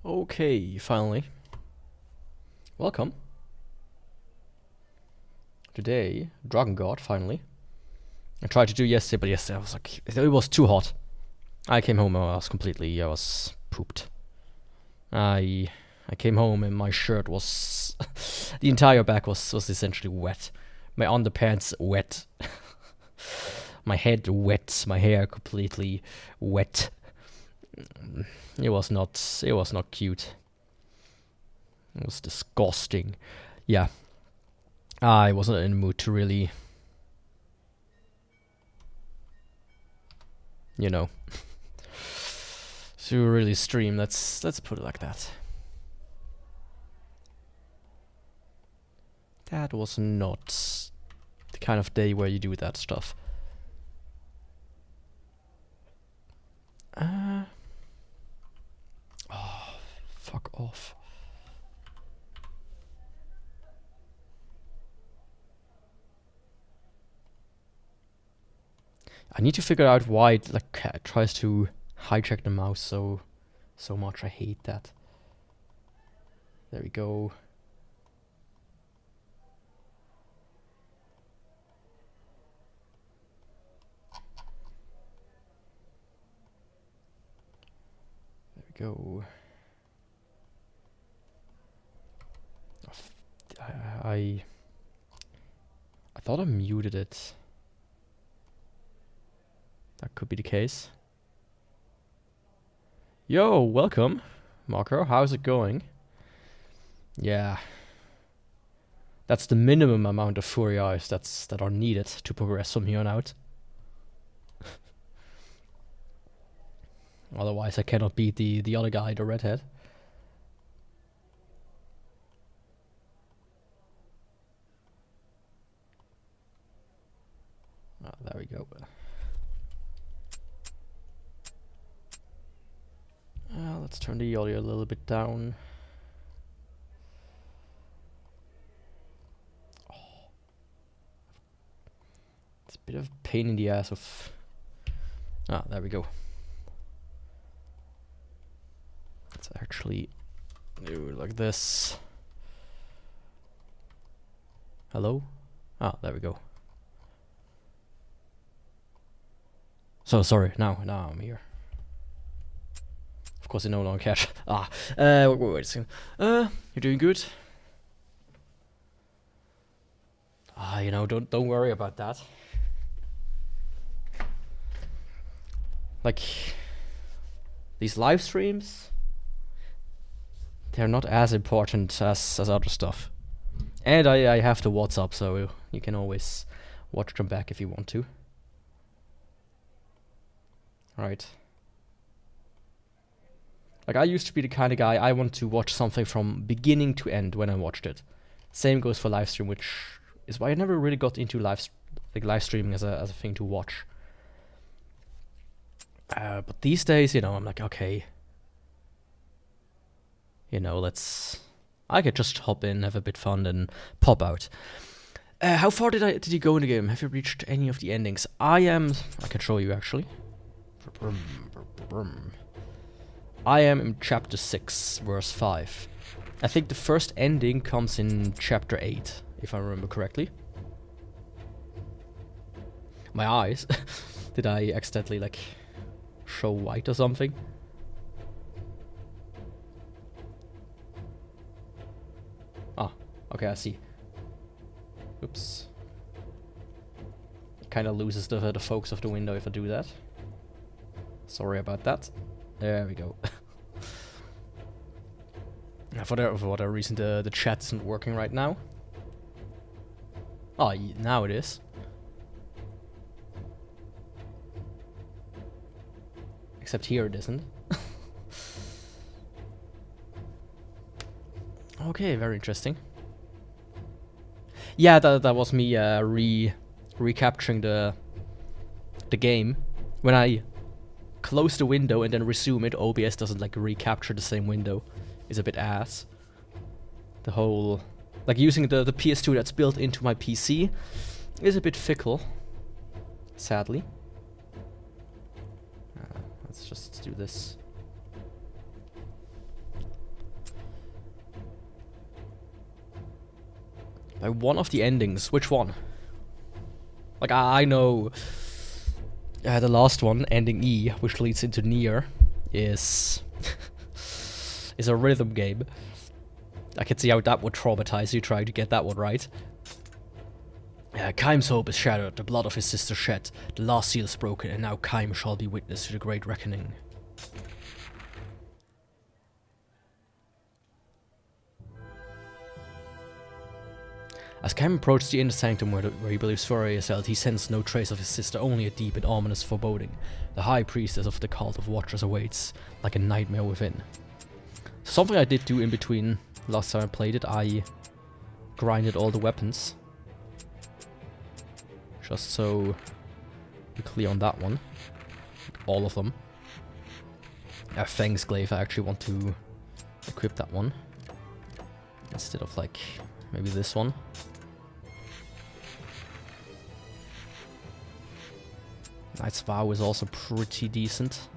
Okay, finally. Welcome. Today, Drakengard, finally. I tried to do yesterday, but yesterday I was like, it was too hot. I came home and I was pooped. I came home and my shirt was, the entire back was essentially wet. My underpants wet. My head wet, my hair completely wet. It was not cute. It was disgusting. Yeah. I wasn't in the mood to really, you know, to really stream. Let's put it like that. That was not the kind of day where you do that stuff. Oh, fuck off. I need to figure out why it tries to hijack the mouse so much. I hate that. There we go. There we go. I thought I muted it. That could be the case. Yo, welcome, Marco. How's it going? Yeah. That's the minimum amount of FURIAEs that are needed to progress from here on out. Otherwise I cannot beat the other guy, the redhead. Ah, there we go. Let's turn the audio a little bit down. Oh. It's a bit of a pain in the ass of... Ah, there we go. Let's actually do it like this. Hello? Ah, there we go. So sorry, now I'm here. Of course, I no longer catch. Wait a second. You're doing good. You know, don't worry about that. Like these live streams, they're not as important as other stuff. And I have the WhatsApp, so you can always watch them back if you want to. Right. Like, I used to be the kind of guy, I want to watch something from beginning to end when I watched it. Same goes for live stream, which is why I never really got into live streaming as a thing to watch. But these days, you know, I'm like, okay. You know, I could just hop in, have a bit fun, and pop out. How far did you go in the game? Have you reached any of the endings? I can show you, actually. I am in chapter 6, verse 5. I think the first ending comes in chapter 8, if I remember correctly. My eyes. Did I accidentally, like, show white or something? Ah, okay, I see. Oops. It kind of loses the focus of the window if I do that. Sorry about that. There we go. For whatever reason, the chat isn't working right now. Oh, now it is. Except here it isn't. Okay, very interesting. Yeah, that was me recapturing the game. When I close the window and then resume it, OBS doesn't like recapture the same window. It's a bit ass. The whole, like, using the PS2 that's built into my PC is a bit fickle, sadly. Let's just do this. By one of the endings. Which one? Like, I know the last one, ending E, which leads into Nier, is is a rhythm game. I can see how that would traumatize you trying to get that one right. Kaim's hope is shattered, the blood of his sister shed, the last seal is broken, and now Kaim shall be witness to the great reckoning. As Kaim approaches the inner sanctum where he believes FURIAE is held, he sensed no trace of his sister, only a deep and ominous foreboding. The high priestess of the cult of Watchers awaits, like a nightmare within. Something I did do in between last time I played it, I grinded all the weapons. Just so we're clear on that one. All of them. Fang's Glaive, I actually want to equip that one. Instead of like, maybe this one. Knight's Vow is also pretty decent.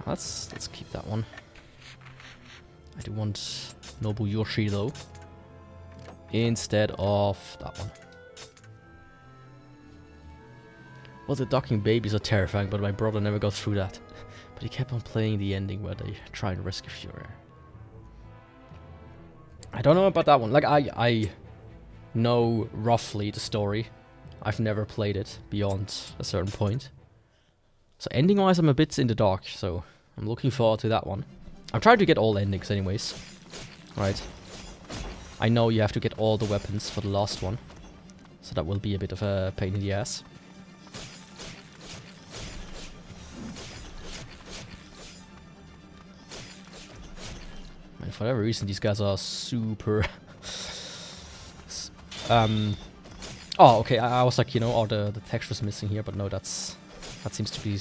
Let's keep that one. I do want Noble Yoshi though. Instead of that one. Well, the docking babies are terrifying, but my brother never got through that. But he kept on playing the ending where they try and rescue FURIAE. I don't know about that one. Like, I know roughly the story. I've never played it beyond a certain point. So ending-wise, I'm a bit in the dark, so I'm looking forward to that one. I'm trying to get all endings anyways. Right. I know you have to get all the weapons for the last one. So that will be a bit of a pain in the ass. And for whatever reason, these guys are super... Oh, okay, I was like, you know, the texture's missing here, but no, that seems to be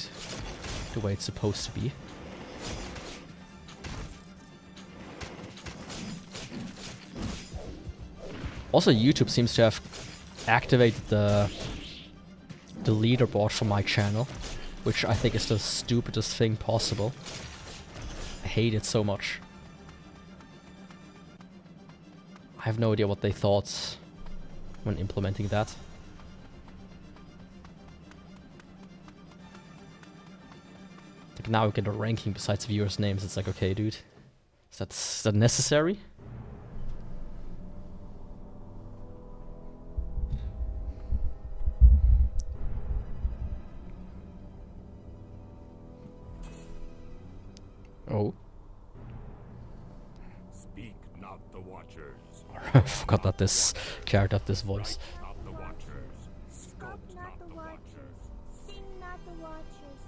the way it's supposed to be. Also, YouTube seems to have activated the leaderboard for my channel, which I think is the stupidest thing possible. I hate it so much. I have no idea what they thought when implementing that. Like, now we get a ranking besides viewers' names. It's like, okay, dude, is that necessary? Oh. Speak not the Watchers. I forgot that this character had this voice. Not the Watchers. Scope not the Watchers. Sing not the Watchers.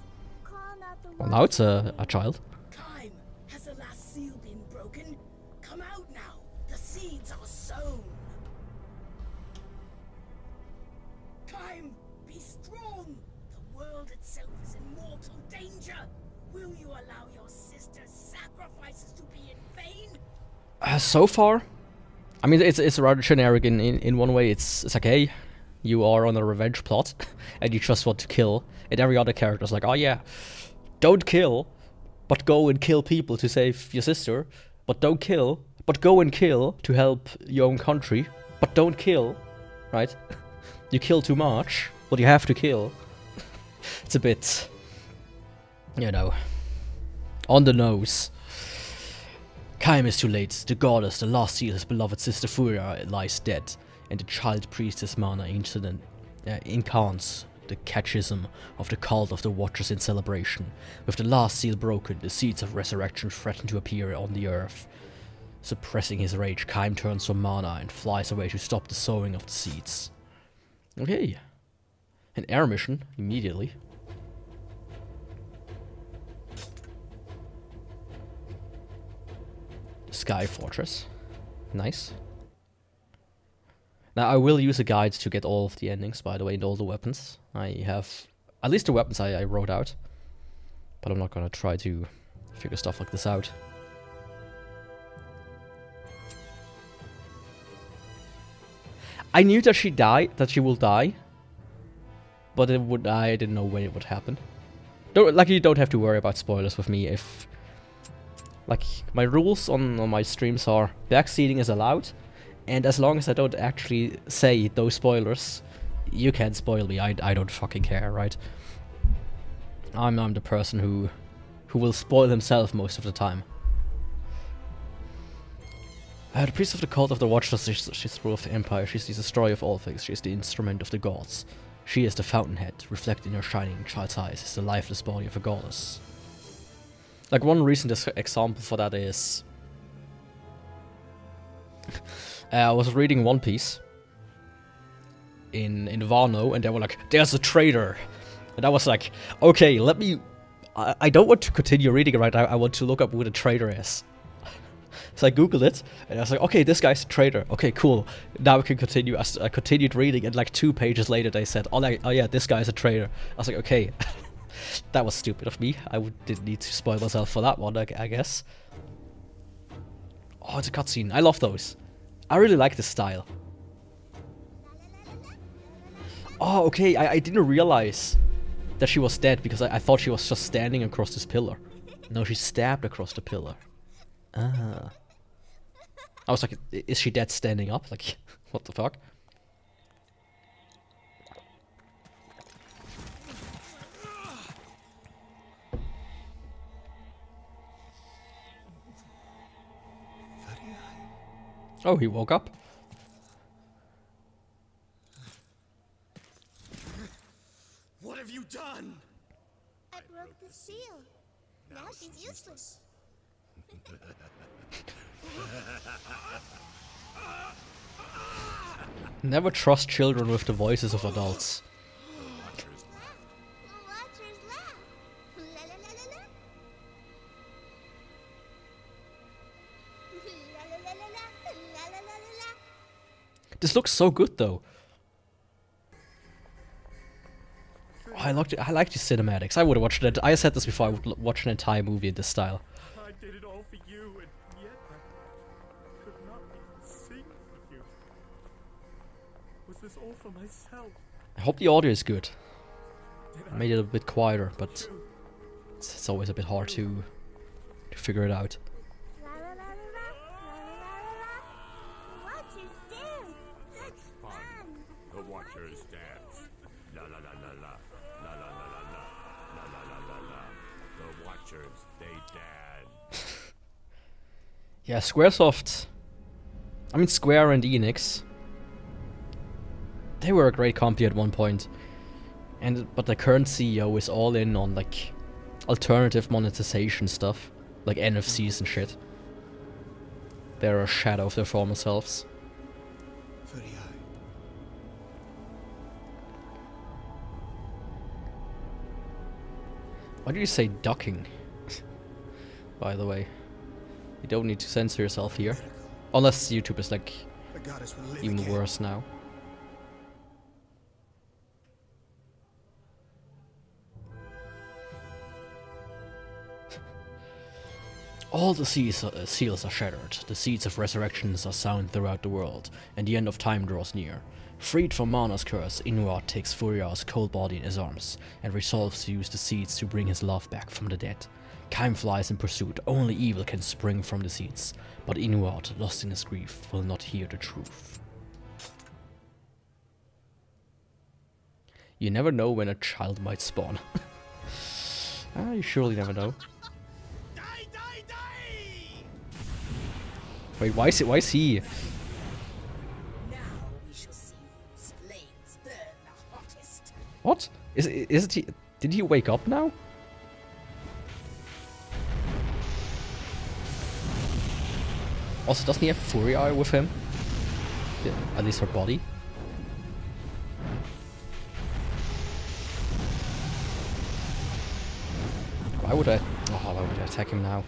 Call not the Well, now it's a child. Time. Has the last seal been broken? Come out now. The seeds are sown. Time. Be strong. The world itself is in mortal danger. Will you allow your sister's sacrifices to be in vain? So far, I mean, it's rather generic in one way. It's like, hey, you are on a revenge plot, and you just want to kill. And every other character is like, oh yeah, don't kill, but go and kill people to save your sister. But don't kill, but go and kill to help your own country. But don't kill, right? You kill too much, but you have to kill. It's a bit, you know, on the nose. Kaim is too late. The goddess, the last seal, his beloved sister FURIAE lies dead, and the child priestess Mana incarnates the catechism of the cult of the Watchers in celebration. With the last seal broken, the seeds of resurrection threaten to appear on the earth. Suppressing his rage, Kaim turns from Mana and flies away to stop the sowing of the seeds. Okay. An air mission, immediately. Sky Fortress. Nice. Now, I will use a guide to get all of the endings, by the way, and all the weapons. I have... At least the weapons I wrote out. But I'm not gonna try to figure stuff like this out. I knew that she will die. But I didn't know when it would happen. You don't have to worry about spoilers with me if Like, my rules on my streams are backseating is allowed, and as long as I don't actually say those spoilers, you can't spoil me. I don't fucking care, right? I'm the person who will spoil himself most of the time. The priest of the cult of the Watchers, she's the rule of the empire, she's the destroyer of all things, she is the instrument of the gods. She is the fountainhead, reflected in her shining child's eyes, is the lifeless body of a goddess. Like, one recent example for that is... I was reading One Piece in Wano, and they were like, there's a traitor! And I was like, okay, let me... I don't want to continue reading it right now, I want to look up who the traitor is. So I googled it, and I was like, okay, this guy's a traitor. Okay, cool. Now we can continue. I continued reading, and like 2 pages later they said, oh yeah, this guy's a traitor. I was like, okay. That was stupid of me. Didn't need to spoil myself for that one, I guess. Oh, it's a cutscene. I love those. I really like this style. Oh, okay, I didn't realize that she was dead, because I thought she was just standing across this pillar. No, she stabbed across the pillar. Ah. I was like, is she dead standing up? Like, what the fuck? Oh, he woke up. What have you done? I broke the seal. Now she's useless. Never trust children with the voices of adults. Watchers laugh. Watchers laugh. La la la la la. La la la la la. La la la la la. This looks so good, though. Oh, I like the cinematics. I would have watched it. I said this before. I would watch an entire movie in this style. I did it all for you, and yet I could not even sing for you. Was this all for myself? I hope the audio is good. Did I made it a bit quieter, but it's always a bit hard to figure it out. La la la la la. La la la la la. Watchers dance. Such fun. The Watchers dance. La la la la la. La la la la la. La la la la la. The Watchers, they dance. Yeah, Squaresoft. I mean, Square and Enix. They were a great company at one point, but the current CEO is all in on like alternative monetization stuff, like NFCs and shit. They're a shadow of their former selves. FURIAE. Why do you say ducking? By the way, you don't need to censor yourself here, unless YouTube is like The goddess will live even again. worse now. All the seals are shattered, the seeds of resurrections are sown throughout the world, and the end of time draws near. Freed from Mana's curse, Inuart takes FURIAE's cold body in his arms, and resolves to use the seeds to bring his love back from the dead. Time flies in pursuit, only evil can spring from the seeds, but Inuart, lost in his grief, will not hear the truth. You never know when a child might spawn. You surely never know. Die, die, die! Wait, why is he? Now we shall see whose flames burn the hottest. What? Isn't he? Did he wake up now? Also, doesn't he have FURIAE with him? Yeah, at least her body. Why would I? Oh, why would I attack him now?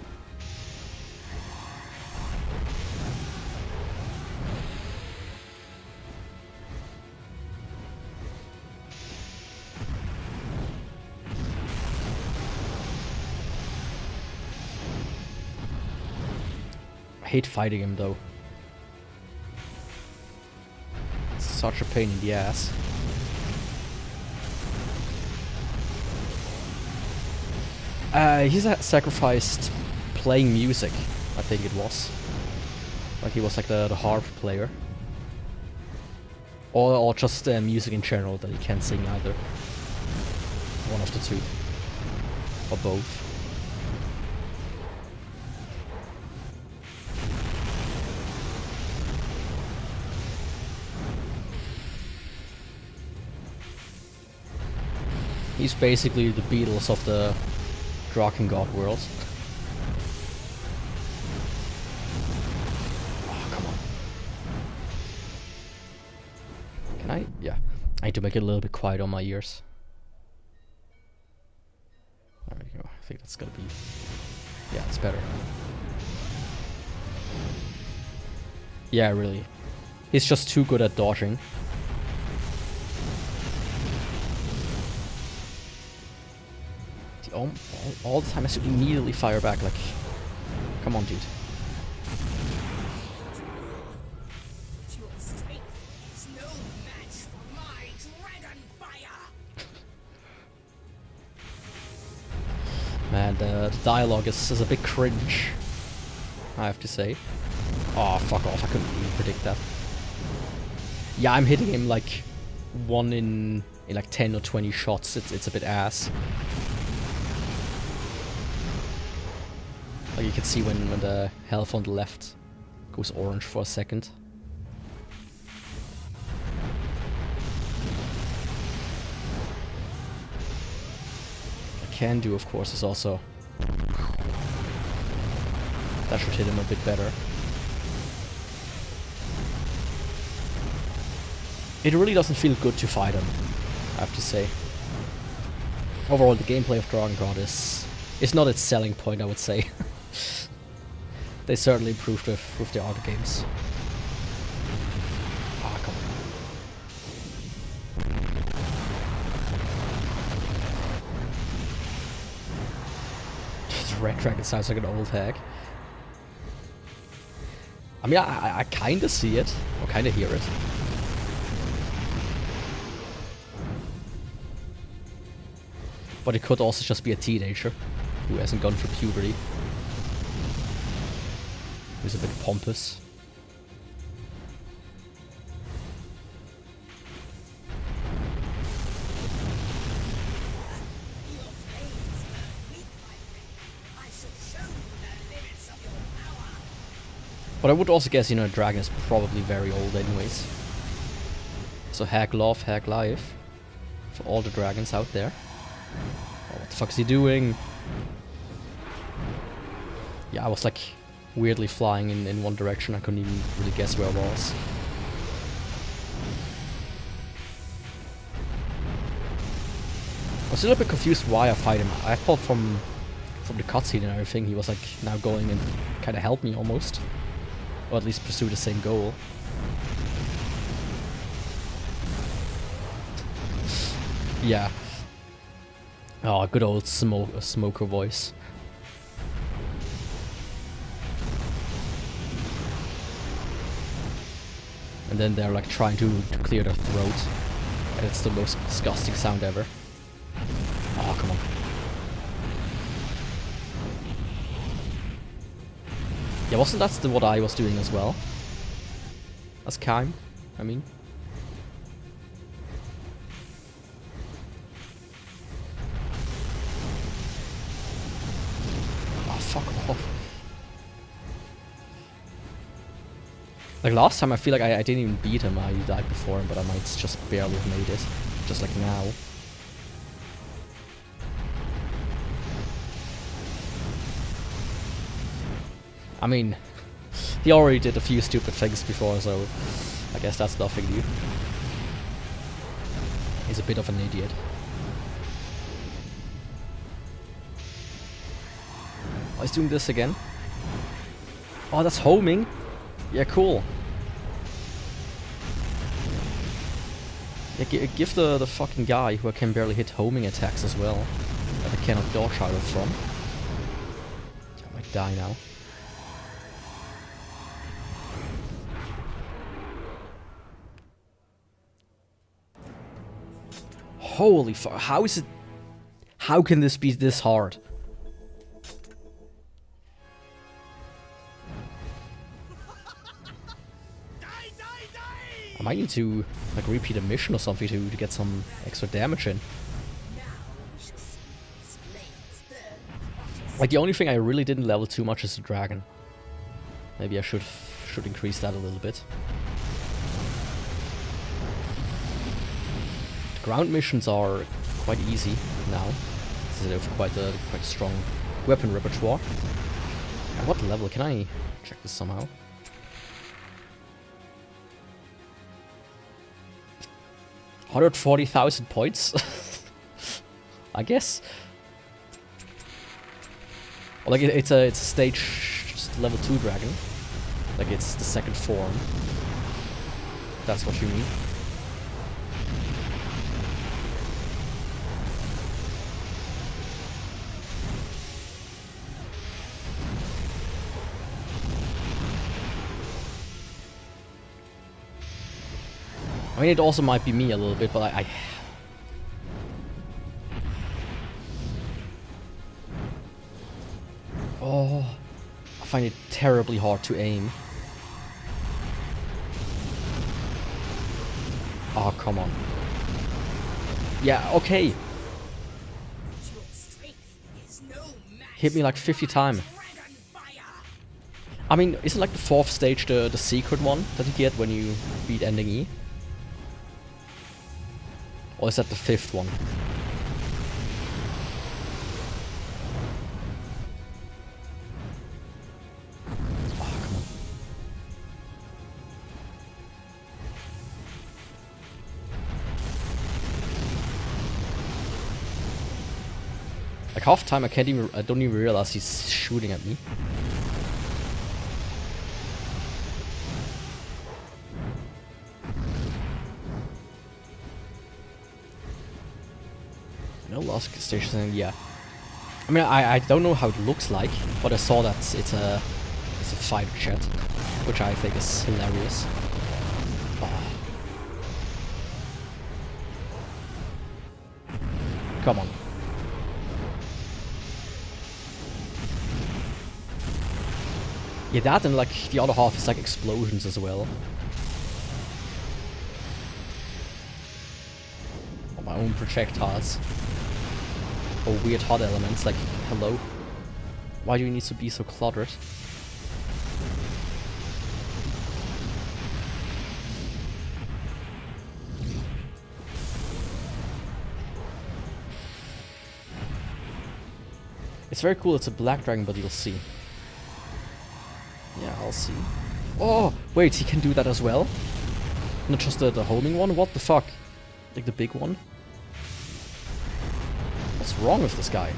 I hate fighting him though. It's such a pain in the ass. He's sacrificed playing music, I think it was. Like he was like the harp player. Or just music in general that he can't sing either. One of the two. Or both. He's basically the Beatles of the Drakengard world. Oh, come on. Can I? Yeah. I need to make it a little bit quiet on my ears. There we go. I think that's gonna be... Yeah, it's better. Yeah, really. He's just too good at dodging. All the time I have to immediately fire back, like... Come on, dude. Your strength is no match for my dragon fire. Man, the dialogue is a bit cringe, I have to say. Oh, fuck off, I couldn't even predict that. Yeah, I'm hitting him like 1 in like 10 or 20 shots, it's a bit ass. Like you can see when the health on the left goes orange for a second. What I can do, of course, is also... That should hit him a bit better. It really doesn't feel good to fight him, I have to say. Overall, the gameplay of Drakengard is not its selling point, I would say. They certainly improved with the other games. Ah, come on. The Red Dragon sounds like an old hag. I mean, I kinda see it, or kinda hear it. But it could also just be a teenager who hasn't gone through puberty. Who's a bit pompous. Your flames burn weak, my friend. I shall show you the limits of your power. But I would also guess, you know, a dragon is probably very old anyways. So hag love, hag life. For all the dragons out there. Oh, what the fuck is he doing? Yeah, I was like weirdly flying in one direction. I couldn't even really guess where I was. I was a little bit confused why I fight him. I thought from the cutscene and everything he was like now going and kind of help me almost. Or at least pursue the same goal. Yeah. Oh, good old smoker voice. And then they're like trying to clear their throat. And it's the most disgusting sound ever. Oh, come on. Yeah, wasn't that what I was doing as well? As Kaim, I mean. Oh, fuck off. Like last time I feel like I didn't even beat him, I died before him, but I might just barely have made it. Just like now. I mean, he already did a few stupid things before, so I guess that's nothing new. He's a bit of an idiot. Oh, he's doing this again. Oh, that's homing. Yeah, cool. Yeah, give the fucking guy who I can barely hit homing attacks as well, that I cannot dodge out of from. I might die now. Holy fuck, how is it... How can this be this hard? might need to like repeat a mission or something to get some extra damage in. Like the only thing I really didn't level too much is the dragon. Maybe I should increase that a little bit. The ground missions are quite easy now. They have quite a strong weapon repertoire. At what level? Can I check this somehow? $140,000 points? I guess. Well, like it's a stage just level 2 dragon. Like it's the second form. That's what you mean. I mean, it also might be me a little bit, but I oh, I find it terribly hard to aim. Oh, come on. Yeah, okay. Hit me like 50 times. I mean, isn't like the 4th stage the secret one that you get when you beat ending E? Or is that the 5th one? Oh, come on. Like half the time I don't even realize he's shooting at me. No last station, yeah. I mean, I don't know how it looks like, but I saw that it's a fighter jet, which I think is hilarious. Oh. Come on. Yeah, that and like the other half is like explosions as well. Or my own projectiles. Or weird hot elements, like, hello? Why do you need to be so cluttered? It's very cool, it's a black dragon, but you'll see. Yeah, I'll see. Oh, wait, he can do that as well? Not just the homing one? What the fuck? Like the big one? What's wrong with this guy?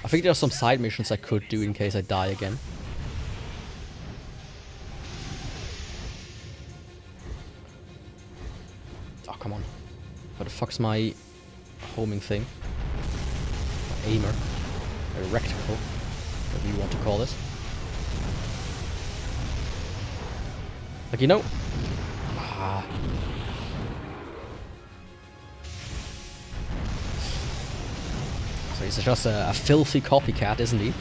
I think there are some side missions I could do in case I die again. Oh, come on. What the fuck's my homing thing? My aimer. A reticle, whatever you want to call it. Like, you know... Ah. So he's just a filthy copycat, isn't he?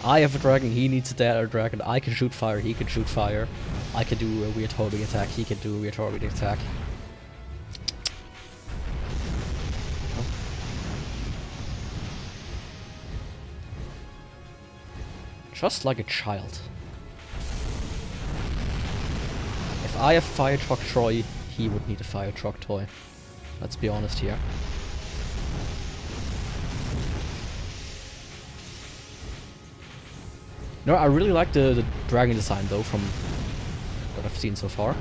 I have a dragon, he needs a dragon. I can shoot fire, he can shoot fire. I can do a weird homing attack, he can do a weird homing attack. Oh. Just like a child. If I have fire truck Troy, he would need a fire truck toy. Let's be honest here. No, I really like the dragon design though, from what I've seen so far.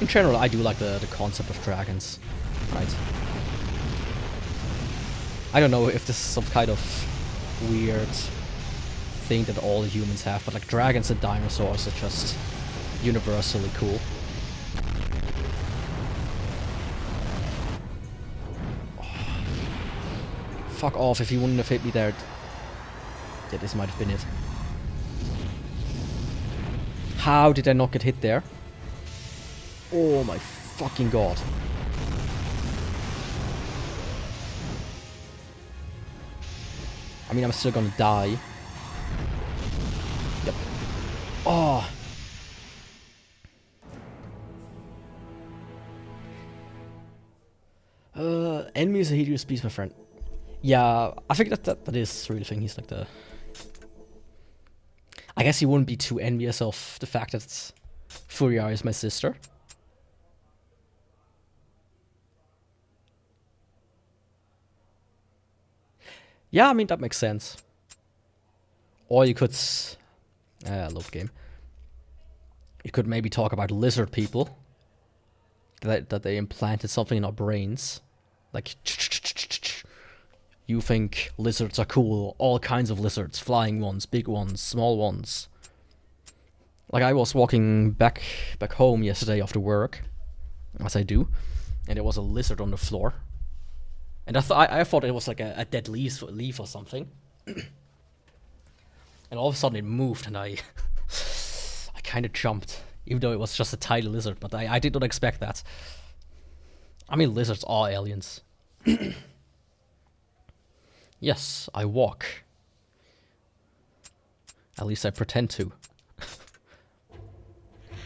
In general, I do like the concept of dragons, right? I don't know if this is some kind of weird thing that all humans have, but like dragons and dinosaurs are just universally cool. Fuck off, if he wouldn't have hit me there. Yeah, this might have been it. How did I not get hit there? Oh my fucking god. I mean, I'm still gonna die. Yep. Oh. Enemy is a hideous beast, my friend. Yeah, I think that is really the thing. He's like the... I guess he wouldn't be too envious of the fact that FURIAE is my sister. Yeah, I mean, that makes sense. Or you could... love game. You could maybe talk about lizard people. That they implanted something in our brains. Like... You think lizards are cool. All kinds of lizards. Flying ones, big ones, small ones. Like, I was walking back home yesterday after work. As I do. And there was a lizard on the floor. And I thought it was like a dead leaf or something. And all of a sudden it moved and I kind of jumped. Even though it was just a tiny lizard. But I did not expect that. I mean, lizards are aliens. Yes, I walk. At least I pretend to.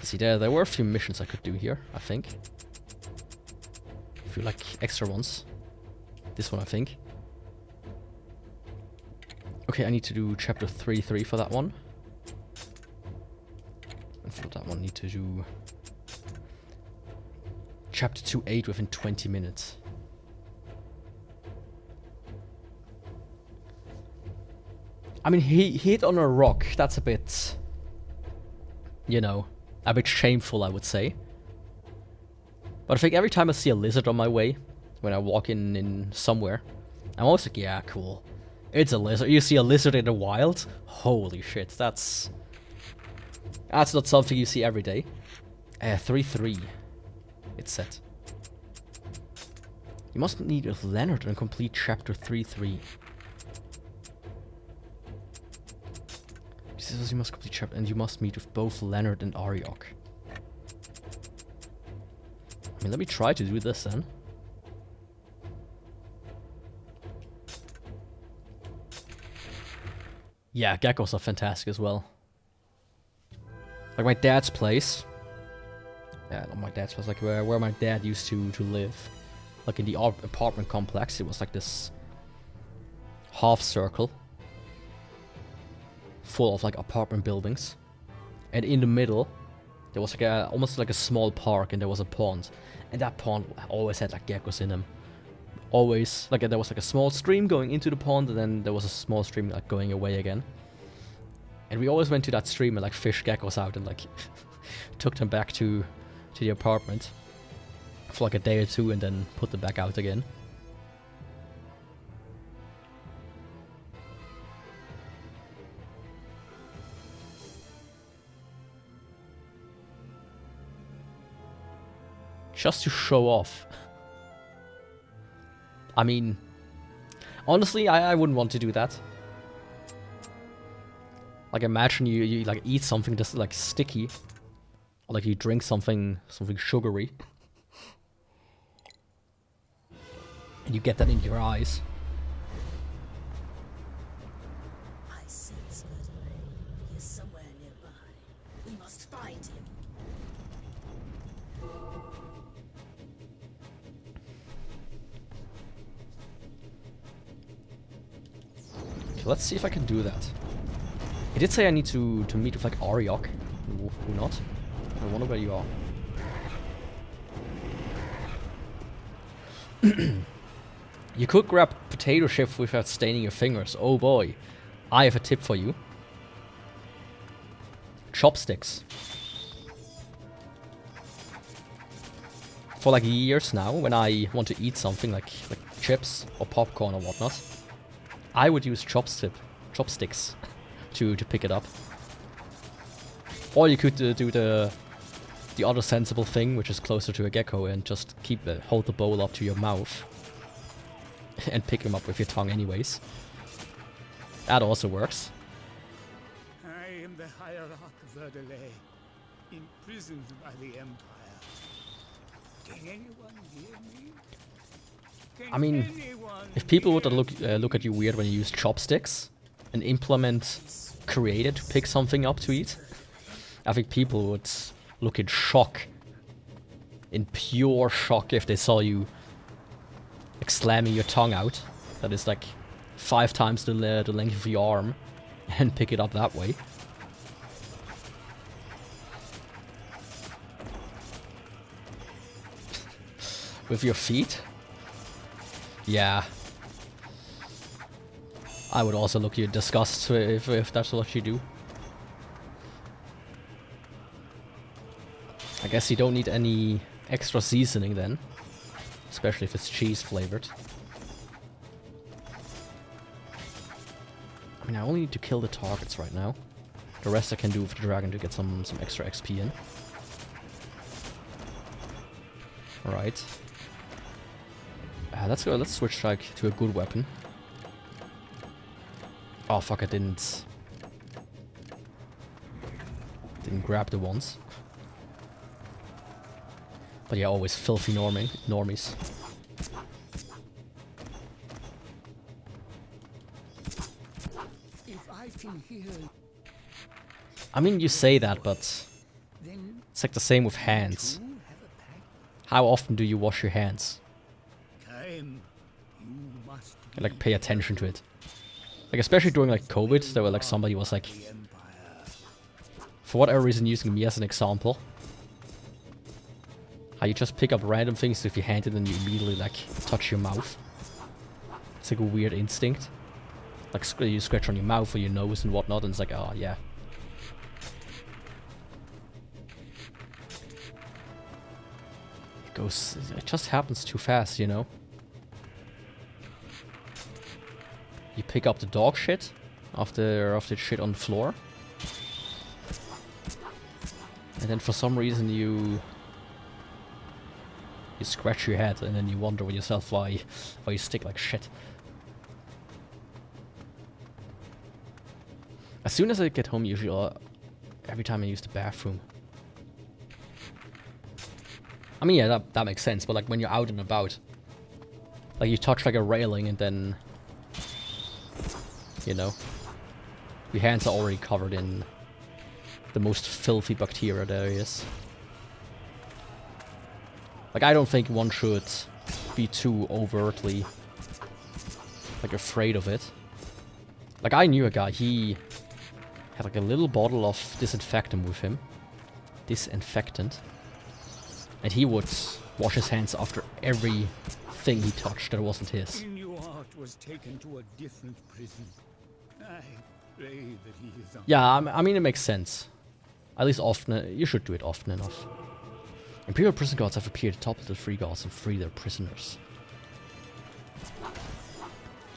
See, there were a few missions I could do here, I think. A few, like, extra ones. This one, I think. Okay, I need to do chapter 3 for that one. And for that one, I need to do chapter 2-8 within 20 minutes. I mean, he hit on a rock. That's a bit, you know, a bit shameful, I would say. But I think every time I see a lizard on my way, when I walk in somewhere, I'm always like, yeah, cool. It's a lizard. You see a lizard in the wild? Holy shit, that's not something you see every day. 3-3. It's set. You must meet with Leonard and complete chapter 3-3. He says you must complete chapter, and you must meet with both Leonard and Ariok. I mean, let me try to do this then. Yeah, geckos are fantastic as well. Like my dad's place. Yeah, not my dad's place, like where my dad used to live. Like in the apartment complex, it was like this half circle. Full of like apartment buildings. And in the middle, there was like almost like a small park and there was a pond. And that pond always had like geckos in them. Always, like there was like a small stream going into the pond and then there was a small stream like going away again. And we always went to that stream and like fished geckos out and like took them back to the apartment for like a day or two and then put them back out again. Just to show off. I mean, honestly, I wouldn't want to do that. Like, imagine you like eat something that's like sticky, or like you drink something sugary, and you get that in your eyes. I sense FURIAE. He is somewhere nearby. We must find him. Okay, let's see if I can do that. It did say I need to meet with like Ariok. Who not? I wonder where you are. You could grab potato chips without staining your fingers. Oh boy. I have a tip for you. Chopsticks. For like years now, when I want to eat something like chips or popcorn or whatnot, I would use chopsticks to pick it up. Or you could do the other sensible thing, which is closer to a gecko, and just hold the bowl up to your mouth. and pick him up with your tongue anyways. That also works. I am the hierarch Verdelay, imprisoned by the Empire. Can anyone hear me? Can I mean, anyone if people would hear look at you weird when you use chopsticks and implement created to pick something up to eat, I think people would look in shock. In pure shock if they saw you like slamming your tongue out. That is like 5 times the length of your arm and pick it up that way. With your feet? Yeah. I would also look you in disgust if that's what you do. I guess you don't need any extra seasoning then. Especially if it's cheese flavored. I mean, I only need to kill the targets right now. The rest I can do with the dragon to get some extra XP in. Alright. Let's go. Let's switch like to a good weapon. Oh fuck! I didn't grab the ones. But yeah, always filthy normies. If I can hear, I mean, you say that, but then it's like the same with hands. you have a pact. How often do you wash your hands? Time, you must Like, pay attention to it. Like, especially during like COVID, there were like somebody was like, the Empire. for whatever reason, using me as an example. How you just pick up random things with your hand and then you immediately like touch your mouth. It's like a weird instinct. Like you scratch on your mouth or your nose and whatnot, and it's like, oh yeah. It just happens too fast, you know? You pick up the dog shit after shit on the floor. And then for some reason you scratch your head and then you wonder with yourself why you stick like shit. As soon as I get home, usually every time I use the bathroom. I mean, yeah, that makes sense, but like when you're out and about, like you touch like a railing and then, you know, your hands are already covered in the most filthy bacteria there is. Like, I don't think one should be too overtly like afraid of it. Like, I knew a guy, he had like a little bottle of disinfectant with him. Disinfectant. And he would wash his hands after everything he touched that wasn't his. Inuart was taken to a different prison. I pray that he is Yeah, I mean, it makes sense. At least often, you should do it often enough. Imperial prison guards have appeared atop of the free guards and free their prisoners.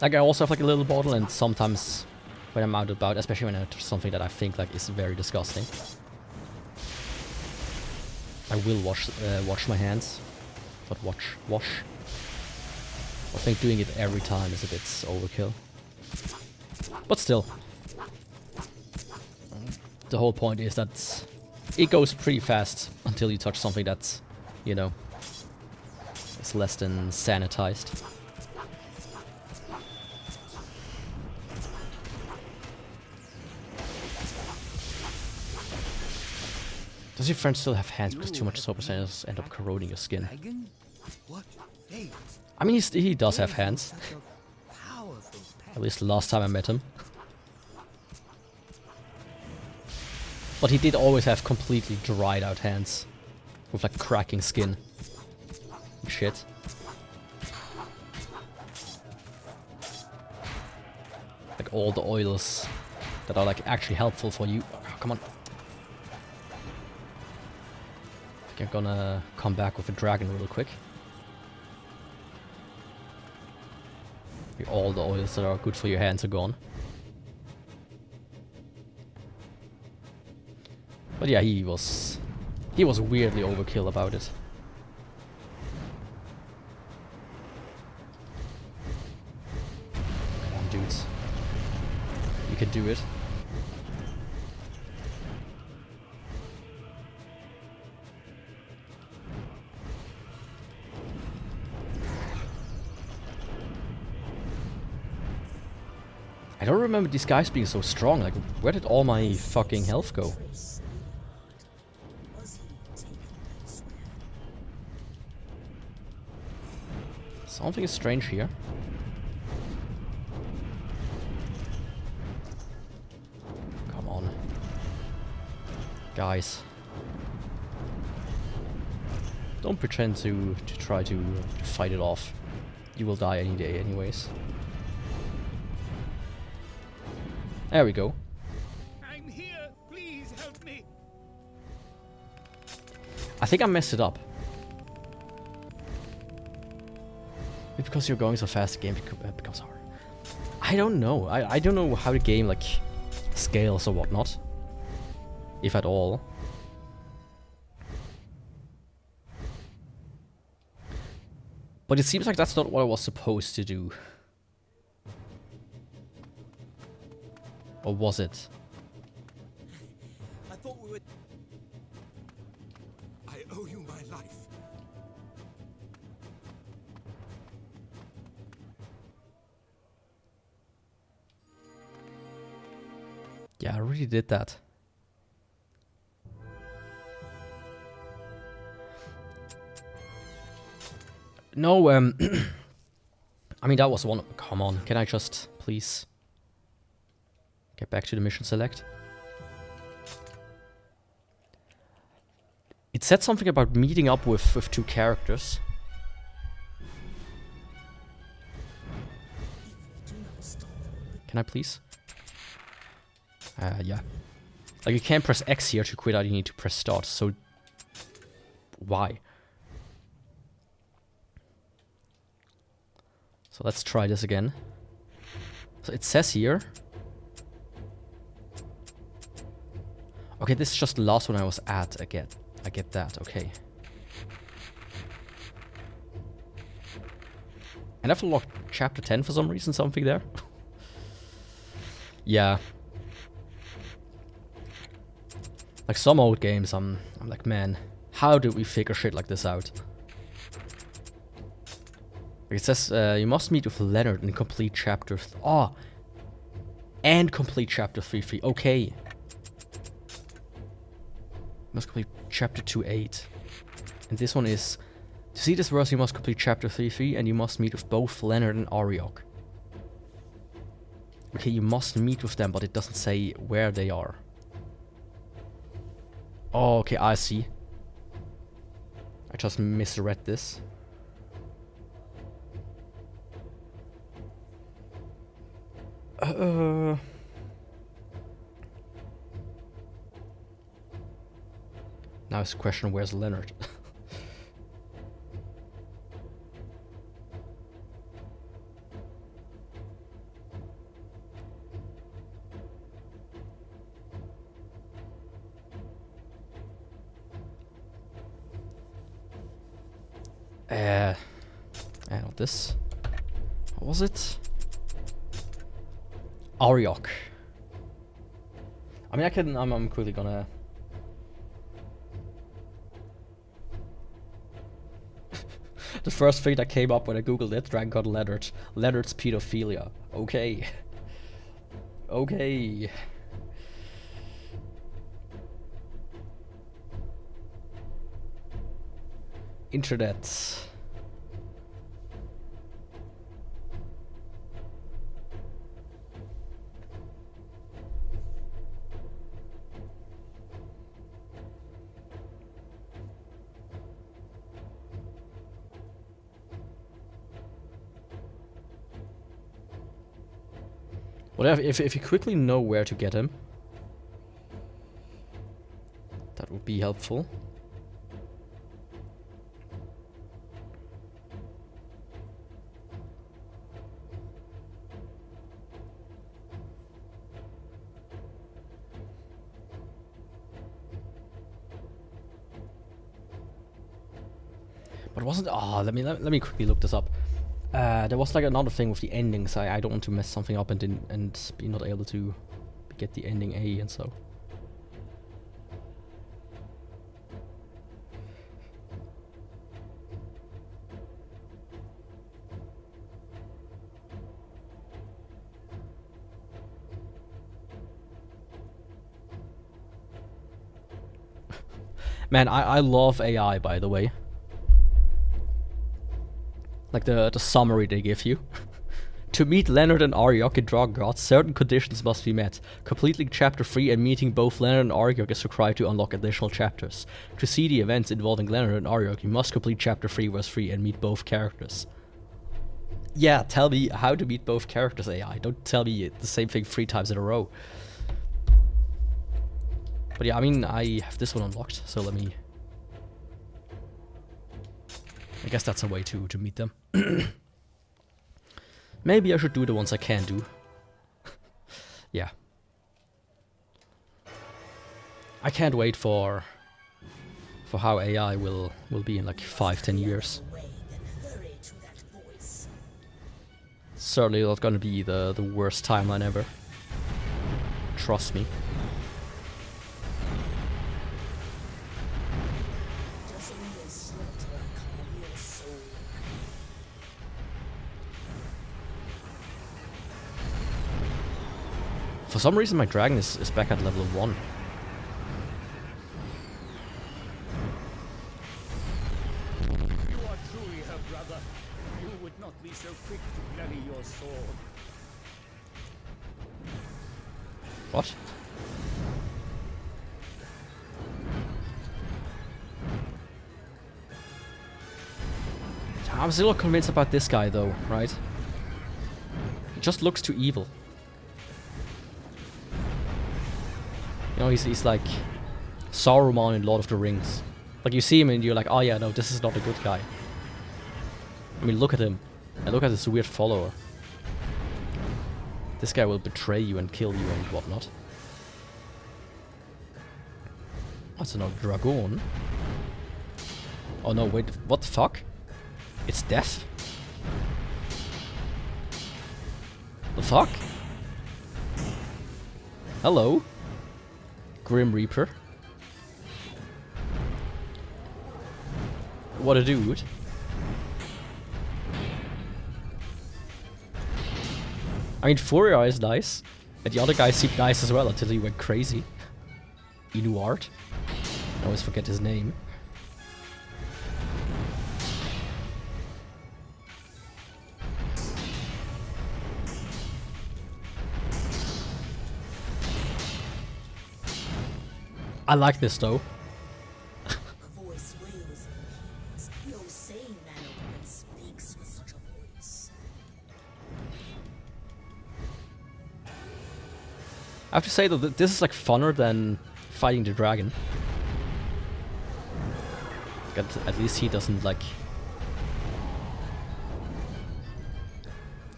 Like, I also have like a little bottle, and sometimes when I'm out and about, especially when I touch something that I think like is very disgusting, I will wash my hands. But wash. I think doing it every time is a bit overkill. But still. The whole point is that it goes pretty fast until you touch something that's, you know, is less than sanitized. Does your friend still have hands because too much soap percentage end up corroding your skin? dragon? What fate? I mean, he does have hands. Such a powerful pact. At least the last time I met him. But he did always have completely dried out hands. With like cracking skin. And shit. Like all the oils that are like actually helpful for you. Oh, come on. I think I'm gonna come back with a dragon real quick. All the oils that are good for your hands are gone. But yeah, he was weirdly overkill about it. dudes. You can do it. I don't remember these guys being so strong. Like, where did all my fucking health go? Something is strange here. Come on. Guys. Don't pretend to try to fight it off. You will die any day anyways. There we go. I'm here. Please help me. I think I messed it up. Maybe because you're going so fast, the game becomes hard. I don't know. I don't know how the game like scales or whatnot, if at all. But it seems like that's not what I was supposed to do. Or was it? I thought we were. I owe you my life. Yeah, I really did that. No, I mean, that was one. Come on, can I just please get back to the mission select? It said something about meeting up with two characters. Can I please? Yeah. Like, you can't press X here to quit out, you need to press start, so... Why? So let's try this again. So it says here... Okay, this is just the last one I was at again. I get that, okay. And I've locked chapter 10 for some reason, something there. Yeah. Like some old games, I'm like, man, how do we figure shit like this out? It says you must meet with Leonard and complete chapter. And complete chapter 3. Okay. Must complete chapter 2.8. And this one is to see this verse you must complete chapter 3 and you must meet with both Leonard and Ariok. Okay, you must meet with them, but it doesn't say where they are. Oh, okay, I see. I just misread this. Now it's a question, where's Leonard? Not this. What was it? Ariok. I mean, I'm quickly gonna... The first thing that came up when I googled it, Drakengard Leonard. Leonard's pedophilia. Okay. Okay. Internet. Whatever, if you quickly know where to get him, that would be helpful. But it wasn't. Oh, let me quickly look this up. There was like another thing with the endings. I don't want to mess something up and be not able to get the ending A and so. Man, I love AI, by the way. Like the summary they give you. To meet Leonard and Aryok in Drakengard, certain conditions must be met. Completing Chapter 3 and meeting both Leonard and Aryok is required to unlock additional chapters. To see the events involving Leonard and Aryok, you must complete Chapter 3 verse 3 and meet both characters. Yeah, tell me how to meet both characters, AI. Don't tell me the same thing 3 times in a row. But yeah, I mean, I have this one unlocked, so let me... I guess that's a way to meet them. Maybe I should do the ones I can do. Yeah. I can't wait for how AI will be in like 5-10 years. It's certainly not gonna be the worst timeline ever. Trust me. For some reason my dragon is back at level 1. You are truly her brother. You would not be so quick to bury your sword. What? I'm still not convinced about this guy though, right? He just looks too evil. You know, he's like Saruman in Lord of the Rings. Like you see him and you're like, oh yeah, no, this is not a good guy. I mean, look at him. And look at this weird follower. This guy will betray you and kill you and whatnot. That's another dragon. Oh no, wait, what the fuck? It's death? The fuck? Hello? Grim Reaper. What a dude. I mean, FURIAE is nice. And the other guy seemed nice as well until he went crazy. Inuart. I always forget his name. I like this though. A voice wails and peals. No sane man or woman speaks with such a voice. I have to say though that this is like funner than fighting the dragon. At least he doesn't like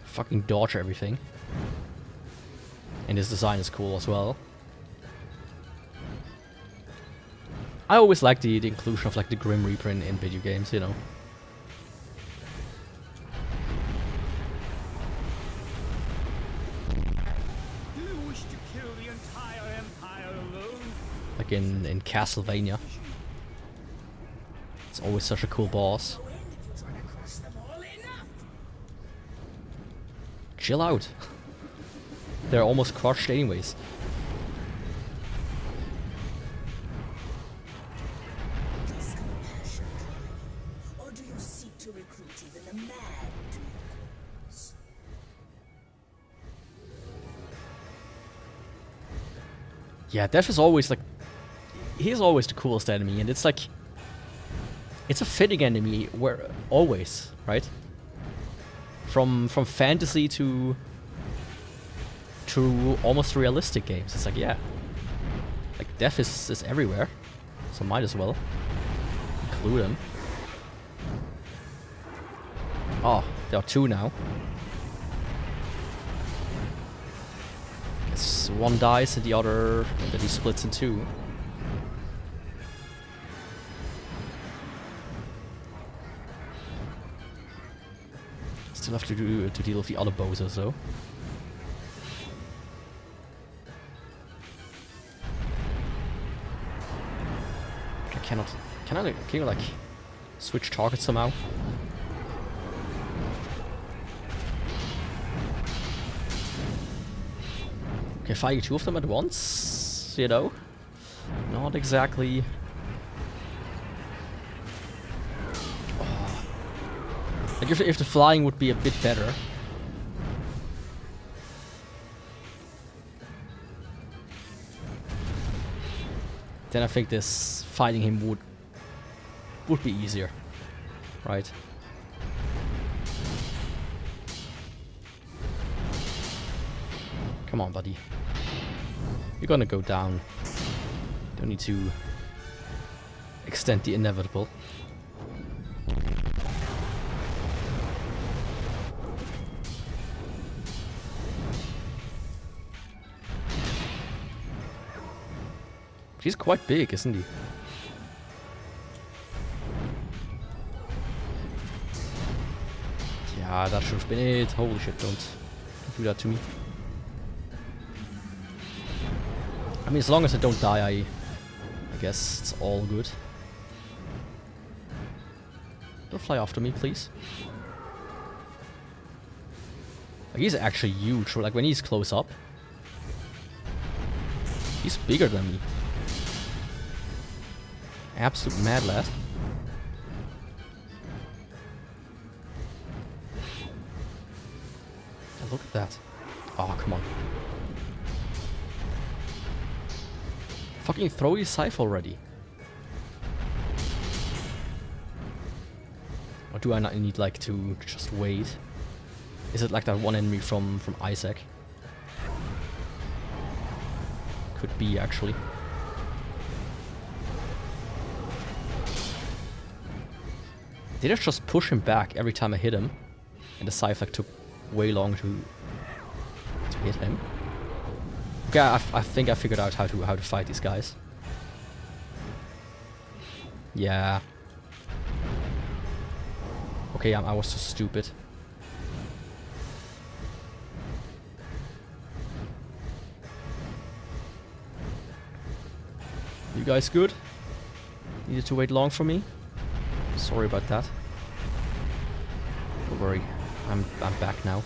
fucking dodge everything. And his design is cool as well. I always like the inclusion of like the Grim Reaper in video games, you know. Do you wish to kill the entire empire alone? Like in Castlevania. It's always such a cool boss. Chill out. They're almost crushed anyways. Or do you seek to recruit even the mad to your cause? Yeah, Death is always like... He's always the coolest enemy, and it's like... It's a fitting enemy, where always, right? From fantasy to almost realistic games. It's like, yeah. Like, Death is everywhere, so might as well include him. Oh, there are two now. Guess one dies and the other, and then he splits in two. Still have to deal with the other bozos though. I cannot. Can you like switch targets somehow? Okay, fighting two of them at once, you know, not exactly. Like if the flying would be a bit better. Then I think this fighting him would be easier. Right? Come on, buddy. You're gonna go down. Don't need to extend the inevitable. He's quite big, isn't he? Yeah, that should have been it. Holy shit, don't do that to me. I mean, as long as I don't die, I guess it's all good. Don't fly after me, please. Like, he's actually huge. Like, when he's close up, he's bigger than me. Absolute mad lad. Oh, look at that. Oh, come on. Fucking throw your scythe already. Or do I not need like to just wait? Is it like that one enemy from Isaac? Could be actually. Did I just push him back every time I hit him? And the scythe like took way long to hit him. Okay, I think I figured out how to fight these guys. Yeah. Okay, I was so stupid. You guys good? Needed to wait long for me? Sorry about that. Don't worry, I'm back now.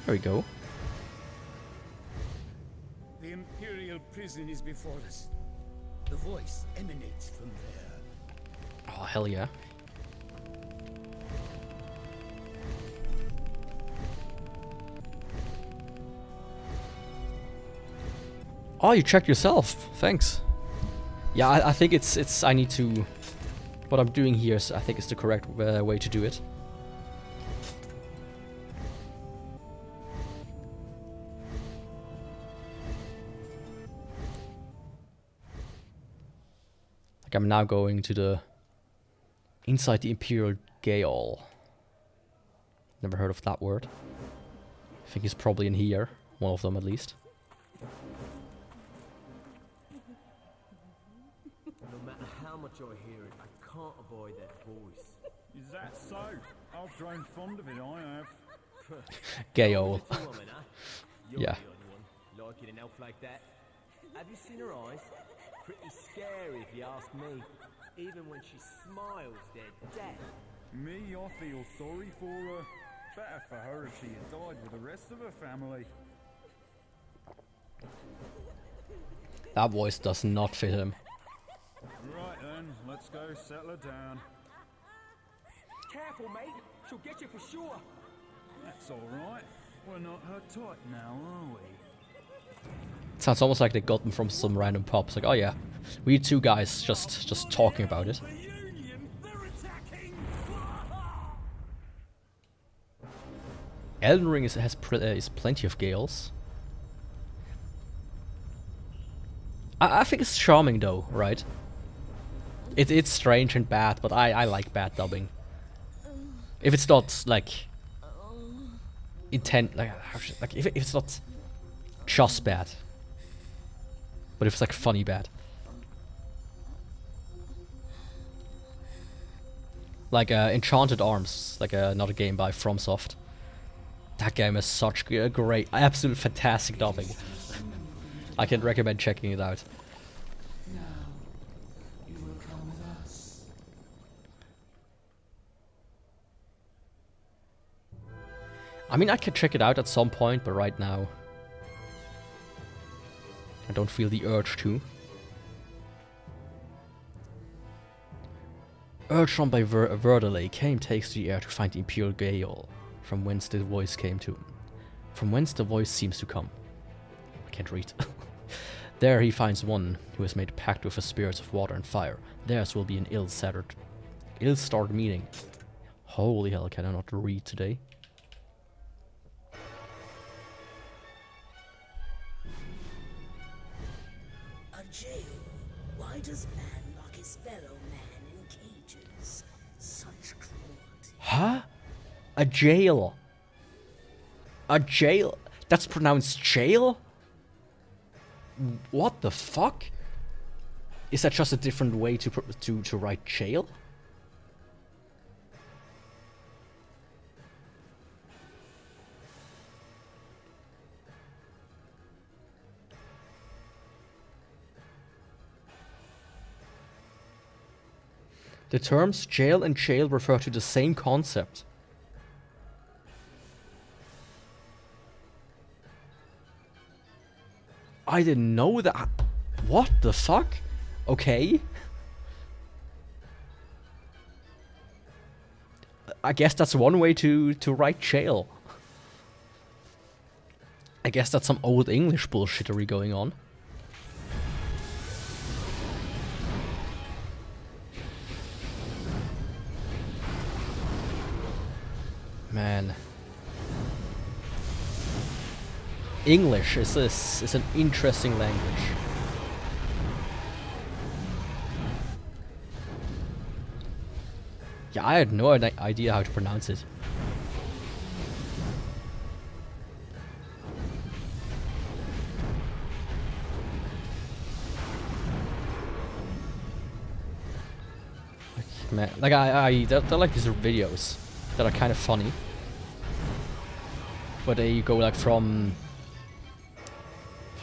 There we go. The Imperial prison is before us. The voice emanates from there. Oh hell yeah. Oh, you checked yourself. Thanks. Yeah, I think it's I need to. What I'm doing here is I think is the correct way to do it. Like I'm now going to the inside the Imperial Gale. Never heard of that word. I think it's probably in here. One of them at least. I hear it, I can't avoid that voice. Is that so? I've grown fond of it, I have. Gale. You're Yeah. the only one liking an elf like that. Have you seen her eyes? Pretty scary if you ask me. Even when she smiles, they're dead. Me, I feel sorry for her. Better for her if she had died with the rest of her family. That voice does not fit him. Right then, let's go settle her down. Careful, mate. She'll get you for sure. That's alright. We're not her type now, are we? Sounds almost like they got them from some random pub. It's like, oh yeah, we two guys just talking about it. Elden Ring has plenty of gales. I think it's charming though, right? It's strange and bad, but I like bad dubbing. If it's not like intent, like if it's not just bad, but if it's like funny bad. Like Enchanted Arms, like another game by FromSoft. That game is such a great, absolute fantastic dubbing. I can recommend checking it out. You will come with us. I mean, I can check it out at some point, but right now I don't feel the urge to. Urged on by Verdale, Kame takes to the air to find the Imperial Gale, from whence the voice came to. From whence the voice seems to come. I can't read. There he finds one who has made a pact with the spirits of water and fire. Theirs will be an ill-starred meeting. Holy hell, can I not read today? A jail. Why does man lock his fellow man in cages? Such cruelty. Huh? A jail? A jail? That's pronounced jail? What the fuck? Is that just a different way to write jail? The terms jail and jail refer to the same concept. I didn't know that. What the fuck? Okay. I guess that's one way to write jail. I guess that's some old English bullshittery going on. Man. English is an interesting language. Yeah, I had no idea how to pronounce it. Like, man, like they're like these videos that are kind of funny, where they go like from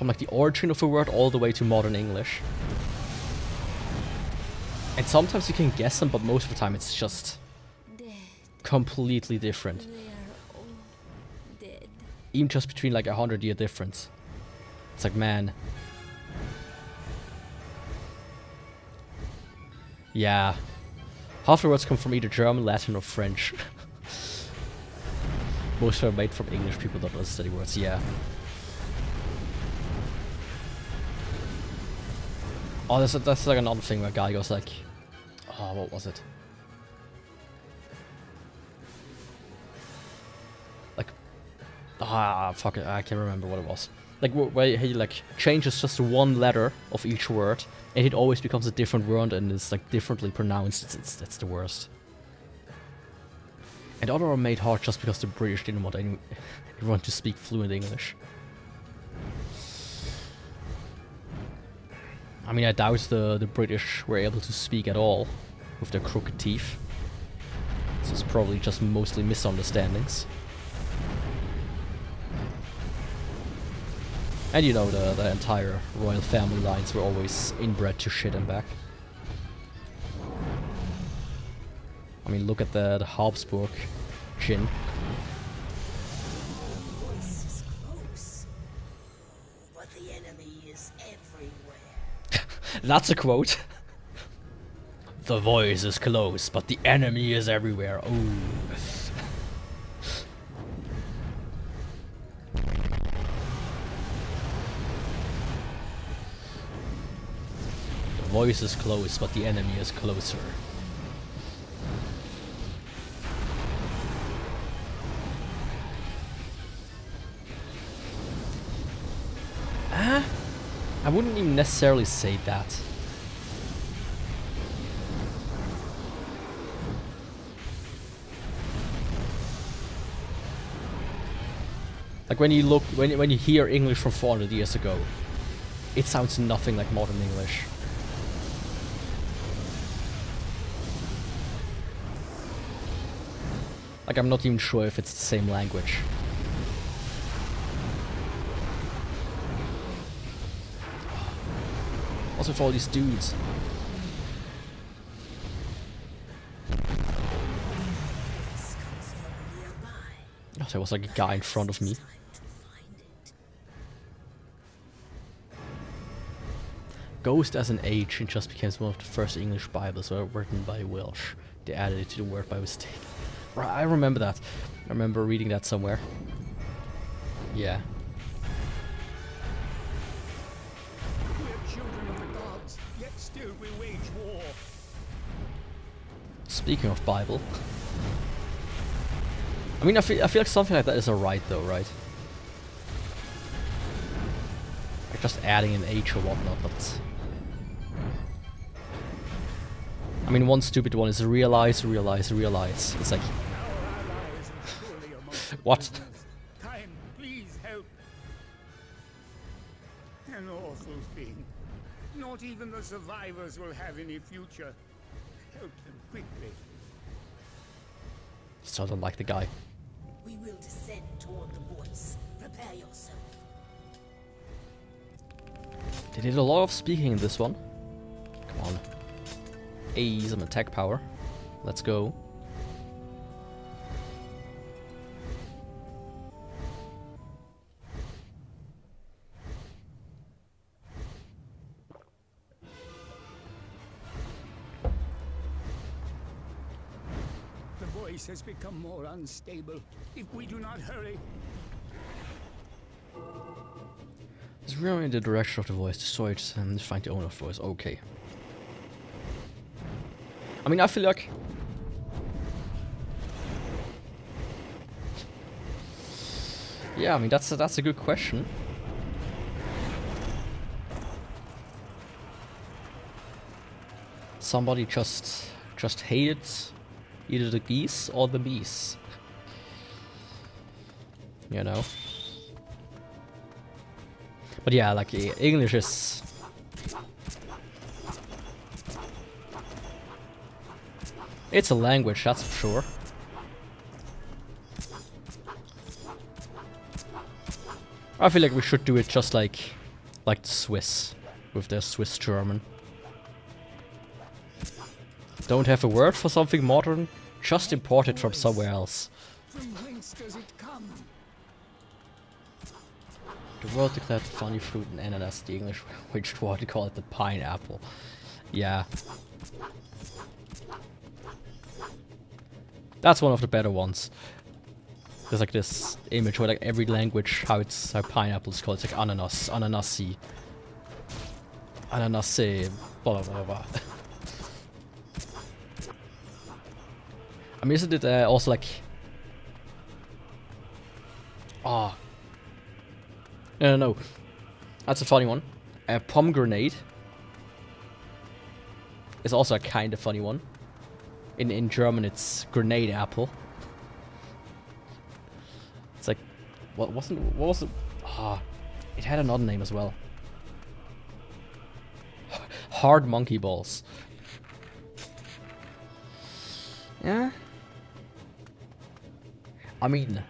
like the origin of a word all the way to modern English. And sometimes you can guess them, but most of the time it's just completely different. They are all dead. Even just between like 100-year difference. It's like, man. Yeah. Half the words come from either German, Latin, or French. Most are made from English people that don't study words, yeah. Oh, that's like another thing where a guy goes like, oh, what was it? Like, fuck it, I can't remember what it was. Like where he like changes just one letter of each word, and it always becomes a different word and is like differently pronounced. It's the worst. And other are made hard just because the British didn't want everyone to speak fluent English. I mean, I doubt the British were able to speak at all with their crooked teeth. So it's probably just mostly misunderstandings. And you know, the entire royal family lines were always inbred to shit and back. I mean, look at the Habsburg chin. The voice is close, but the enemy is everywhere. That's a quote. The voice is close, but the enemy is everywhere. Oh. The voice is close, but the enemy is closer. I wouldn't even necessarily say that. Like when you hear English from 400 years ago, it sounds nothing like modern English. Like, I'm not even sure if it's the same language. Also for all these dudes. Oh, there was like a guy in front of me. Ghost as an age, it just became one of the first English Bibles written by Welsh. They added it to the word by mistake. I remember that. I remember reading that somewhere. Yeah. We're children of the gods, yet still we wage war. Speaking of Bible. I mean, I feel like something like that is alright though, right? Like just adding an H or whatnot, but... I mean, one stupid one is realize. It's like... What? Time, please help. An awful thing. Not even the survivors will have any future. Help them quickly. Still don't like the guy. We will descend toward the voice. Prepare yourself. They did a lot of speaking in this one. Come on. Hey, some attack power. Let's go. The voice has become more unstable. If we do not hurry, It's really in the direction of the voice. Destroy it and find the owner of the voice. Okay. I mean, I feel like... Yeah, I mean, that's a good question. Somebody just hated either the geese or the bees. You know? But yeah, like, English is... It's a language, that's for sure. I feel like we should do it just like the Swiss, with their Swiss German. Don't have a word for something modern, just import it from somewhere else. from whence does it come? The world declared the funny fruit and ananas, the English which what they call it the pineapple. Yeah. That's one of the better ones. There's like this image where like every language, how pineapple is called. It's like ananas, ananasi, ananase, blah blah blah blah. I mean, isn't it also like... Ah. No. That's a funny one. Pomegranate is also a kind of funny one. In German, it's grenade apple. It's like, what was it? Ah, it had another name as well. Hard monkey balls. Yeah. I mean,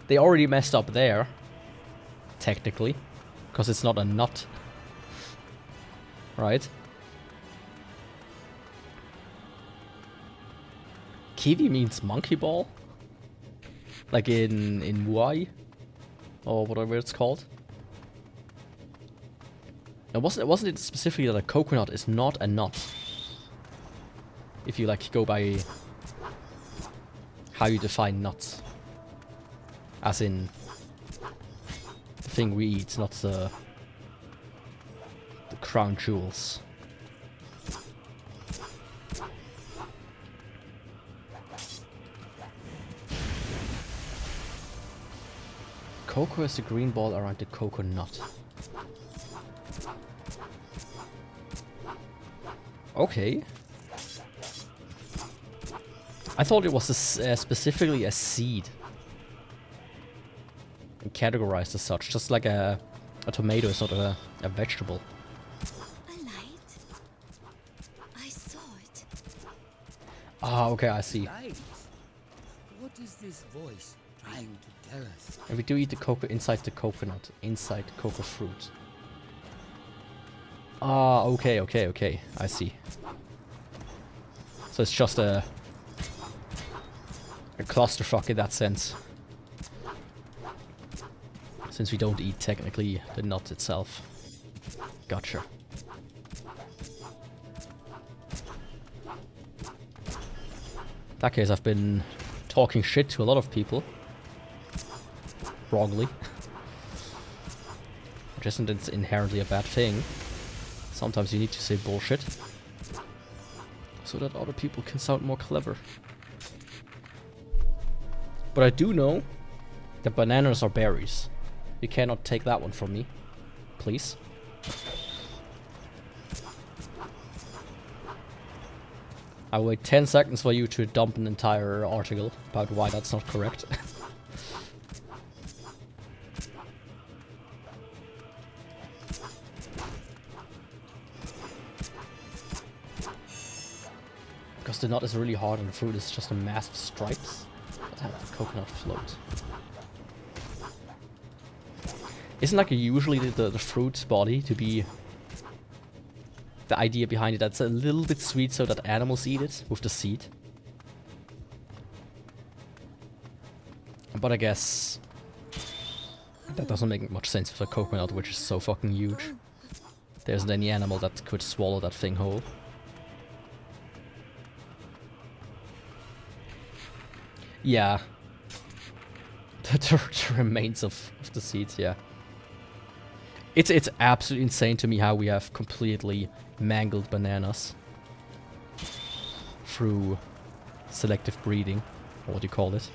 they already messed up there, technically, because it's not a nut, right? Kiwi means monkey ball, like in Muay, or whatever it's called. Now, wasn't it specifically that a coconut is not a nut? If you like go by how you define nuts, as in the thing we eat, not the crown jewels. Cocoa is the green ball around the coconut. Okay. I thought it was specifically a seed. And categorized as such, just like a tomato is not a vegetable. A light. I saw it. Ah, okay, I see. Light. What is this voice trying to tell us? And we do eat the cocoa inside the coconut, inside the cocoa fruit. Ah, okay, okay, okay. I see. So it's just a clusterfuck in that sense. Since we don't eat technically the nut itself. Gotcha. In that case, I've been talking shit to a lot of people. Wrongly. Which isn't inherently a bad thing. Sometimes you need to say bullshit. So that other people can sound more clever. But I do know that bananas are berries. You cannot take that one from me. Please. I'll wait 10 seconds for you to dump an entire article about why that's not correct. Because the nut is really hard and the fruit is just a mass of stripes that have the coconut float. Isn't like usually the fruit body to be the idea behind it that's a little bit sweet so that animals eat it with the seed? But I guess that doesn't make much sense for the coconut, which is so fucking huge. There isn't any animal that could swallow that thing whole. Yeah. The remains of the seeds, yeah. It's absolutely insane to me how we have completely mangled bananas through selective breeding, or what do you call it?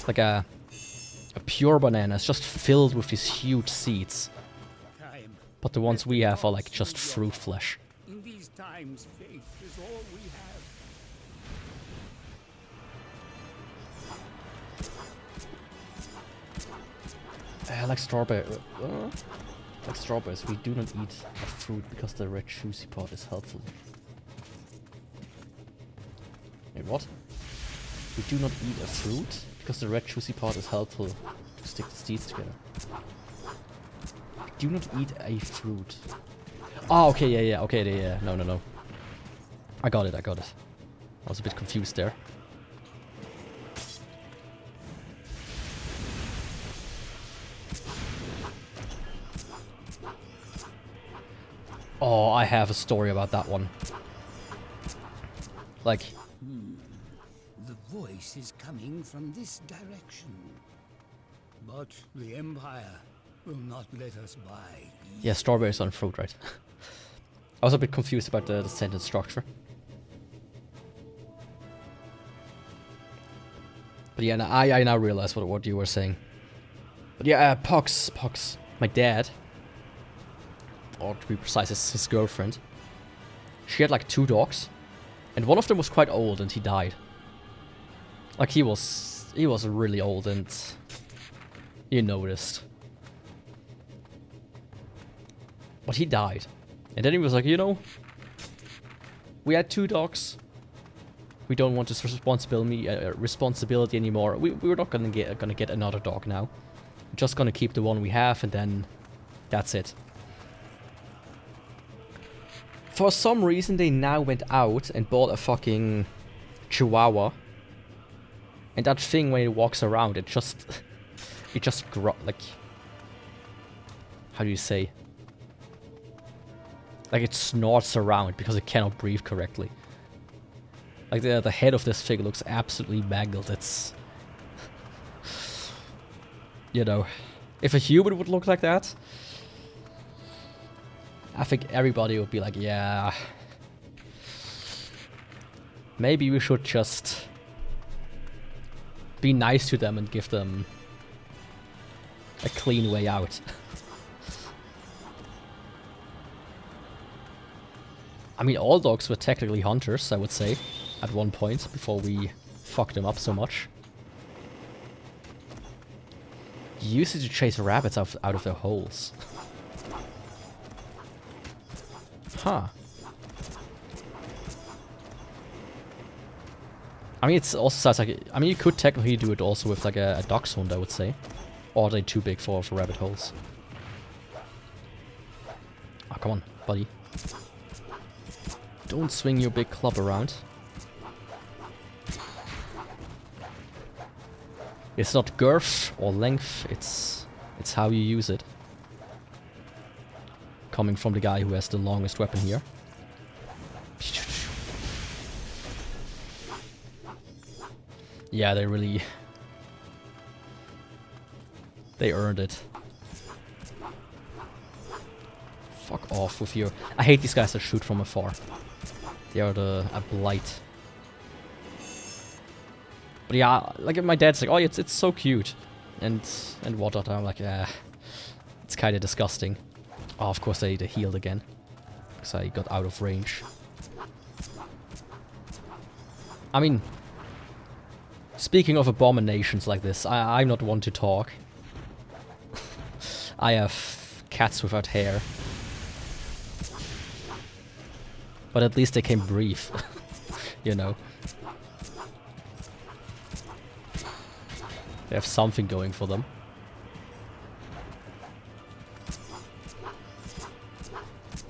Like a pure banana is just filled with these huge seeds, but the ones we have are like just fruit flesh. In these times, faith is all we have. Like strawberries, we do not eat a fruit because the red juicy part is helpful. Wait, what? We do not eat a fruit because the red juicy part is helpful to stick the seeds together. We do not eat a fruit. Oh, okay, yeah, okay, yeah, no. I got it. I was a bit confused there. Oh, I have a story about that one. Like... The voice is coming from this direction. But the Empire will not let us by. Yeah, strawberries on fruit, right? I was a bit confused about the sentence structure. But yeah, I now realize what you were saying. But yeah, Pox. My dad, or to be precise, his girlfriend. She had like 2 dogs, and one of them was quite old, and he died. Like he was really old, and you noticed. But he died, and then he was like, you know, we had 2 dogs. We don't want this responsibility anymore. We're not gonna get another dog now. We're just gonna keep the one we have, and then that's it. For some reason, they now went out and bought a fucking Chihuahua. And that thing, when it walks around, it just like, how do you say? Like it snorts around because it cannot breathe correctly. Like the head of this thing looks absolutely mangled. It's, you know, if a human would look like that, I think everybody would be like, yeah, maybe we should just be nice to them and give them a clean way out. I mean, all dogs were technically hunters, I would say, at one point, before we fucked them up so much. You used to chase rabbits out of their holes. Huh. I mean, it's also sounds like... I mean, you could technically do it also with like a dachshund, I would say. Or are they too big for rabbit holes? Oh, come on, buddy. Don't swing your big club around. It's not girth or length, it's how you use it. Coming from the guy who has the longest weapon here. Yeah, they really... They earned it. Fuck off with your... I hate these guys that shoot from afar. They are a blight. But yeah, like my dad's like, oh, it's so cute. And whatnot. I'm like, yeah, it's kind of disgusting. Oh, of course they healed again. Because I got out of range. I mean... Speaking of abominations like this, I'm not one to talk. I have cats without hair. But at least they can breathe. You know. They have something going for them.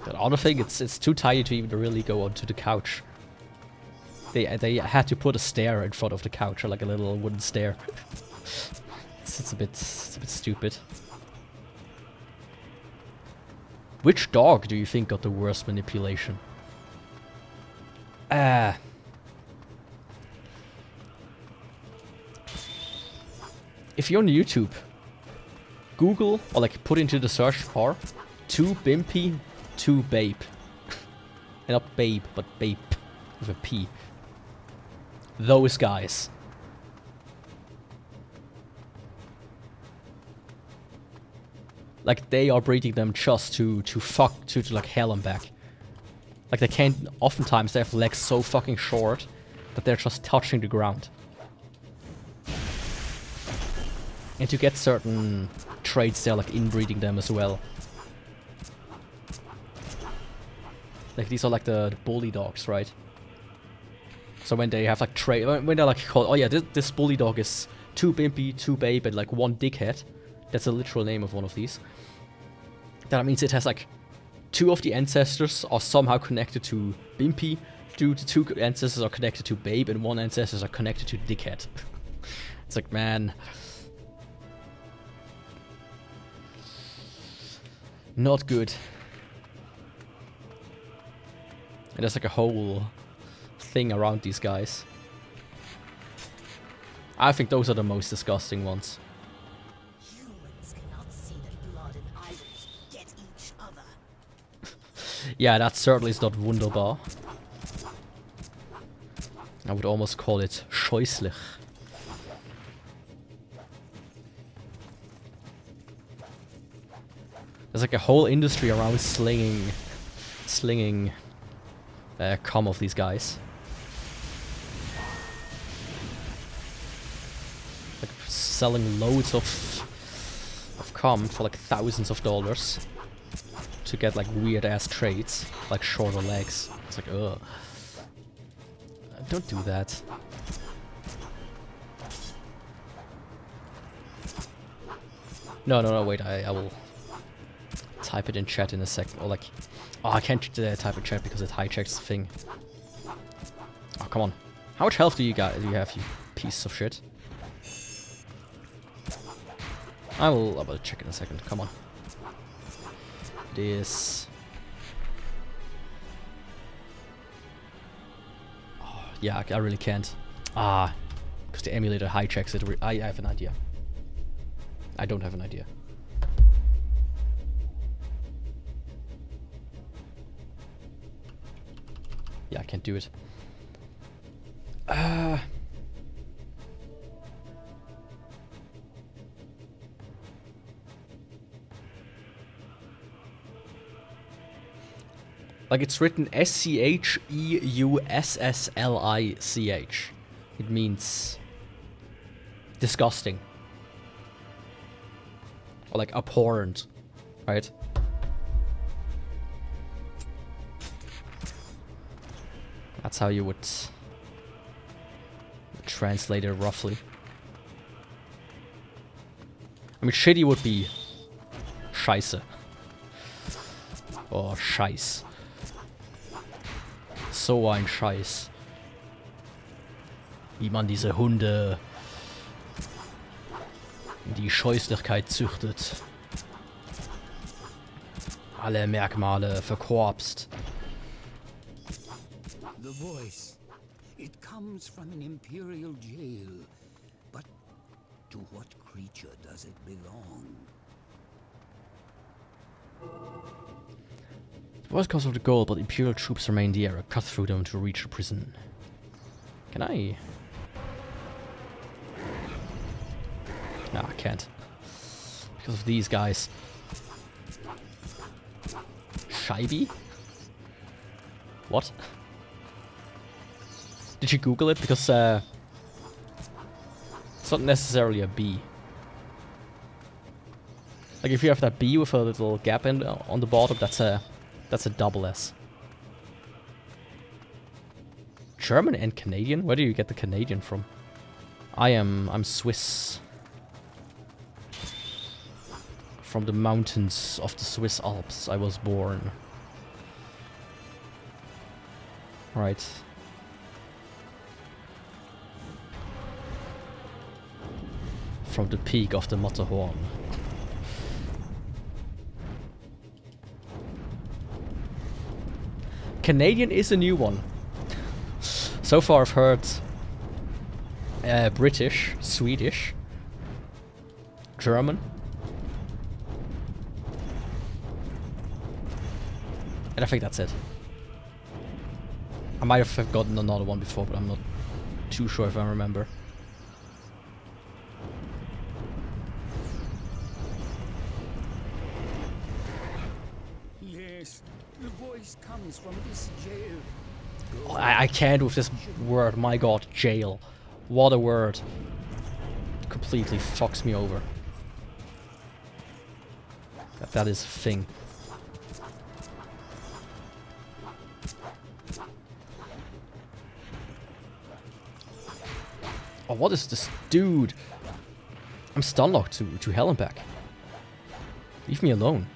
The other thing, it's too tiny to even really go onto the couch. They had to put a stair in front of the couch, or like a little wooden stair. it's a bit stupid. Which dog do you think got the worst manipulation? If you're on YouTube, Google or like put into the search bar 2 Bimpy, 2 Babe. And not babe, but babe with a P. Those guys. Like they are breeding them just to fuck to like hell and back. Like they can't, oftentimes they have legs so fucking short that they're just touching the ground. And to get certain traits, they're like inbreeding them as well. Like these are like the bully dogs, right? So when they have like when they're like called, oh yeah, this bully dog is 2 Bimpy, 2 Babe, and like 1 Dickhead. That's the literal name of one of these. That means it has like 2 of the ancestors are somehow connected to Bimpy, 2 ancestors are connected to Babe, and 1 ancestors are connected to Dickhead. It's like, man. Not good. And there's like a whole thing around these guys. I think those are the most disgusting ones. Humans cannot see the blood and idols get each other. Yeah, that certainly is not wunderbar. I would almost call it scheußlich. There's like a whole industry around slinging cum of these guys. Like selling loads of cum for like thousands of dollars to get like weird ass traits, like shorter legs. It's like, ugh. Don't do that. No, wait, I will type it in chat in a second. Or like, oh, I can't type in chat because it hijacks the thing. Oh, come on. How much health do you have, you piece of shit? I will check in a second. Come on. This. Oh, yeah, I really can't. Because the emulator hijacks it. I have an idea. I don't have an idea. Yeah, I can't do it. Like it's written SCHEUSSLICH. It means disgusting. Or like abhorrent, right? That's how you would translate it roughly. I mean, shitty would be scheiße. Or scheiß. So ein Scheiß. Wie man diese Hunde in die Scheußlichkeit züchtet. Alle Merkmale verkorpst. The voice. It comes from an imperial jail. But to what creature does it belong? The voice comes from the goal, but Imperial troops remain in the area. Cut through them to reach the prison. Can I? No, I can't. Because of these guys. Scheibe? What? Did you Google it? Because it's not necessarily a B. Like if you have that B with a little gap in on the bottom, that's a double S. German and Canadian? Where do you get the Canadian from? I'm Swiss. From the mountains of the Swiss Alps I was born. Right. From the peak of the Matterhorn. Canadian is a new one. So far I've heard British, Swedish, German, and I think that's it. I might have forgotten another one before, but I'm not too sure if I remember. Yes, the voice comes from this jail. Oh, I can't with this word, my god, jail. What a word. Completely fucks me over. That is a thing. Oh, what is this dude? I'm stunlocked to hell and back. Leave me alone.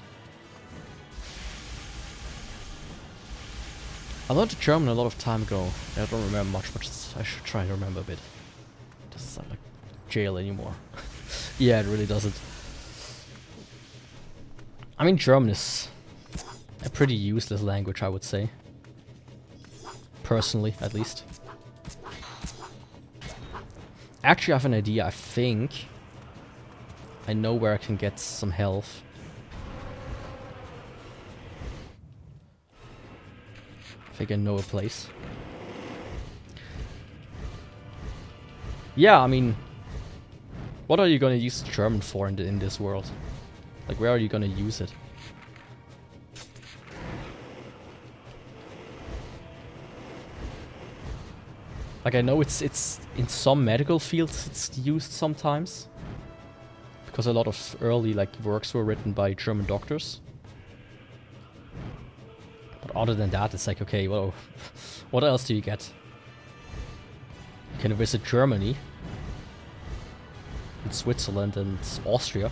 I learned German a lot of time ago. I don't remember much, but I should try to remember a bit. It doesn't sound like jail anymore. Yeah, it really doesn't. I mean, German is a pretty useless language, I would say. Personally, at least. Actually, I have an idea. I think I know where I can get some health. I think I know a place. Yeah, I mean, what are you gonna use German for in this world? Like, where are you gonna use it? Like, I know it's in some medical fields it's used sometimes. Because a lot of early, like, works were written by German doctors. But other than that, it's like, okay, well, what else do you get? You can visit Germany, and Switzerland, and Austria.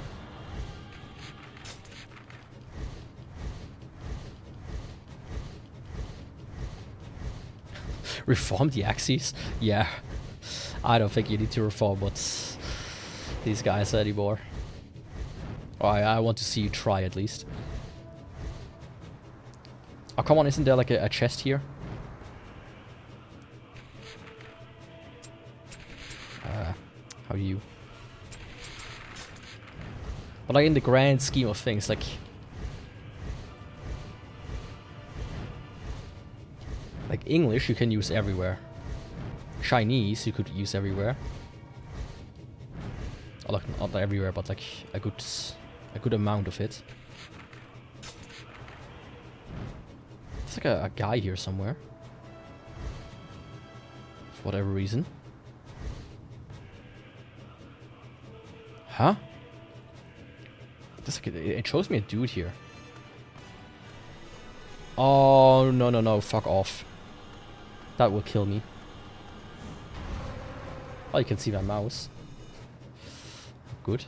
Reform the Axis? Yeah. I don't think you need to reform what these guys anymore. Oh, I want to see you try at least. Oh, come on, isn't there like a chest here? How do you... But like in the grand scheme of things, like English you can use everywhere. Chinese you could use everywhere. Or like not everywhere, but like a good amount of it. There's like a guy here somewhere. For whatever reason. Huh? There's like it shows me a dude here. Oh, no, fuck off. That will kill me. Oh, you can see my mouse. Good.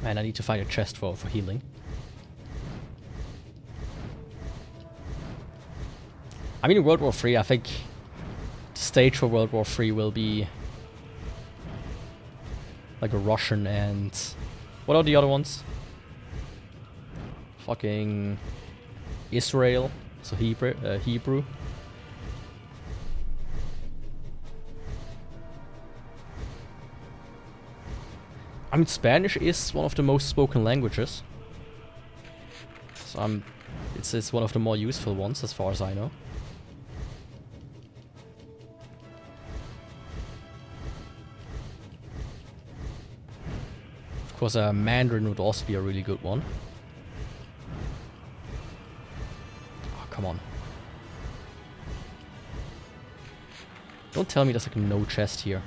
Man, I need to find a chest for healing. I mean, in World War III, I think the stage for World War III will be like a Russian and... What are the other ones? Fucking Israel, so Hebrew. I mean, Spanish is one of the most spoken languages, so it's one of the more useful ones as far as I know. Of course, Mandarin would also be a really good one. Oh, come on. Don't tell me there's like no chest here.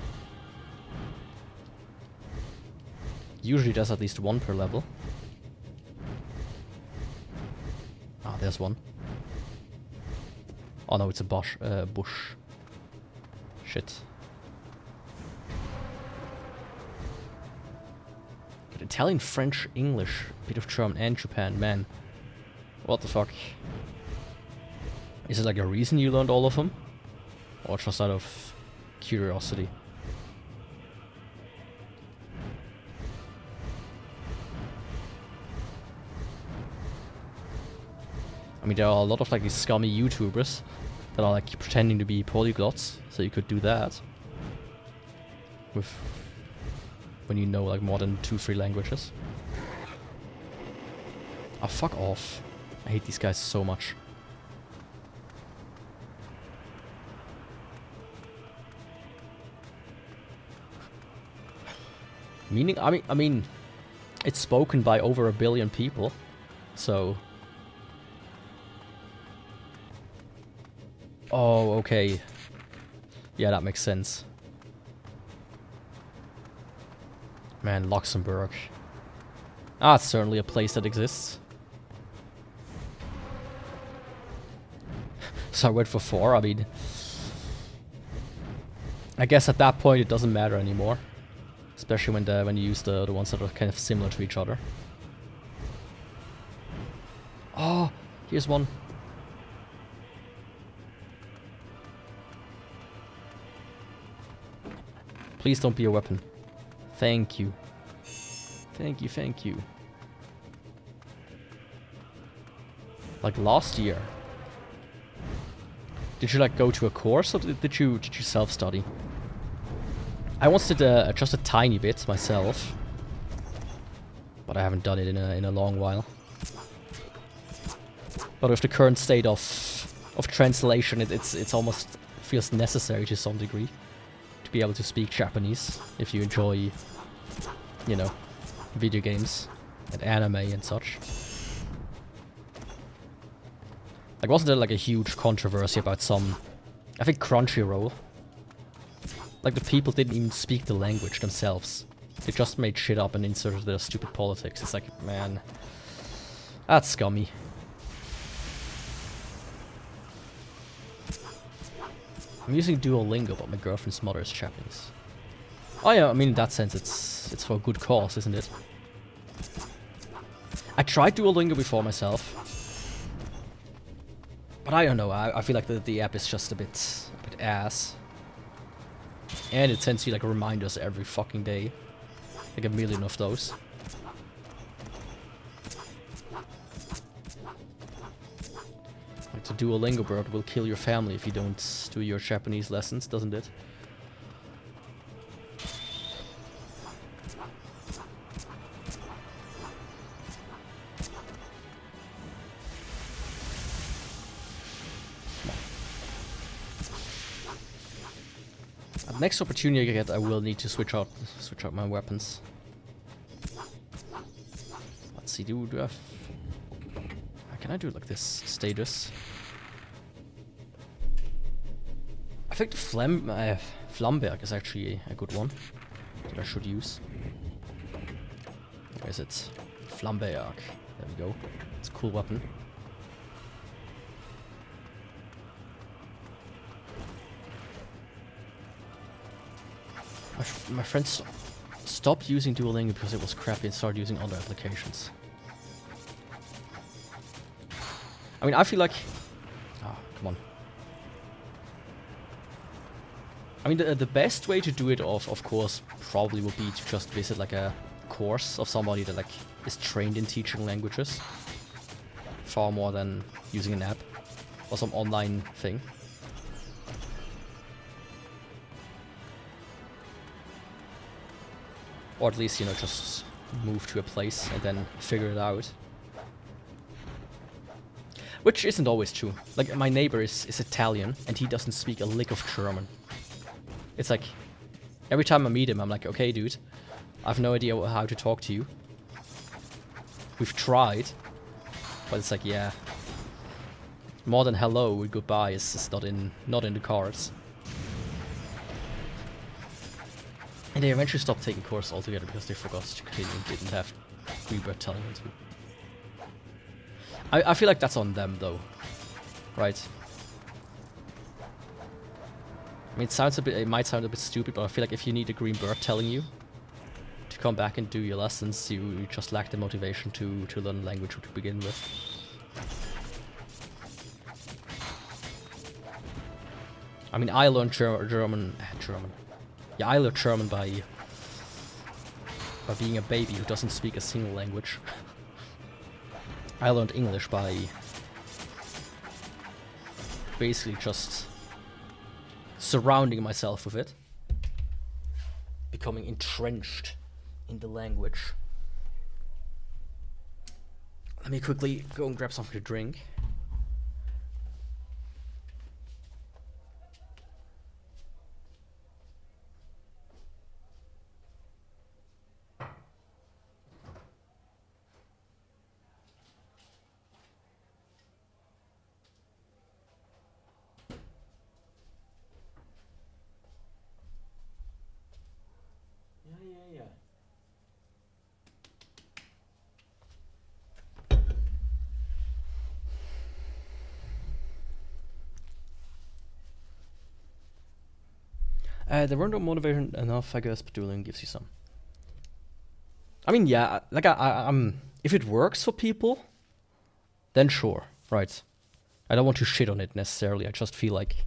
Usually there's at least one per level. Ah, there's one. Oh no, it's a bush. Shit. But Italian, French, English, a bit of German and Japan, man. What the fuck? Is it like a reason you learned all of them? Or just out of curiosity? I mean, there are a lot of like these scummy YouTubers that are like pretending to be polyglots, so you could do that with when you know like more than 2-3 languages. Oh, fuck off. I hate these guys so much. Meaning, I mean, it's spoken by over 1 billion people, so... Oh, okay. Yeah, that makes sense. Man, Luxembourg. Ah, it's certainly a place that exists. So I went for 4, I mean... I guess at that point it doesn't matter anymore. Especially when you use the ones that are kind of similar to each other. Oh, here's one. Please don't be a weapon. Thank you. Thank you, thank you. Like last year. Did you like go to a course or did you self-study? I once did just a tiny bit myself, but I haven't done it in a long while. But with the current state of translation, it's almost feels necessary to some degree to be able to speak Japanese if you enjoy, you know, video games and anime and such. Like, wasn't there like a huge controversy about some, I think Crunchyroll? Like, the people didn't even speak the language themselves. They just made shit up and inserted their stupid politics. It's like, man, that's scummy. I'm using Duolingo, but my girlfriend's mother is Japanese. Oh yeah, I mean, in that sense, it's for a good cause, isn't it? I tried Duolingo before myself. But I don't know, I feel like the app is just a bit ass. And it sends you like reminders every fucking day. Like 1 million of those. Like the Duolingo bird will kill your family if you don't do your Japanese lessons, doesn't it? Next opportunity I get, I will need to switch out my weapons. Let's see, do I have... Can I do it like this? Status. I think the Flamberg is actually a good one that I should use. Where is it? Flamberg. There we go. It's a cool weapon. My friends stopped using Duolingo because it was crappy and started using other applications. I mean, I feel like... Oh, come on. I mean, the best way to do it, of course, probably would be to just visit like a course of somebody that like is trained in teaching languages. Far more than using an app or some online thing. Or at least, you know, just move to a place and then figure it out. Which isn't always true. Like, my neighbor is Italian, and he doesn't speak a lick of German. It's like, every time I meet him, I'm like, okay, dude, I have no idea how to talk to you. We've tried, but it's like, yeah. More than hello and goodbye is not in the cards. And they eventually stopped taking courses altogether because they forgot to continue and didn't have Rebirth telling them to. I feel like that's on them though, right? I mean, it might sound a bit stupid, but I feel like if you need a green bird telling you to come back and do your lessons, you just lack the motivation to learn language to begin with. I mean, I learned German. Yeah, I learned German by being a baby who doesn't speak a single language. I learned English by basically just surrounding myself with it, becoming entrenched in the language. Let me quickly go and grab something to drink. There weren't no motivation enough, I guess, but Duolingo gives you some. I mean, yeah, like I'm. If it works for people, then sure, right? I don't want to shit on it necessarily. I just feel like,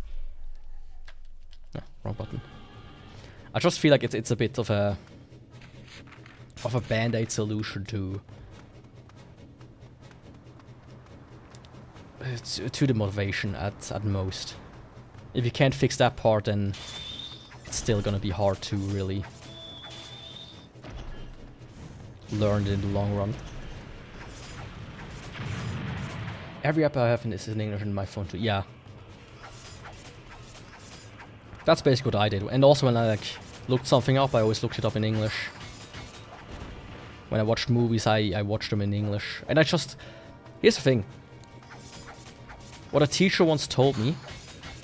wrong button. I just feel like it's a bit of a band-aid solution to the motivation at most. If you can't fix that part, then it's still gonna be hard to really learn it in the long run. Every app I have is in English in my phone too. Yeah, that's basically what I did. And also when I like looked something up, I always looked it up in English. When I watched movies, I watched them in English. And I just... Here's the thing. What a teacher once told me,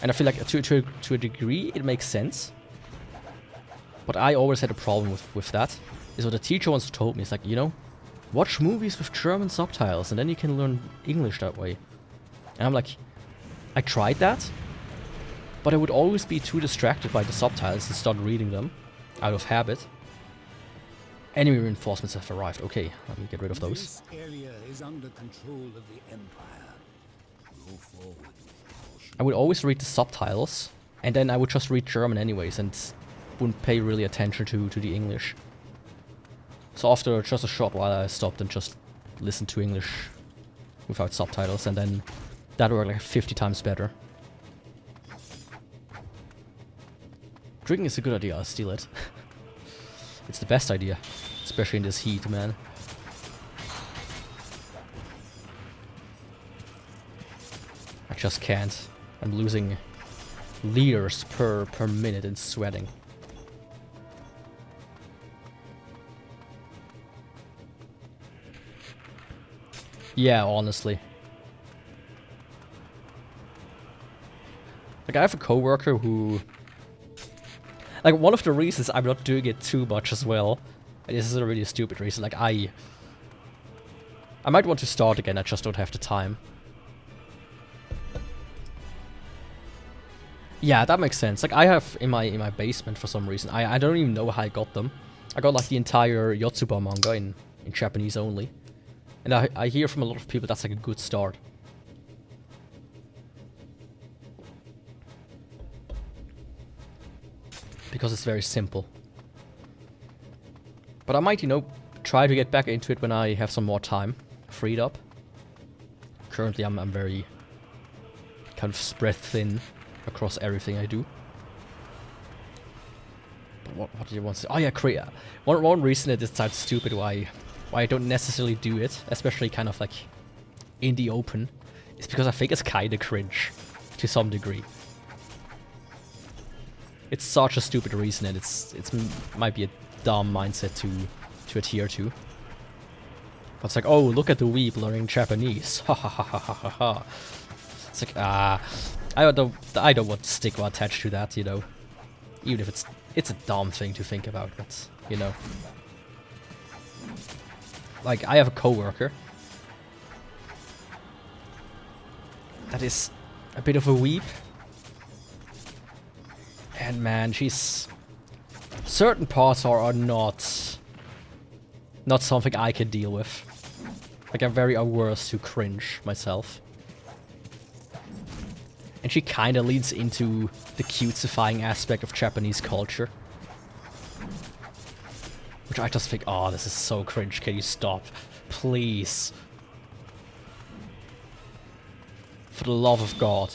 and I feel like to a degree it makes sense, but I always had a problem with that, is what a teacher once told me. It's like, you know, watch movies with German subtitles and then you can learn English that way. And I'm like, I tried that, but I would always be too distracted by the subtitles and start reading them out of habit. Enemy reinforcements have arrived. Okay, let me get rid of those. This area is under control of the Empire. Go forward with caution. I would always read the subtitles, and then I would just read German anyways, and wouldn't pay really attention to the English. So after just a short while, I stopped and just listened to English without subtitles, and then that worked like 50 times better. Drinking is a good idea, I'll steal it. It's the best idea, especially in this heat, man. I just can't. I'm losing liters per minute in sweating. Yeah, honestly. Like, I have a coworker who... Like, one of the reasons I'm not doing it too much as well, and this is a really stupid reason, like, I might want to start again, I just don't have the time. Yeah, that makes sense. Like I have in my basement for some reason. I don't even know how I got them. I got like the entire Yotsuba manga in Japanese only. And I hear from a lot of people that's like a good start. Because it's very simple. But I might, you know, try to get back into it when I have some more time freed up. Currently I'm very kind of spread thin across everything I do. But what do you want to say? Oh yeah, one reason it sounds stupid why I don't necessarily do it, especially kind of like in the open, is because I think it's kinda cringe to some degree. It's such a stupid reason, and it's might be a dumb mindset to adhere to. But it's like, oh, look at the weeb learning Japanese. Ha ha ha ha ha ha. It's like, I don't want stigma attached to that, you know. Even if it's a dumb thing to think about, but you know. Like, I have a coworker that is a bit of a weeb. And man, certain parts are not something I can deal with. Like, I'm very averse to cringe myself. And she kinda leans into the cutesifying aspect of Japanese culture. Which I just think, oh, this is so cringe, can you stop? Please. For the love of God.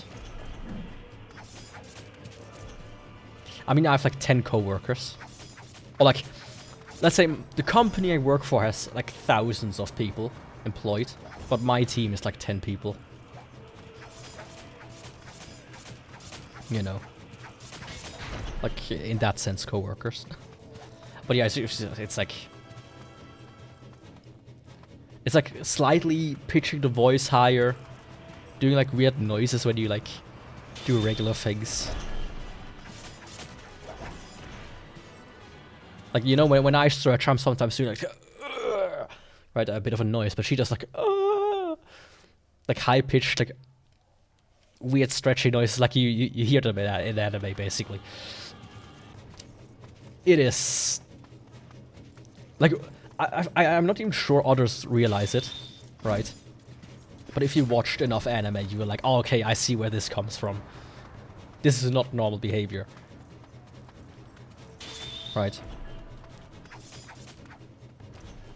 I mean, I have like 10 co-workers. Or like, let's say the company I work for has like thousands of people employed. But my team is like 10 people. You know. Like, in that sense, co-workers. But yeah, it's like... It's like slightly pitching the voice higher. Doing like weird noises when you like do regular things. Like, you know, when I stretch, I'm sometimes doing like... right, a bit of a noise, but she does like... like high-pitched, like... weird stretchy noises, like you hear them in anime, basically. It is... like, I'm not even sure others realize it, right? But if you watched enough anime, you were like, oh, okay, I see where this comes from. This is not normal behavior. Right?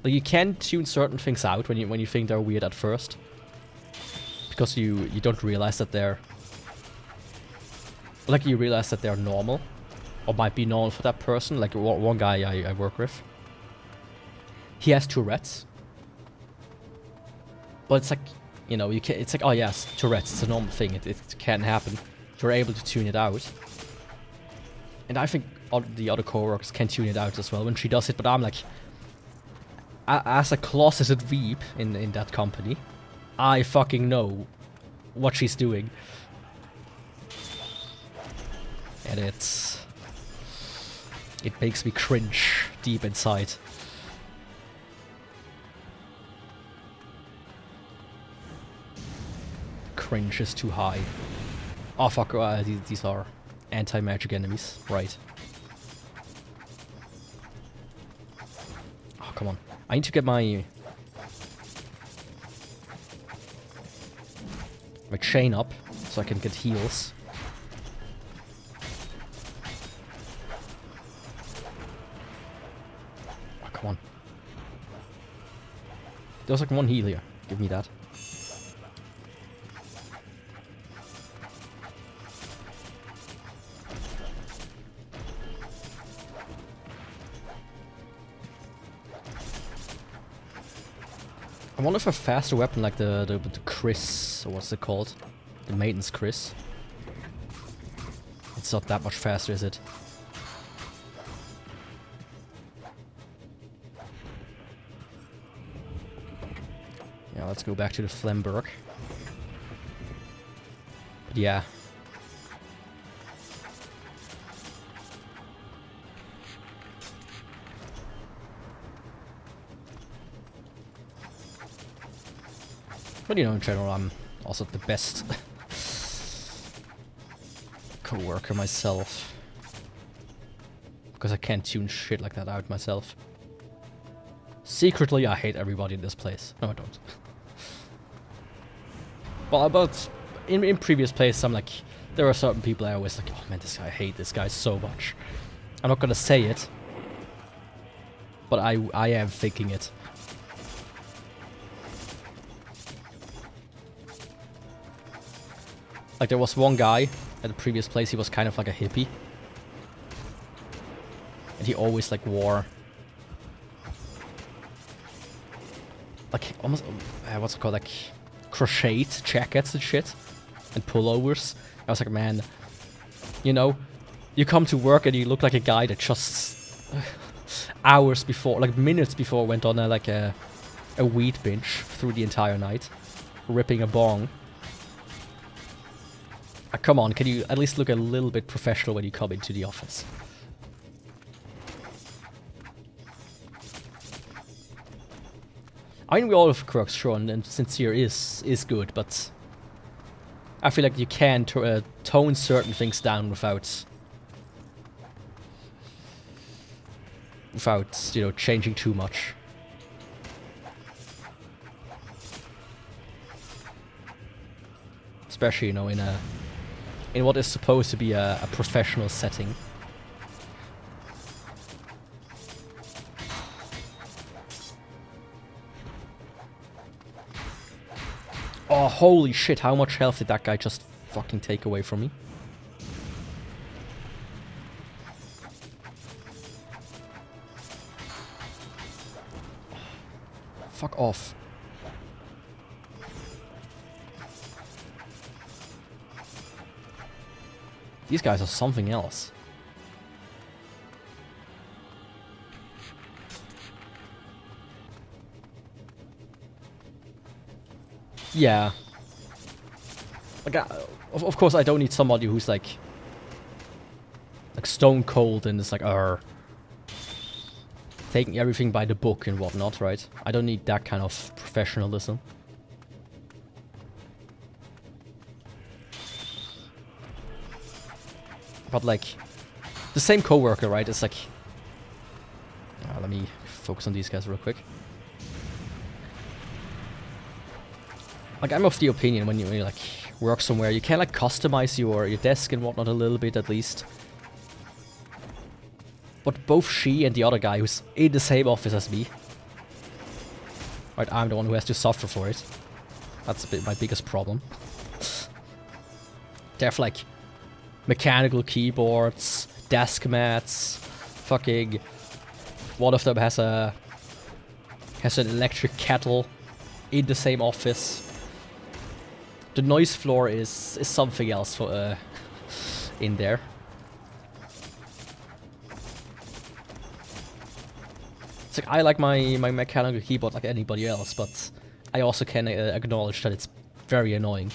Like, you can tune certain things out when you think they're weird at first. Because you don't realize that they're... like, you realize that they're normal. Or might be normal for that person. Like, one guy I work with. He has Tourette's. But it's like, you know, it's like, oh yes, Tourette's, it's a normal thing. It can happen. You're able to tune it out. And I think the other co-workers can tune it out as well when she does it. But I'm like... as a closeted weeb in that company, I fucking know what she's doing. And it makes me cringe deep inside. Cringe is too high. Oh fuck, these are anti-magic enemies, right. Oh, come on. I need to get my chain up so I can get heals. Oh, come on. There's like one heal here. Give me that. I wonder if a faster weapon like the Chris, or what's it called? The Maiden's Chris. It's not that much faster, is it? Yeah, let's go back to the Flemberg. But yeah. But you know, in general, I'm also the best co-worker myself. Because I can't tune shit like that out myself. Secretly, I hate everybody in this place. No, I don't. Well, but in previous plays, I'm like, there are certain people I always like, oh man, this guy, I hate this guy so much. I'm not gonna say it, but I am thinking it. Like, there was one guy at the previous place, he was kind of like a hippie. And he always, like, wore... like, almost... what's it called? Like, crocheted jackets and shit. And pullovers. I was like, man... you know, you come to work and you look like a guy that just... hours before, like, minutes before went on a weed binge through the entire night. Ripping a bong. Come on, can you at least look a little bit professional when you come into the office? I mean, we all have quirks, sure, and sincere is good, but I feel like you can tone certain things down without, you know, changing too much. Especially, you know, in what is supposed to be a professional setting. Oh, holy shit, how much health did that guy just fucking take away from me? Fuck off. These guys are something else. Yeah. Like, of course, I don't need somebody who's like stone cold and is like, taking everything by the book and whatnot, right? I don't need that kind of professionalism. But like, the same coworker, right? It's like, let me focus on these guys real quick. Like, I'm of the opinion when you like work somewhere, you can like customize your desk and whatnot a little bit at least. But both she and the other guy who's in the same office as me, right? I'm the one who has to suffer for it. That's a bit my biggest problem. They have like mechanical keyboards, desk mats, fucking... one of them has an electric kettle in the same office. The noise floor is something else for in there. It's like, I like my mechanical keyboard like anybody else, but I also can acknowledge that it's very annoying.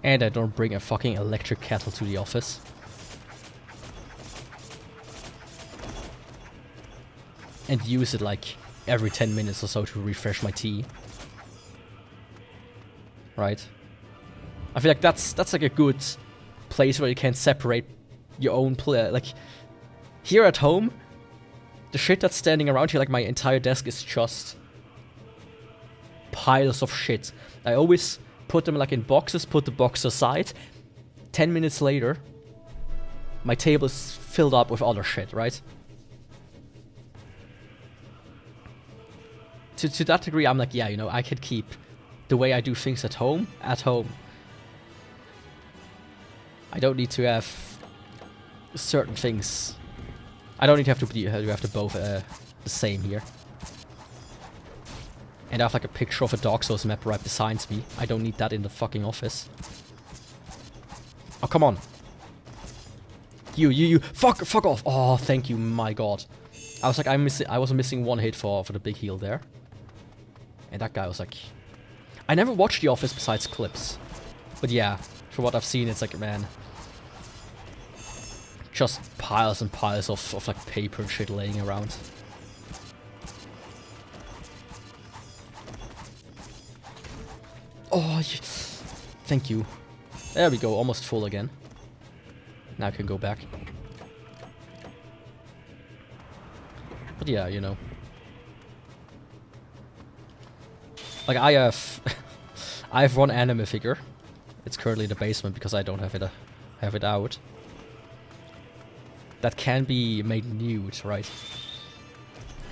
And I don't bring a fucking electric kettle to the office. And use it like every 10 minutes or so to refresh my tea. Right? I feel like that's like a good place where you can separate your own like, here at home, the shit that's standing around here, like my entire desk is just piles of shit. I always put them like in boxes, put the box aside. 10 minutes later, my table is filled up with other shit, right? To that degree, I'm like, yeah, you know, I could keep the way I do things at home. I don't need to have certain things. I don't need to have to both the same here. And I have like a picture of a Dark Souls map right beside me. I don't need that in the fucking office. Oh, come on. You. Fuck off. Oh, thank you, my god. I was like, I was missing one hit for the big heal there. And that guy was like... I never watched The Office besides clips. But yeah, for what I've seen, it's like, man... just piles and piles of like paper and shit laying around. Oh, thank you. There we go, almost full again. Now I can go back. But yeah, you know. Like I have I have one anime figure. It's currently in the basement because I don't have it out. That can be made nude, right?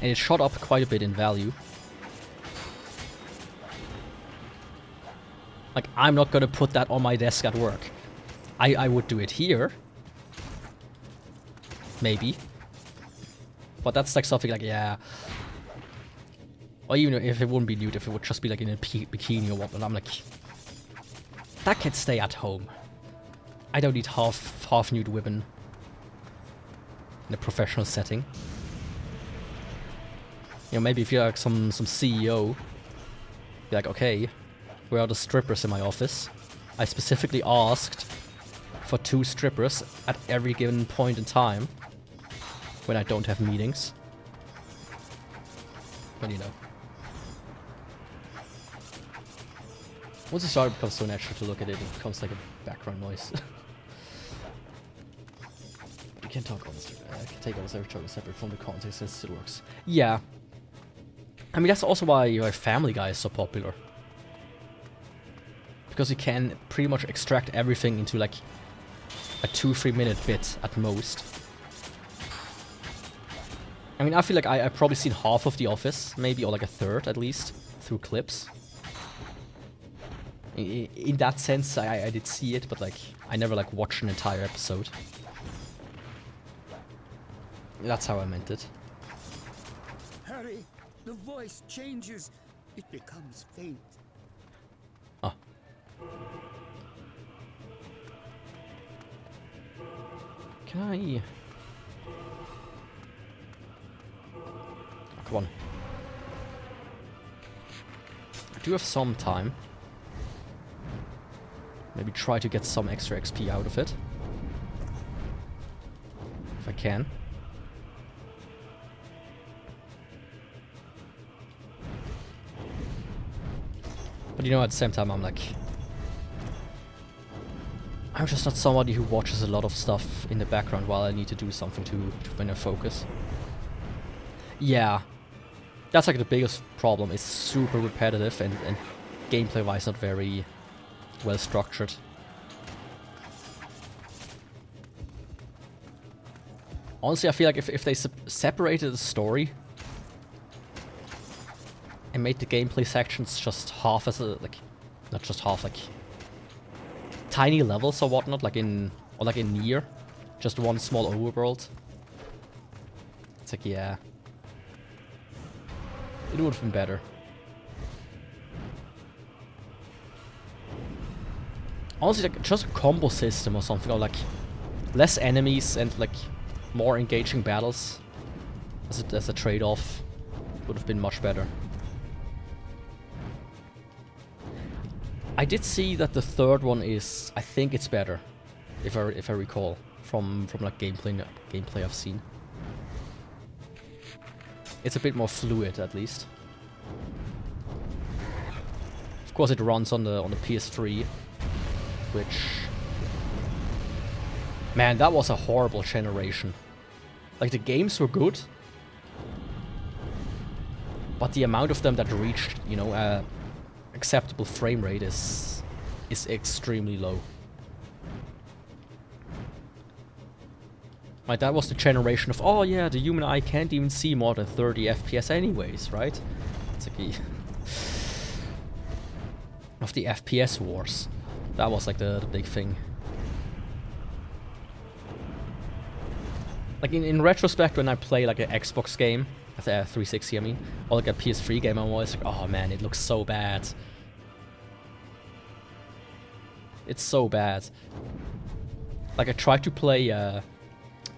And it shot up quite a bit in value. Like, I'm not gonna put that on my desk at work. I would do it here. Maybe. But that's like something like, yeah. Or even if it wouldn't be nude, if it would just be like in a bikini or whatnot, I'm like, that can stay at home. I don't need half nude women in a professional setting. You know, maybe if you're like some CEO, you're like, okay, where are the strippers in my office? I specifically asked for 2 strippers at every given point in time when I don't have meetings. But you know. Once you start, it becomes so natural to look at it, it becomes like a background noise. You can't talk honestly. I can take almost every choice separate from the context and it still works. Yeah. I mean, that's also why Family Guy is so popular. Because you can pretty much extract everything into like a 2-3 minute bit at most. I mean, I feel like I've probably seen half of The Office, maybe, or like a third at least, through clips. In that sense, I did see it, but like, I never like watched an entire episode. That's how I meant it. Harry, the voice changes. It becomes faint. Ah. Can I... Oh, come on. I do have some time. Maybe try to get some extra XP out of it. If I can. But you know, at the same time, I'm like... I'm just not somebody who watches a lot of stuff in the background while I need to do something to win a focus. Yeah. That's like the biggest problem. It's super repetitive and gameplay-wise not very well structured. Honestly, I feel like if they separated the story and made the gameplay sections just half as a, like, not just half, like, tiny levels or whatnot, like in, or like in Nier, just one small overworld. It's like, yeah. It would have been better. Honestly, like, just a combo system or something, or like, less enemies and like, more engaging battles as a trade-off would have been much better. I did see that the third one is, I think it's better, if I recall from like gameplay I've seen. It's a bit more fluid, at least. Of course, it runs on the PS3, which, man, that was a horrible generation. Like, the games were good, but the amount of them that reached, you know, acceptable frame rate is extremely low. Like, that was the generation of, oh yeah, the human eye can't even see more than 30 FPS anyways, right? It's like of the FPS wars. That was like the big thing. Like in retrospect, when I play like an Xbox game, a 360 I mean, or like a PS3 game, I'm always like, oh man, it looks so bad. It's so bad. Like, I tried to play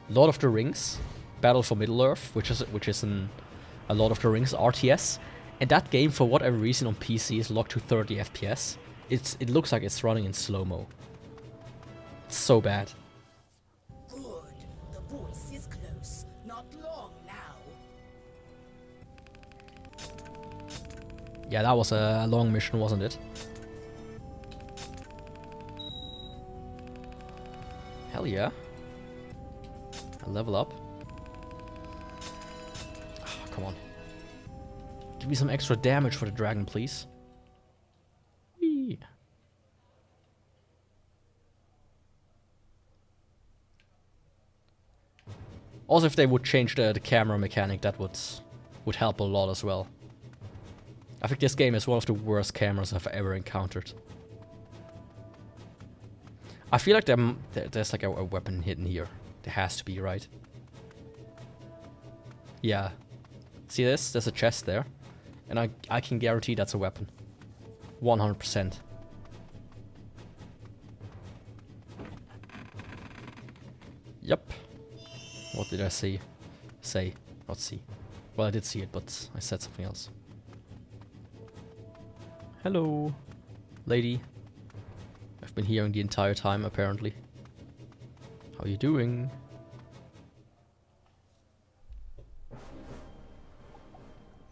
Lord of the Rings, Battle for Middle-earth, which is a Lord of the Rings RTS, and that game, for whatever reason, on PC is locked to 30 FPS. It looks like it's running in slow-mo. It's so bad. Good. The voice is close. Not long now. Yeah, that was a long mission, wasn't it? Hell yeah. I level up. Oh, come on. Give me some extra damage for the dragon, please. Whee. Also, if they would change the camera mechanic, that would help a lot as well. I think this game is one of the worst cameras I've ever encountered. I feel like there's like a weapon hidden here. There has to be, right? Yeah. See this? There's a chest there. And I can guarantee that's a weapon. 100%. Yep. What did I see? Say. Not see. Well, I did see it, but I said something else. Hello, lady. I've been hearing the entire time, apparently. How you doing?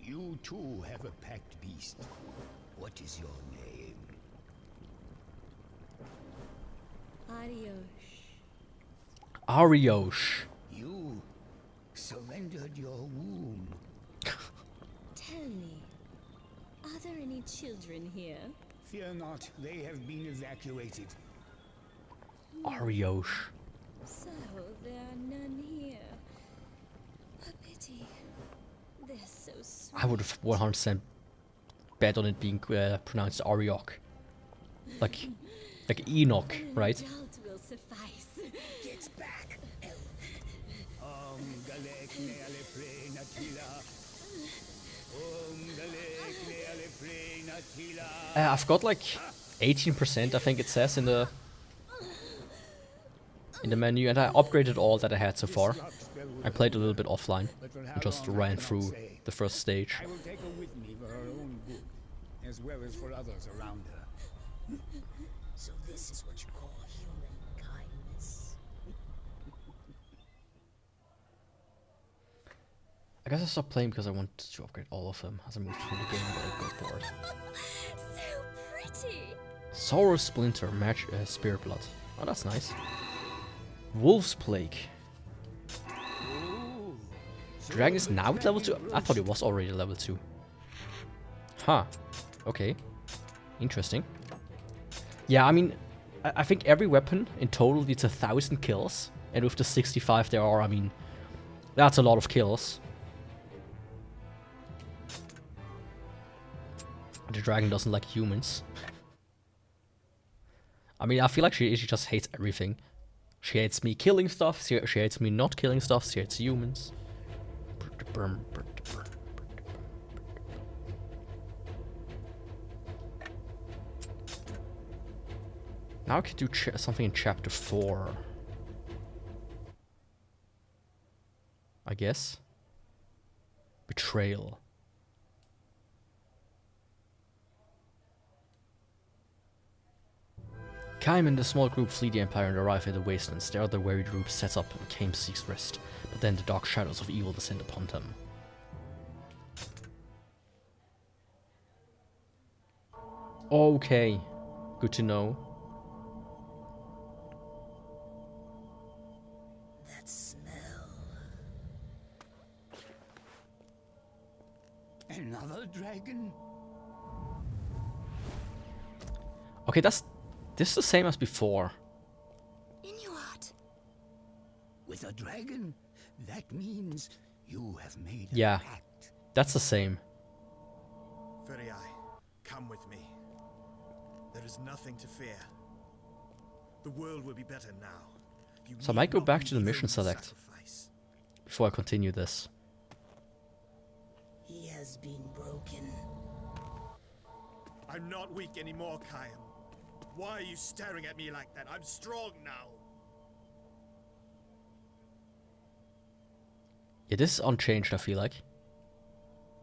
You too have a packed beast. What is your name? Ariosh. You surrendered your womb. Tell me, are there any children here? Fear not, they have been evacuated. Ariosh. So there are none here. A pity. They're so sweet. I would have 100% bet on it being pronounced Ariok. Like Enoch, right? An adult will suffice. Get back, elf. I've got like 18%, I think it says in the menu, and I upgraded all that I had so far. I played a little bit offline and just ran through the first stage. I will take her with me for her own good, as well as for others around her. So this is what you call human kindness. I guess I stopped playing because I wanted to upgrade all of them as I moved through the game, but I got bored. So pretty. Sorrow Splinter, match Spirit Blood. Oh, that's nice. Wolf's Plague. Dragon is now at level 2? I thought it was already level 2. Huh. Okay. Interesting. Yeah, I mean, I think every weapon in total needs 1,000 kills. And with the 65 there are, I mean, that's a lot of kills. The dragon doesn't like humans. I mean, I feel like she just hates everything. She hates me killing stuff, she hates me not killing stuff, she hates humans. Now I can do something in chapter 4. I guess. Betrayal. Kaim and the small group flee the Empire and arrive at the wastelands. There the weary group sets up and Kaim seeks rest, but then the dark shadows of evil descend upon them. Okay, good to know. That smell. Another dragon? Okay, this is the same as before. Inuart. With a dragon? That means you have made Yeah. a pact. That's the same. FURIAE, come with me. There is nothing to fear. The world will be better now. You So I need might go not back be to the mission human select sacrifice. before I continue this. He has been broken. I'm not weak anymore, Kaim. Why are you staring at me like that? I'm strong now. Yeah, this is unchanged, I feel like.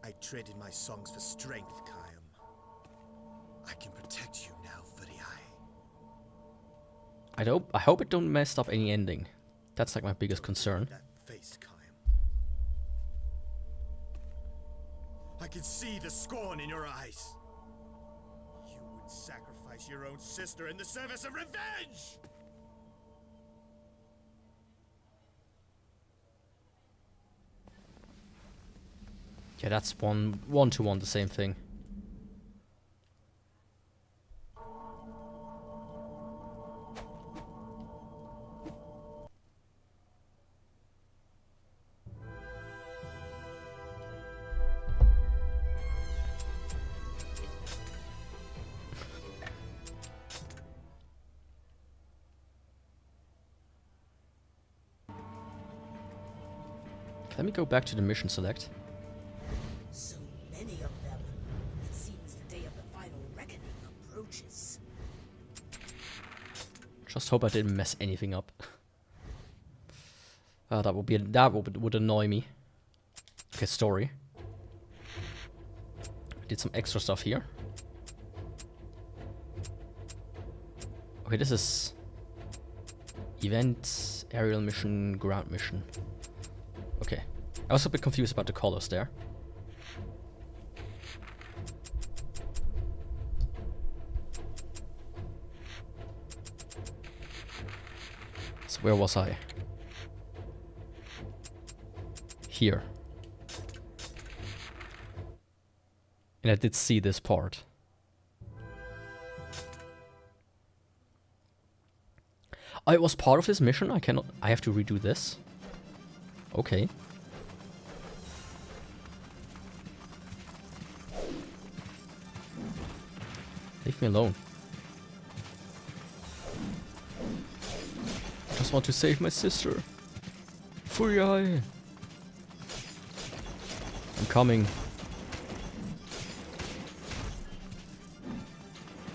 I traded my songs for strength, Kaim. I can protect you now, FURIAE. I hope it don't mess up any ending. That's like my biggest concern. That face, Kaim. I can see the scorn in your eyes. You would sacrifice your own sister in the service of revenge! Okay, that's one to one the same thing. Let me go back to the mission select. So many of them. It seems the day of the final reckoning approaches. Just hope I didn't mess anything up. That would annoy me. Okay, story. I did some extra stuff here. Okay, this is event, aerial mission, ground mission. Okay. I was a bit confused about the colors there. So where was I? Here. And I did see this part. Oh, it was part of this mission? I have to redo this? Okay. Leave me alone. I just want to save my sister. FURIAE! I'm coming.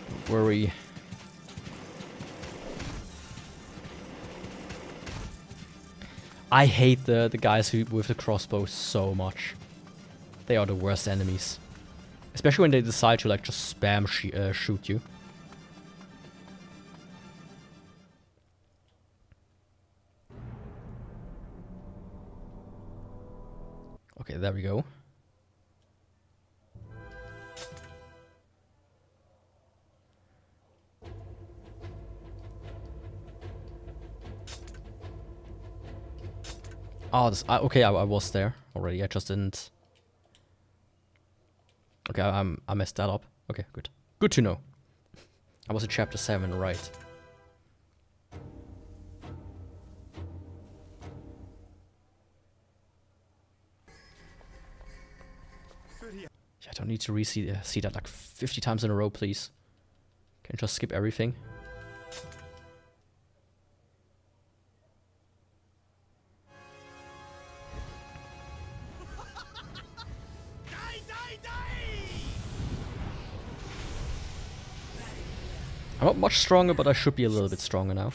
Don't worry. I hate the guys with the crossbows so much. They are the worst enemies. Especially when they decide to like just spam shoot you. Okay, there we go. Oh, this, okay, I was there already. I just didn't. Okay, I messed that up. Okay, good. Good to know. I was at chapter 7, right? Yeah, I don't need to see that like 50 times in a row, please. Can just skip everything. I'm not much stronger, but I should be a little bit stronger now.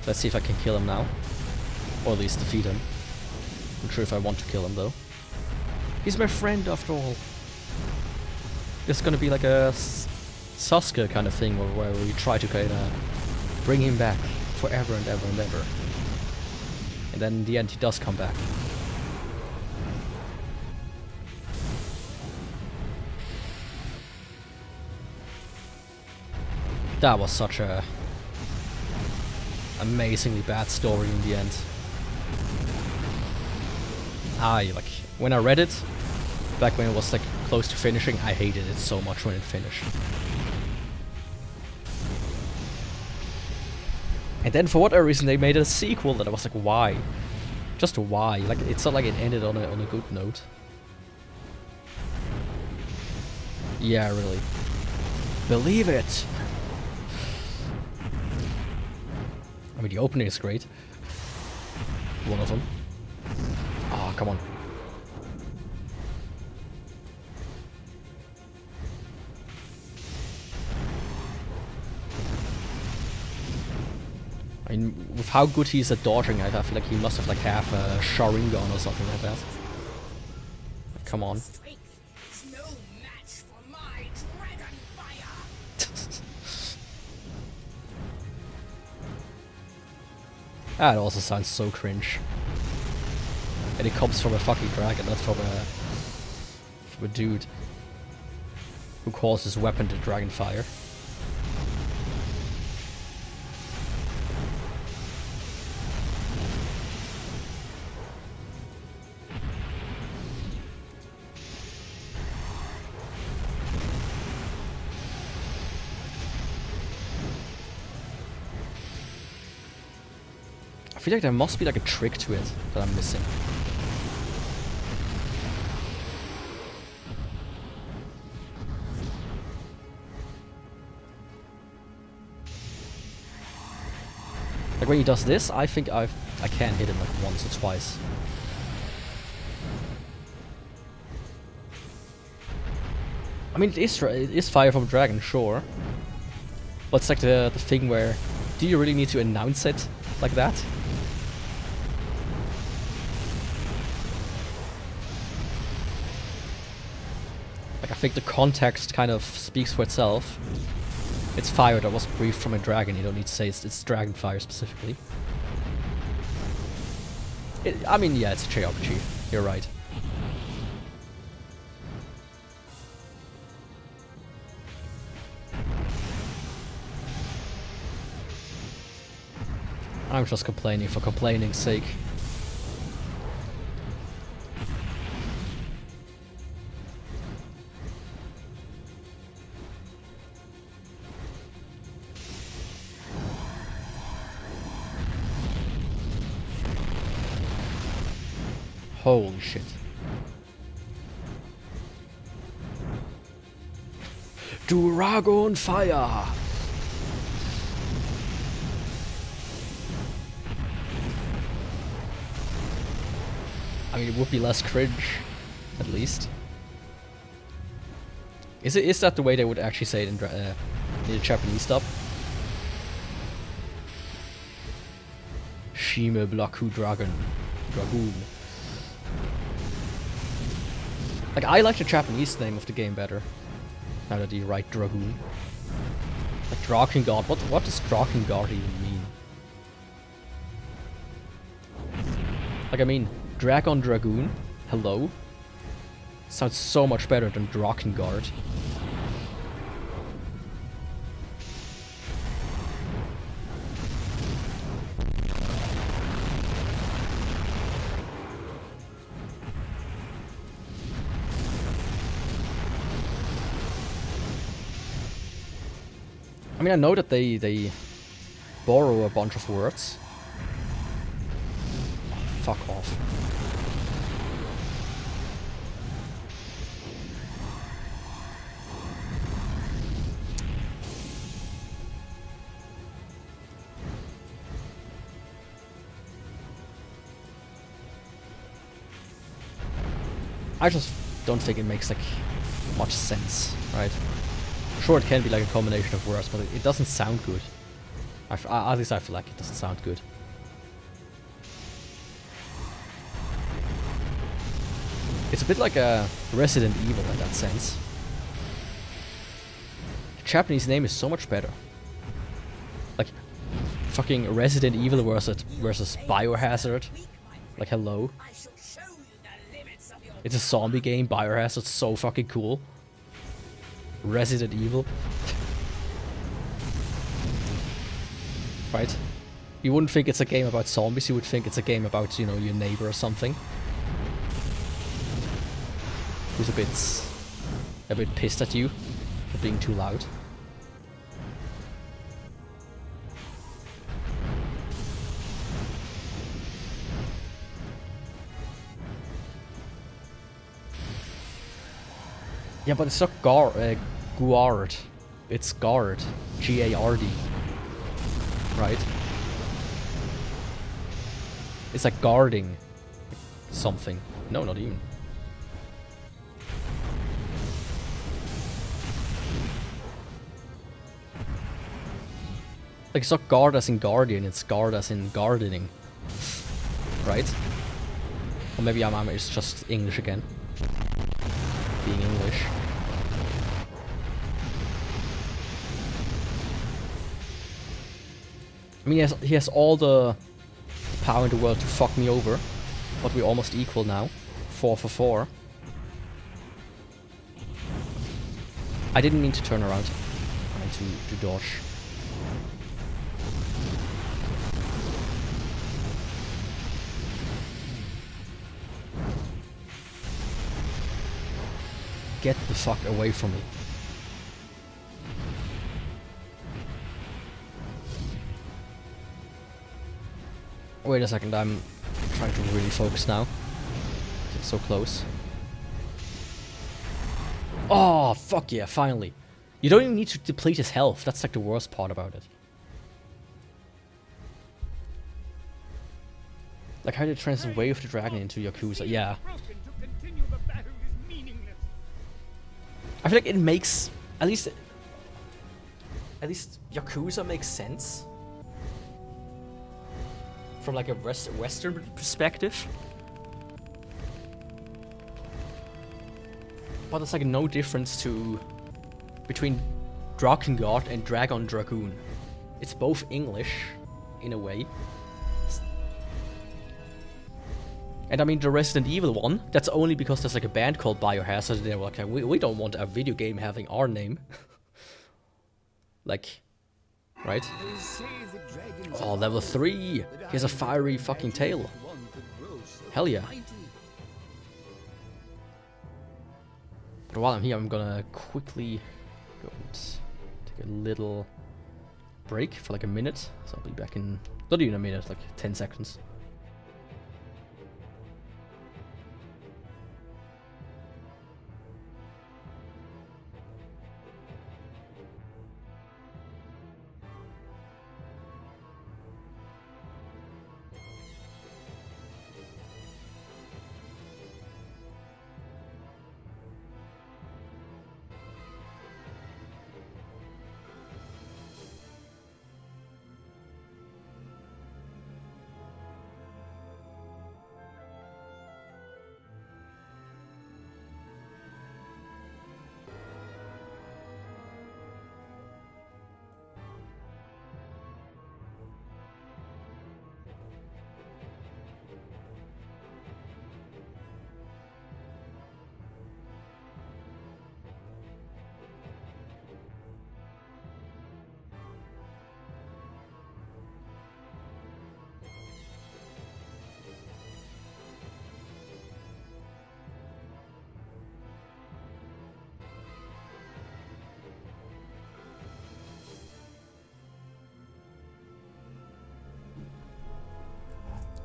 Let's see if I can kill him now. Or at least defeat him. I'm not sure if I want to kill him though. He's my friend after all. It's gonna be like a Sasuke kind of thing where we try to kind of bring him back forever and ever and ever. And then in the end he does come back. That was such a amazingly bad story in the end. Like when I read it, back when it was like close to finishing, I hated it so much when it finished. And then for whatever reason they made a sequel that I was like, why? Just why? Like it's not like it ended on a good note. Yeah, really. Believe it! I mean, the opening is great. One of them. Oh, come on. I mean, with how good he is at dodging, I feel like he must have like half a Sharingan or something like that. Come on. That also sounds so cringe. And it comes from a fucking dragon, not from a dude who calls his weapon the dragon fire. feel like there must be like a trick to it that I'm missing. Like when he does this, I think I can hit him like once or twice. I mean, it is fire from a dragon, sure. But it's like the thing where, do you really need to announce it like that? Like I think the context kind of speaks for itself. It's fire that was breathed from a dragon. You don't need to say it's dragon fire specifically. I mean, yeah, it's a JRPG. You're right. I'm just complaining for complaining's sake. Holy shit. Dragon fire! I mean, it would be less cringe, at least. Is that the way they would actually say it in the Japanese dub? Shime Blaku Dragoon. Like, I like the Japanese name of the game better. Now that you write Dragoon. Like Drakengard. What does Drakengard even mean? Like, I mean, Dragon Dragoon, hello? Sounds so much better than Drakengard. I mean, I know that they borrow a bunch of words. Fuck off. I just don't think it makes like much sense, right? Sure, it can be like a combination of words, but it doesn't sound good. At least I feel like it doesn't sound good. It's a bit like a Resident Evil in that sense. The Japanese name is so much better. Like, fucking Resident Evil versus Biohazard. Like, hello. It's a zombie game, Biohazard's so fucking cool. Resident Evil. Right? You wouldn't think it's a game about zombies, you would think it's a game about, you know, your neighbor or something. Who's a bit pissed at you for being too loud. Yeah, but it's not Guard. It's Guard. G-A-R-D. Right? It's like guarding something. No, not even. Like, it's not guard as in guardian, it's guard as in gardening. Right? Or maybe it's just English again. Being English. I mean, he has all the power in the world to fuck me over, but we're almost equal now. 4 for 4. I didn't mean to turn around. I meant to dodge. Get the fuck away from me. Wait a second, I'm trying to really focus now. It's so close. Oh, fuck yeah, finally. You don't even need to deplete his health. That's like the worst part about it. Like how they transfer Way of the Dragon into Yakuza. Yeah. I feel like it makes at least Yakuza makes sense from like a Western perspective. But there's like no difference between Drakengard and Dragon Dragoon. It's both English in a way. And I mean the Resident Evil one, that's only because there's like a band called Biohazard, and they were like, we don't want a video game having our name. Like, right? Oh, level 3! He has a fiery fucking tail. Hell yeah. But while I'm here, I'm gonna quickly go and take a little break for like a minute. So I'll be back in, not even a minute, like 10 seconds.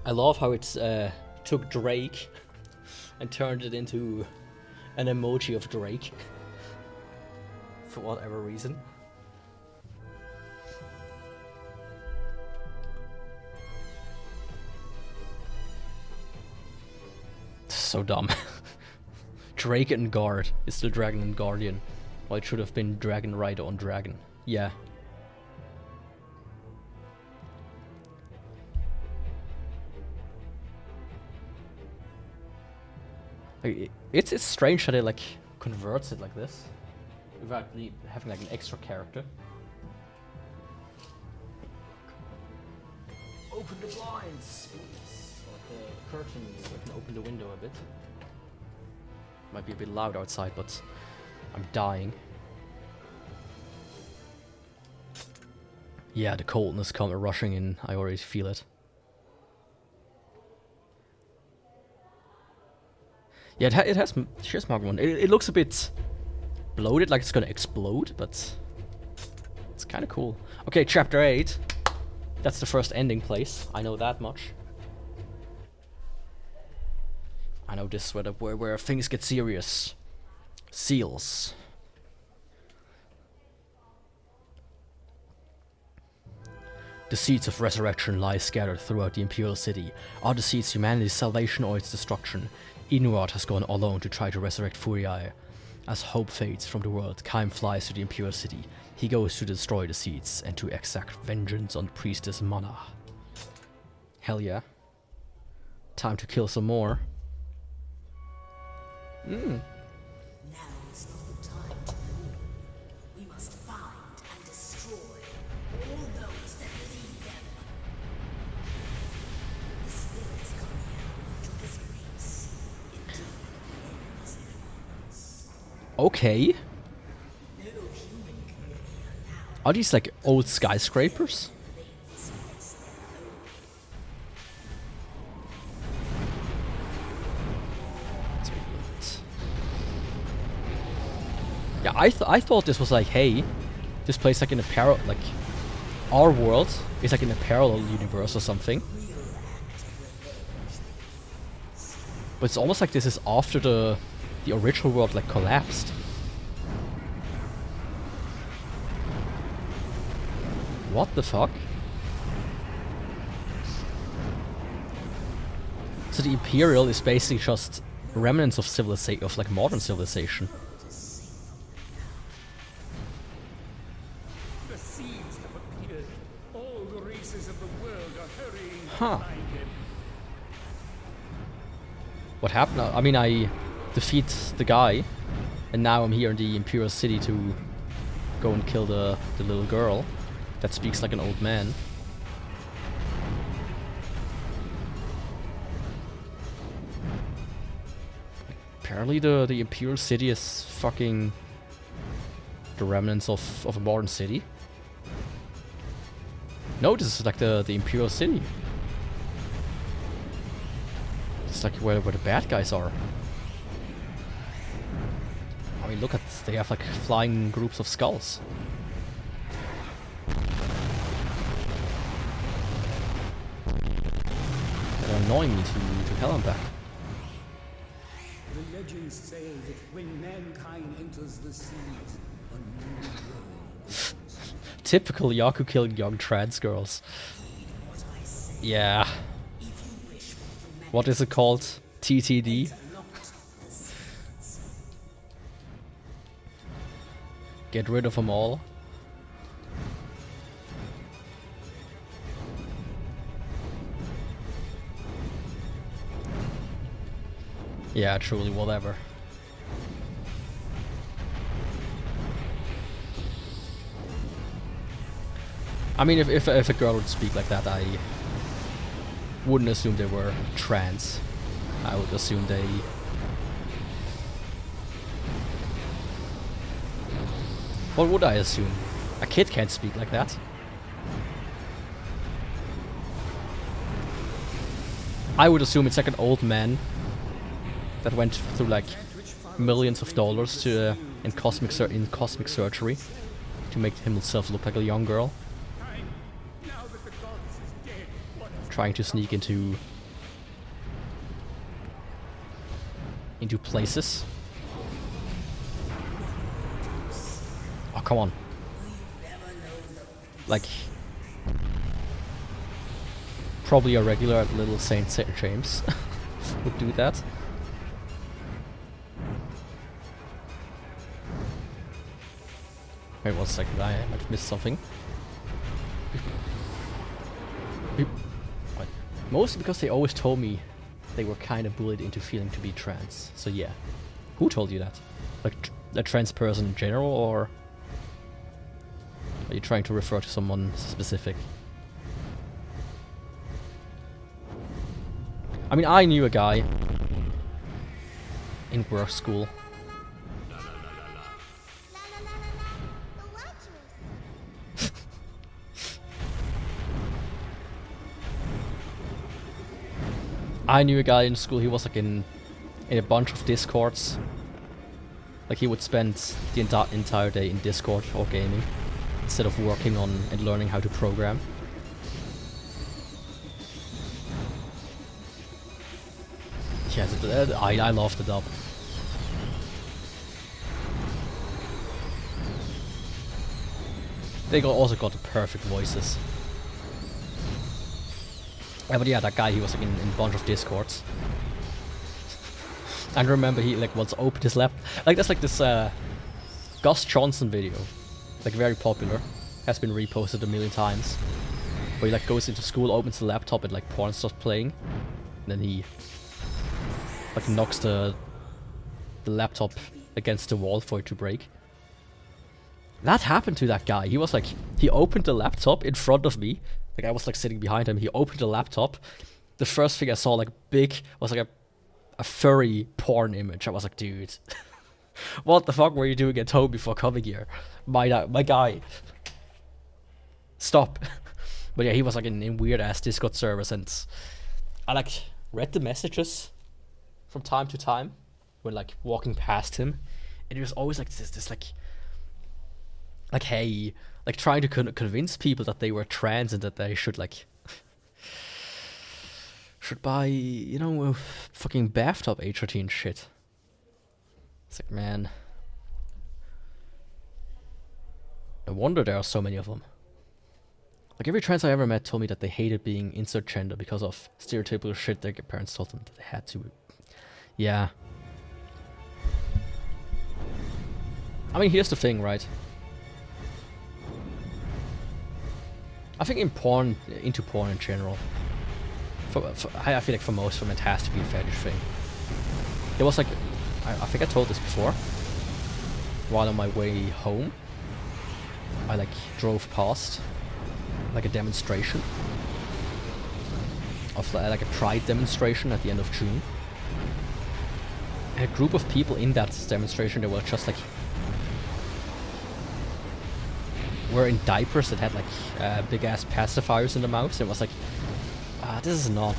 I love how it's took Drake and turned it into an emoji of Drake for whatever reason. So dumb. Drake and Guard is still Dragon and Guardian. Well, it should have been Dragon Rider on Dragon. Yeah. Like, it's strange how they like converts it like this without having like an extra character. Open the blinds, please. Or like the curtains, so I can open the window a bit. Might be a bit loud outside, but I'm dying. Yeah, the coldness coming rushing in. I already feel it. Yeah, it has shears mark one. It looks a bit bloated, like it's gonna explode, but it's kind of cool. Okay, chapter 8. That's the first ending place. I know that much. I know this is where things get serious. Seals. The seeds of resurrection lie scattered throughout the Imperial City. Are the seeds humanity's salvation or its destruction? Inuart has gone alone to try to resurrect FURIAE. As hope fades from the world, Kaim flies to the Imperial City. He goes to destroy the seeds and to exact vengeance on Priestess Mana. Hell yeah. Time to kill some more. Now is not the time to move. We must find and destroy all those that lead them. The spirits come here to this place. Indeed, the end is upon us. Okay. No human can live here now. Are these like old skyscrapers? Yeah, I thought this was like, hey, this place like in a like our world is like in a parallel universe or something. But it's almost like this is after the original world like collapsed. What the fuck? So the Imperial is basically just remnants of civilization, of like modern civilization. The seeds have appeared. All the races of the world are hurrying to Huh. find him. What happened? I mean, I defeat the guy, and now I'm here in the Imperial City to go and kill the little girl that speaks like an old man. Apparently the Imperial City is fucking the remnants of a modern city. No, this is like the Imperial City. It's like where the bad guys are. I mean, look at this. They have like flying groups of skulls. They're annoying me to hell and back. The legends say that when mankind enters the seas, a new world opens. Typical Yaku killing young trans girls. Yeah. What is it called? TTD? Get rid of them all. Yeah, truly, whatever. I mean, if a girl would speak like that, I wouldn't assume they were trans. I would assume they... What would I assume? A kid can't speak like that. I would assume it's like an old man that went through like millions of dollars to in cosmic surgery to make himself look like a young girl. Now that the goddess is dead, what Trying to sneak into places. Oh, come on. Like, probably a regular at Little Saint James would do that. Wait 1 second, I might have missed something. What? Mostly because they always told me they were kind of bullied into feeling to be trans. So yeah. Who told you that? Like a trans person in general, or are you trying to refer to someone specific? I mean, I knew a guy in work school. La la la la. The Watchers. I knew a guy in school, he was like in a bunch of discords. Like he would spend the entire day in Discord or gaming instead of working on and learning how to program. Yeah, I loved the dub. They also got the perfect voices. Yeah, but yeah, that guy, he was like in a bunch of discords. And remember, he like once opened his lap. Like there's like this Gus Johnson video, like very popular, has been reposted a million times. Where he like goes into school, opens the laptop, and like porn starts playing, and then he like knocks the laptop against the wall for it to break. That happened to that guy. He was like, he opened the laptop in front of me. Like I was like sitting behind him. He opened the laptop. The first thing I saw like big was like a furry porn image. I was like, dude, what the fuck were you doing at home before coming here? My guy. Stop. But yeah, he was like in weird ass Discord servers, and I like read the messages from time to time when like walking past him, and it was always like this like hey, like trying to convince people that they were trans and that they should should buy, you know, a fucking bathtub HRT and shit. It's like, man. No wonder there are so many of them. Like, every trans I ever met told me that they hated being insert gender because of stereotypical shit their parents told them that they had to. Yeah. I mean, here's the thing, right? I think into porn in general, I feel like for most of them it has to be a fetish thing. There was like, I think I told this before, while on my way home, I like drove past like a demonstration of like a pride demonstration at the end of June. And a group of people in that demonstration, they were just like, were in diapers that had like big ass pacifiers in the mouth. And it was like, this is not,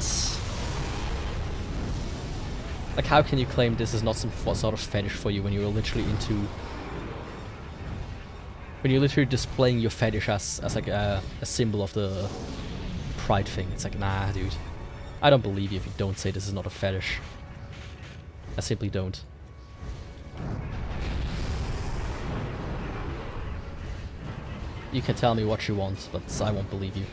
like, how can you claim this is not some sort of fetish for you when you're literally displaying your fetish as like a symbol of the pride thing. It's like, nah, dude, I don't believe you if you don't say this is not a fetish. I simply don't. You can tell me what you want, but I won't believe you.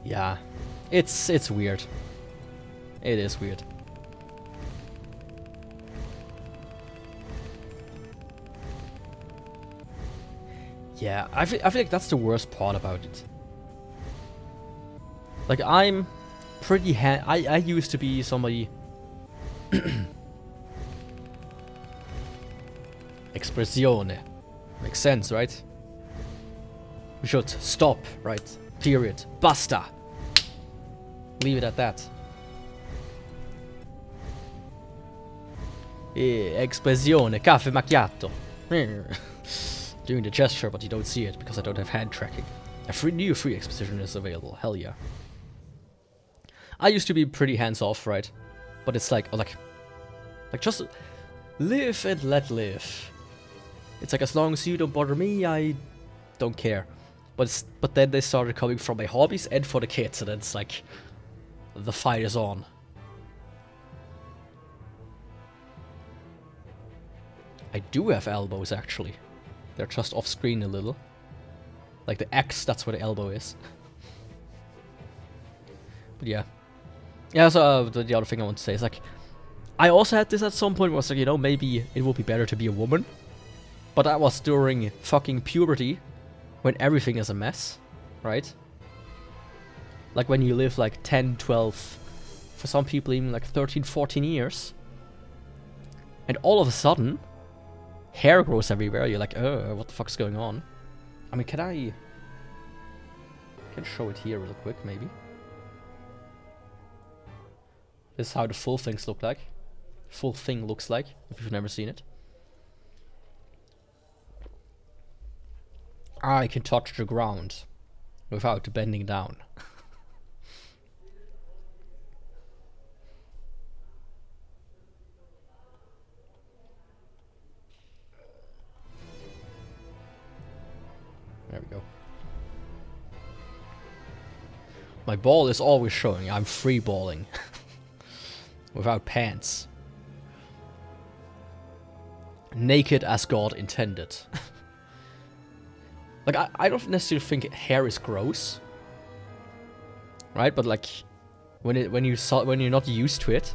Yeah, it's weird. It is weird. Yeah, I feel like that's the worst part about it. Like, I'm pretty I used to be somebody Espressione. Makes sense, right? We should stop, right? Period. Basta. Leave it at that. Espressione, caffè macchiato. Doing the gesture, but you don't see it because I don't have hand tracking. A new free exposition is available. Hell yeah. I used to be pretty hands-off, right? But it's like just live and let live. It's like, as long as you don't bother me, I don't care. But then they started coming from my hobbies and for the kids, and then it's like, the fight is on. I do have elbows, actually. They're just off screen a little. Like the X, that's where the elbow is. But yeah. Yeah, so the other thing I want to say is, like, I also had this at some point where I was like, you know, maybe it would be better to be a woman. But that was during fucking puberty, when everything is a mess, right? Like when you live like 10, 12, for some people even like 13, 14 years. And all of a sudden, hair grows everywhere. You're like, what the fuck's going on? I mean, I can show it here real quick, maybe. This is how the full things look like. Full thing looks like, if you've never seen it. I can touch the ground without bending down. There we go. My ball is always showing. I'm free balling. Without pants. Naked as God intended. Like, I don't necessarily think hair is gross. Right? But like, when you're not used to it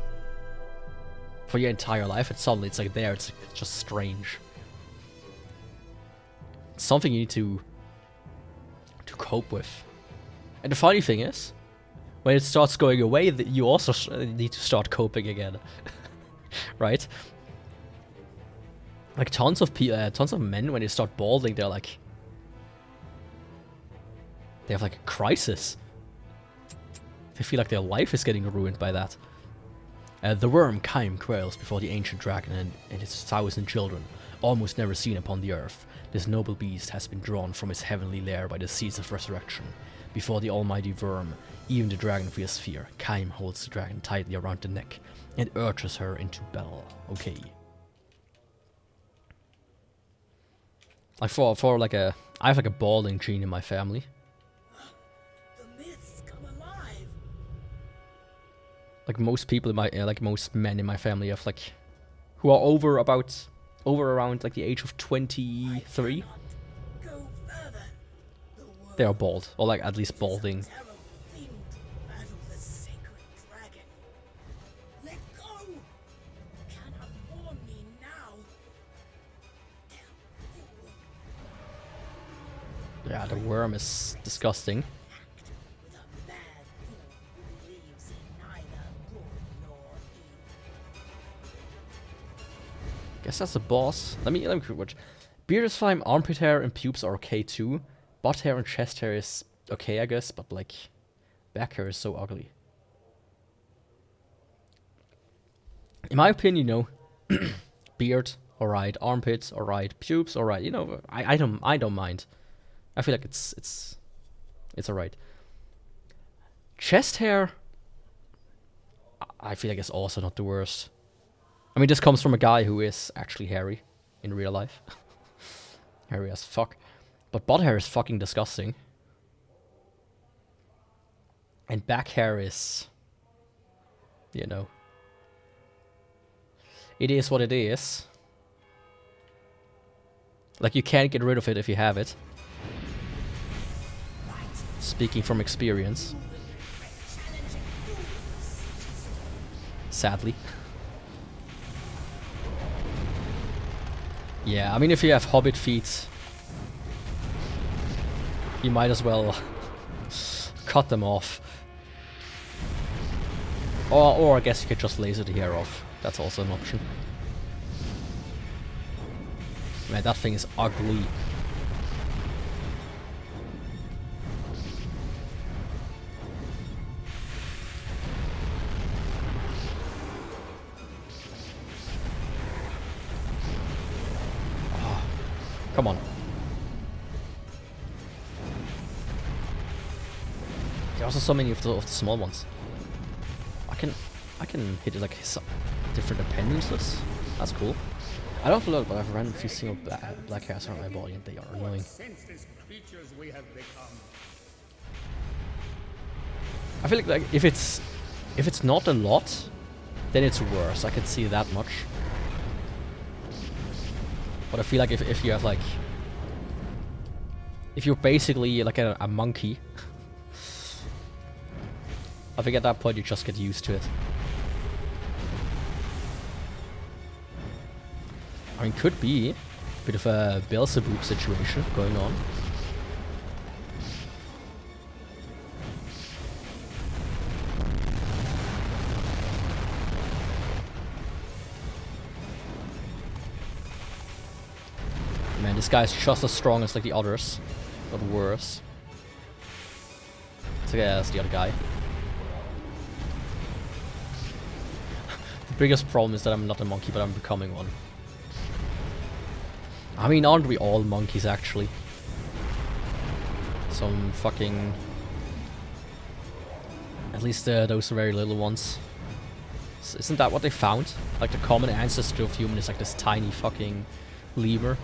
for your entire life, and suddenly it's like there, it's just strange. It's something you need to cope with. And the funny thing is, when it starts going away, you also need to start coping again. Right? Like tons of men, when they start balding, they're like, they have like a crisis. They feel like their life is getting ruined by that. The worm Kaim quails before the ancient dragon and its 1,000 children, almost never seen upon the earth. This noble beast has been drawn from its heavenly lair by the seeds of resurrection. Before the almighty worm, even the dragon feels fear. Kaim holds the dragon tightly around the neck and urges her into battle. Okay. Like for like a, I have like a balding gene in my family. The myths come alive. Like most people in my, like most men in my family have like, who are over around like the age of 23. Go further. The world They are bald, or like at least balding. is a terrible thing to battle the sacred dragon. Let go. You cannot warn me now. Yeah, the worm is disgusting. Act with a mad fool who believes in neither good nor evil. Guess that's the boss. Let me watch. Beard is fine, armpit hair and pubes are okay too. Butt hair and chest hair is okay, I guess, but like back hair is so ugly. In my opinion, you know, beard, alright, armpits, alright, pubes, alright. You know, I don't mind. I feel like it's alright. Chest hair, I feel like it's also not the worst. I mean, this comes from a guy who is actually hairy in real life. Hairy as fuck. But butt hair is fucking disgusting. And back hair is, you know, it is what it is. Like, you can't get rid of it if you have it. Speaking from experience. Sadly. Yeah, I mean, if you have hobbit feet, you might as well cut them off. Or I guess you could just laser the hair off. That's also an option. Man, that thing is ugly. Come on. There are also so many of the small ones. I can hit it like different appendages. That's cool. I don't feel like, but I have random few single black hairs around my body and they are annoying. Creatures we have become. I feel like if it's not a lot, then it's worse. I can see that much. But I feel like if you have like, if you're basically like a monkey, I think at that point you just get used to it. I mean, could be a bit of a Beelzebub situation going on. Man, this guy's just as strong as like the others, but worse. So yeah, that's the other guy. The biggest problem is that I'm not a monkey, but I'm becoming one. I mean, aren't we all monkeys actually? Some fucking... At least those very little ones. Isn't that what they found? Like the common ancestor of human is like this tiny fucking lemur.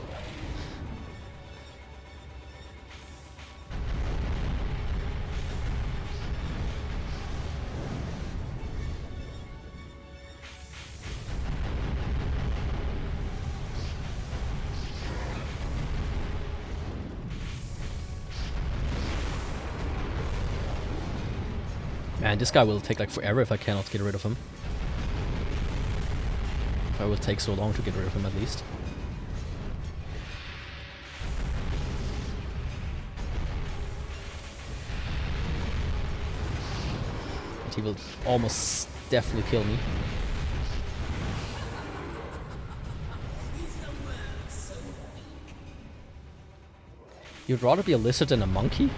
Man, this guy will take like forever if I cannot get rid of him. If I will take so long to get rid of him at least. But he will almost definitely kill me. You'd rather be a lizard than a monkey?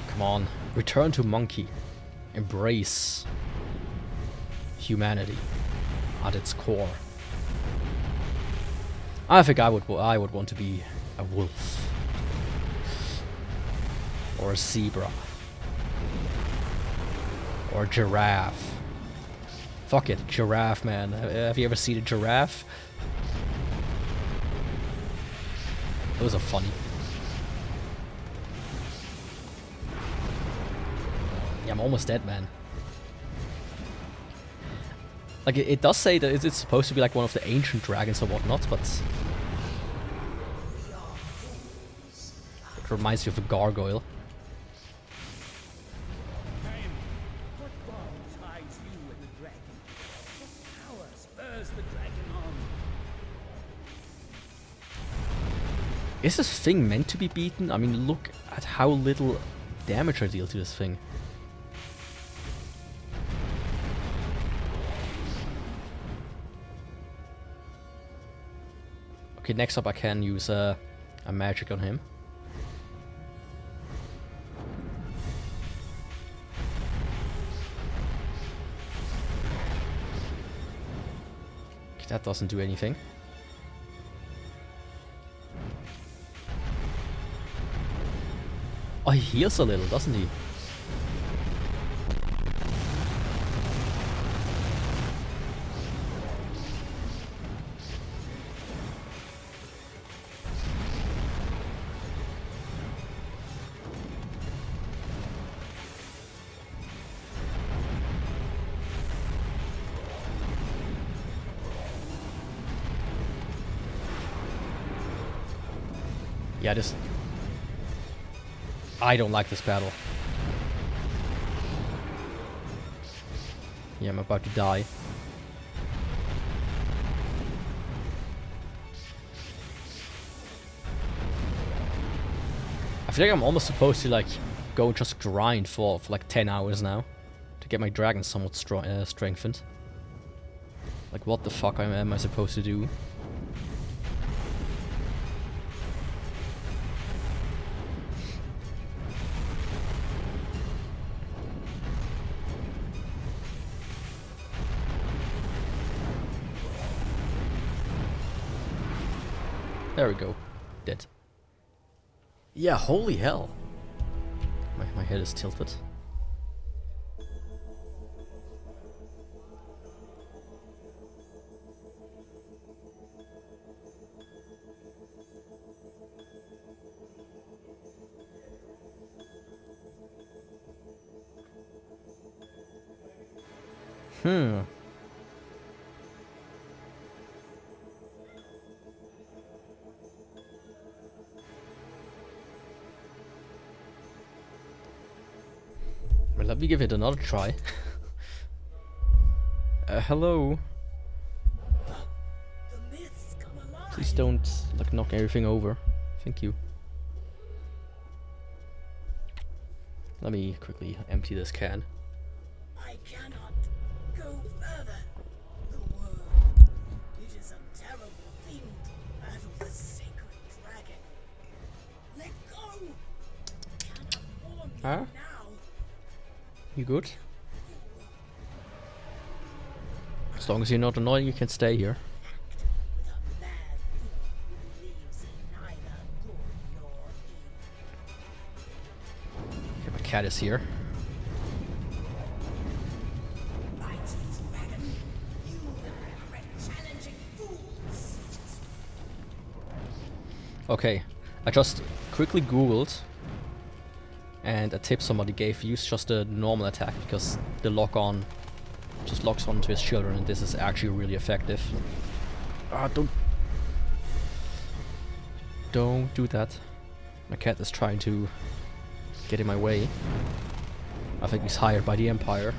Come on, return to monkey. Embrace humanity at its core. I think I would want to be a wolf. Or a zebra. Or a giraffe. Fuck it, giraffe, man. Have you ever seen a giraffe? Those are funny. Yeah, I'm almost dead, man. Like, it does say that it's supposed to be like one of the ancient dragons or whatnot, but... It reminds me of a gargoyle. What bond ties you and the dragon? What power spurs the dragon on? Is this thing meant to be beaten? I mean, look at how little damage I deal to this thing. Okay, next up I can use a magic on him. Okay, that doesn't do anything. Oh, he heals a little, doesn't he? Yeah, this... I don't like this battle. Yeah, I'm about to die. I feel like I'm almost supposed to like go and just grind for like 10 hours now to get my dragon somewhat strengthened. Like, what the fuck am I supposed to do? There we go. Dead. Yeah, holy hell. My head is tilted. Well, let me give it another try. Hello. The myths come alive. Please don't like knock everything over. Thank you. Let me quickly empty this can. I cannot go further. The world. It is a terrible thing to battle the sacred dragon. Let go. Cannot warn me Huh? now. You good? As long as you're not annoying, you can stay here. With a mad fool who believes in neither good nor evil. Okay, my cat is here. Right, dragon. You will regret challenging fools such as Okay, I just quickly googled, and a tip somebody gave: use just a normal attack because the lock-on just locks onto his children, and this is actually really effective. Ah, don't do that. My cat is trying to get in my way. I think he's hired by the Empire.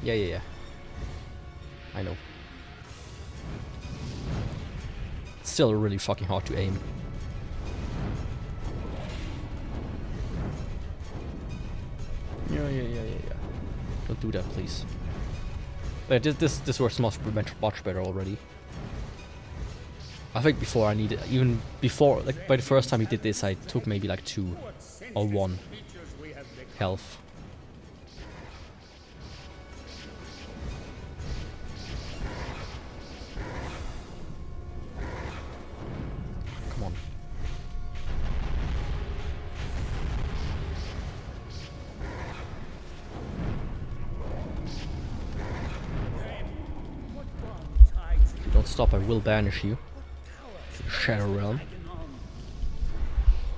Yeah. I know. It's still really fucking hard to aim. Yeah. Don't do that, please. But this works much better already. I think before I needed, even before, like by the first time he did this, I took maybe like 2 or 1 health. Come on. don't stop, I will banish you to the Shadow Realm.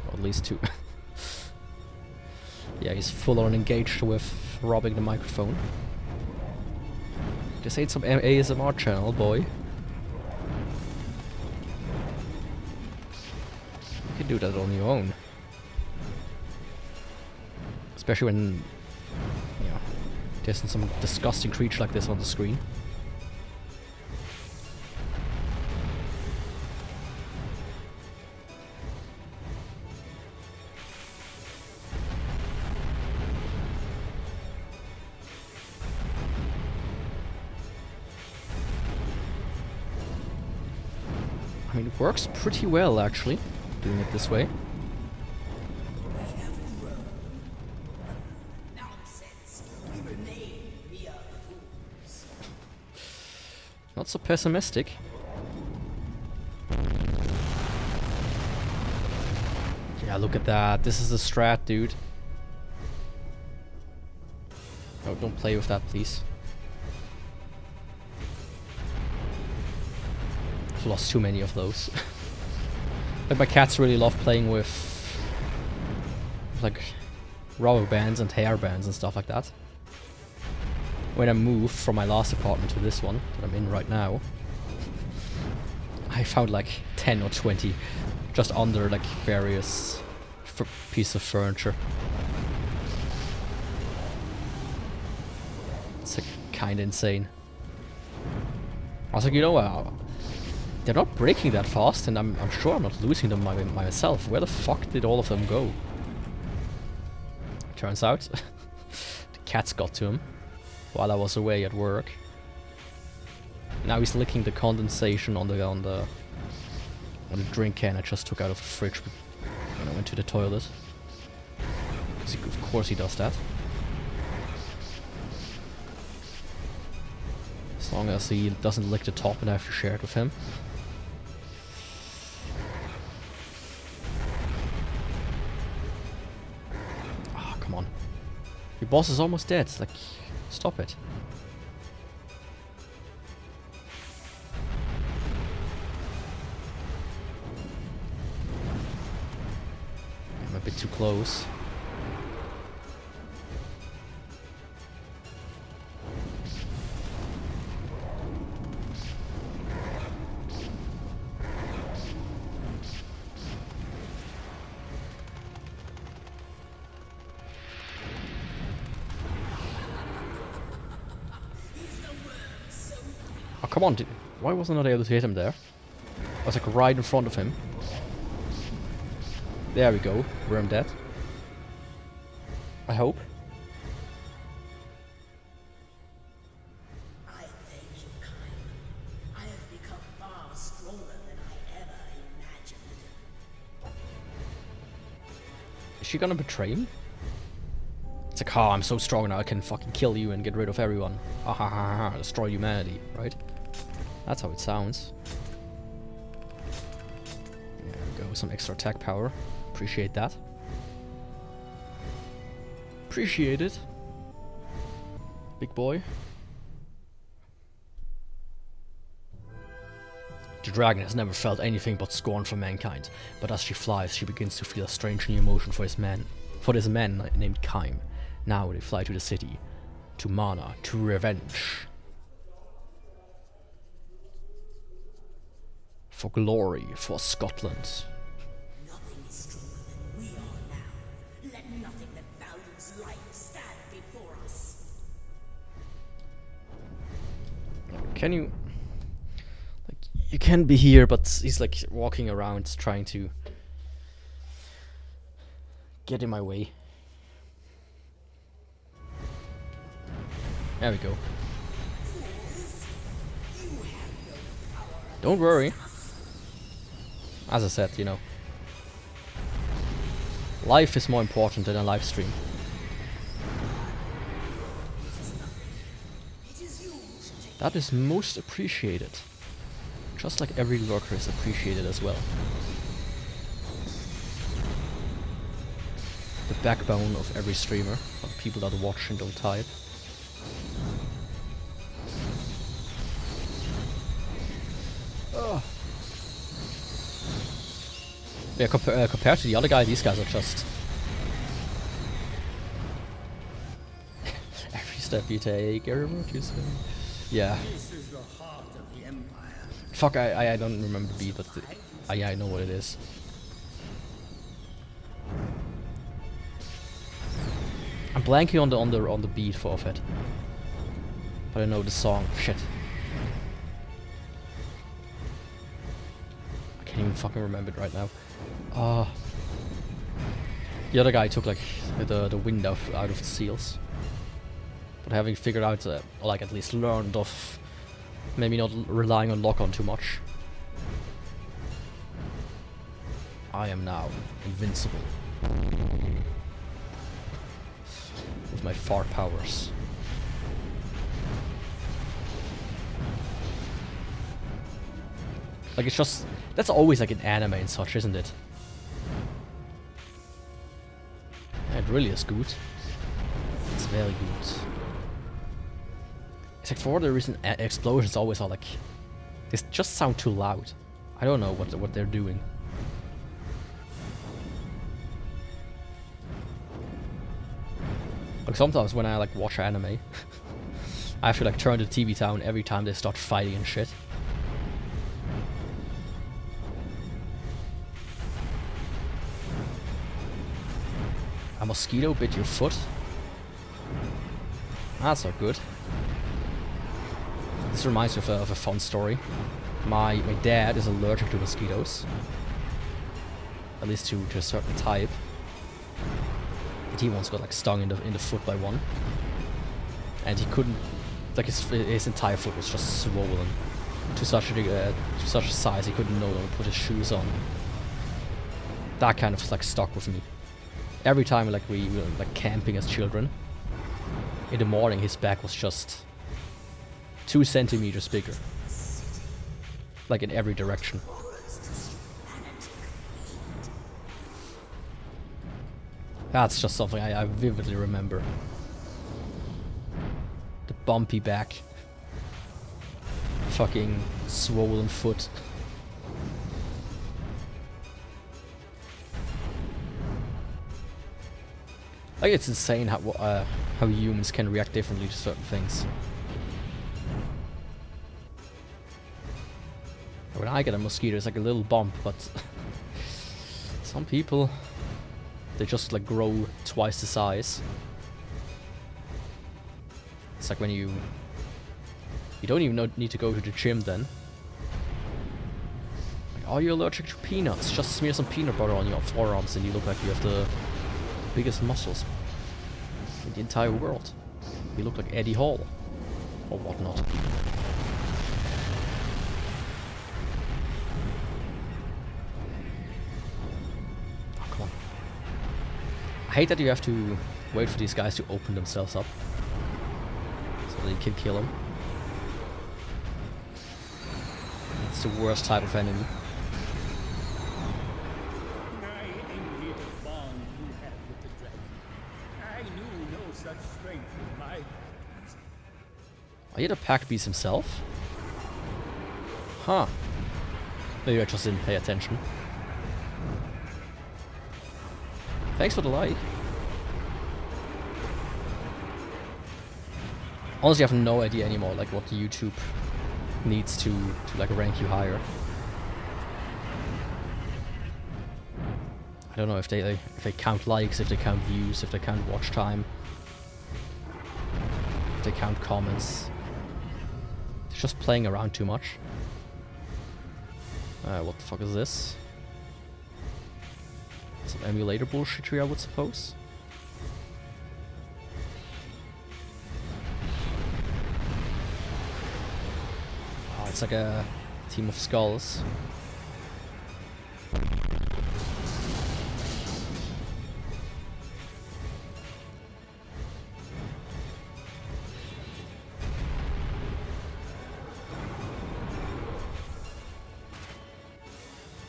Or at least two. Yeah, he's full on engaged with robbing the microphone. This ain't some ASMR channel, boy. You can do that on your own. Especially when, you know, there's some disgusting creature like this on the screen. I mean, it works pretty well, actually, doing it this way. Not so pessimistic. Yeah, look at that. This is a strat, dude. Oh, don't play with that, please. I've lost too many of those. Like, my cats really love playing with like rubber bands and hair bands and stuff like that. When I moved from my last apartment to this one that I'm in right now, I found like 10 or 20 just under like various pieces of furniture. It's like kind of insane. I was like, you know, they're not breaking that fast, and I'm sure I'm not losing them myself. Where the fuck did all of them go? Turns out, the cats got to him while I was away at work. Now he's licking the condensation on the drink can I just took out of the fridge when I went to the toilet. Of course he does that. As long as he doesn't lick the top and I have to share it with him. Ah, come on. Your boss is almost dead. Like, stop it. I'm a bit too close. Oh, come on, dude. Why wasn't I able to hit him there? I was like right in front of him. There we go. Worm dead. I hope. I thank you, kind. I have become far stronger than I ever imagined. Is she gonna betray me? It's like, oh, I'm so strong now I can fucking kill you and get rid of everyone. Ha ha ha ha, destroy humanity, right? That's how it sounds. There we go, some extra attack power. Appreciate that. Appreciate it. Big boy. The dragon has never felt anything but scorn for mankind, but as she flies, she begins to feel a strange new emotion for this man named Kaim. Now they fly to the city, to Mana, to revenge. For glory, for Scotland. Nothing is stronger than we are now. Let nothing that values life stand before us. Can you... Like, you can be here, but he's like walking around trying to get in my way. There we go. Don't worry. As I said, you know, life is more important than a live stream. That is most appreciated. Just like every lurker is appreciated as well. The backbone of every streamer, of people that watch and don't type. Yeah, compared to the other guy, these guys are just... every step you take, every word you say. Yeah. This is the heart of the Empire. Fuck, I don't remember the beat, but yeah, I know what it is. I'm blanking on the beat of it, but I know the song. Shit, I can't even fucking remember it right now. The other guy took like the wind out of the seals, but having figured out, or like at least learned of, maybe not relying on lock-on too much. I am now invincible. With my fart powers. Like, it's just... that's always like an anime and such, isn't it? It really is good. It's very good. Except for the recent explosions always are like... they just sound too loud. I don't know what they're doing. Like sometimes when I like watch anime, I have to like turn the TV down every time they start fighting and shit. A mosquito bit your foot? That's not good. This reminds me of a fun story. My dad is allergic to mosquitoes. At least to a certain type. And he once got like stung in the foot by one. And he couldn't, like his entire foot was just swollen to such a size he couldn't no longer put his shoes on. That kind of like stuck with me. Every time like we were like camping as children, in the morning his back was just 2 centimeters bigger. Like in every direction. That's just something I vividly remember. The bumpy back. Fucking swollen foot. Like, it's insane how humans can react differently to certain things. When I get a mosquito, it's like a little bump, but some people, they just like grow twice the size. It's like when you don't even need to go to the gym then. Like, are you allergic to peanuts? Just smear some peanut butter on your forearms and you look like you have the biggest muscles in the entire world. You look like Eddie Hall or whatnot. Oh, come on. I hate that you have to wait for these guys to open themselves up so that you can kill them. It's the worst type of enemy. Are you the pack beast himself? Huh. Maybe I just didn't pay attention. Thanks for the like. Honestly, I have no idea anymore, like what YouTube needs to like rank you higher. I don't know if they count likes, if they count views, if they count watch time, if they count comments. It's just playing around too much. What the fuck is this? Some emulator bullshit here, I would suppose. Oh, it's like a team of skulls.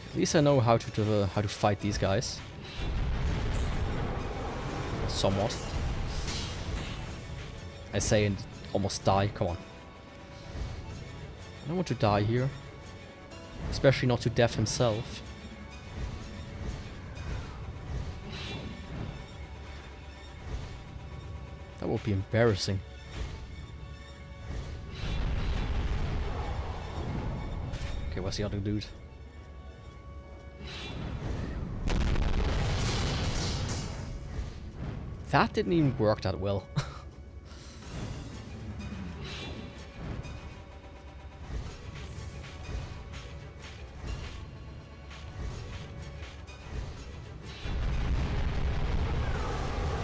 At least I know how to fight these guys. Somewhat. I say and almost die. Come on. I don't want to die here. Especially not to death himself. That would be embarrassing. Okay, where's the other dude? That didn't even work that well.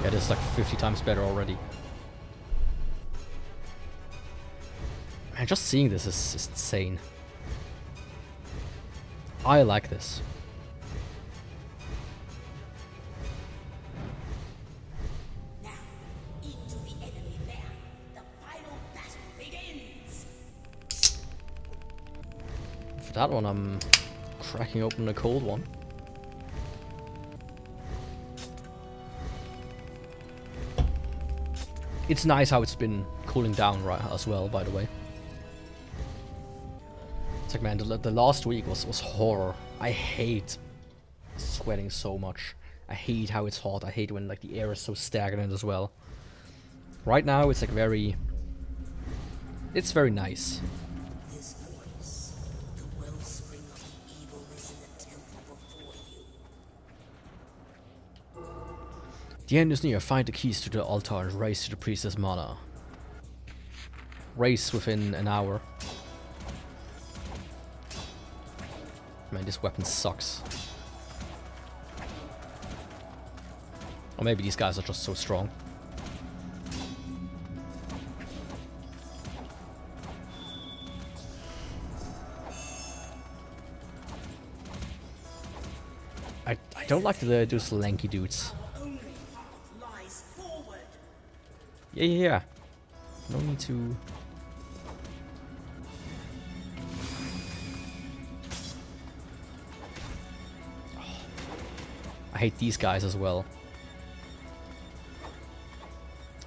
Yeah, this is like 50 times better already. Man, just seeing this is insane. I like this. Now, into the enemy lair. The final battle begins. For that one, I'm cracking open a cold one. It's nice how it's been cooling down right as well, by the way. It's like, man, the last week was horror. I hate sweating so much. I hate how it's hot. I hate when like the air is so stagnant as well. Right now, it's like very... It's very nice. This voice, the wellspring of the evil, is in the temple before you. The end is near. Find the keys to the altar and race to the priestess mana. Race within an hour. Man, this weapon sucks. Or maybe these guys are just so strong. I don't like those lanky dudes. Only path lies forward. Yeah. No need to... I hate these guys as well.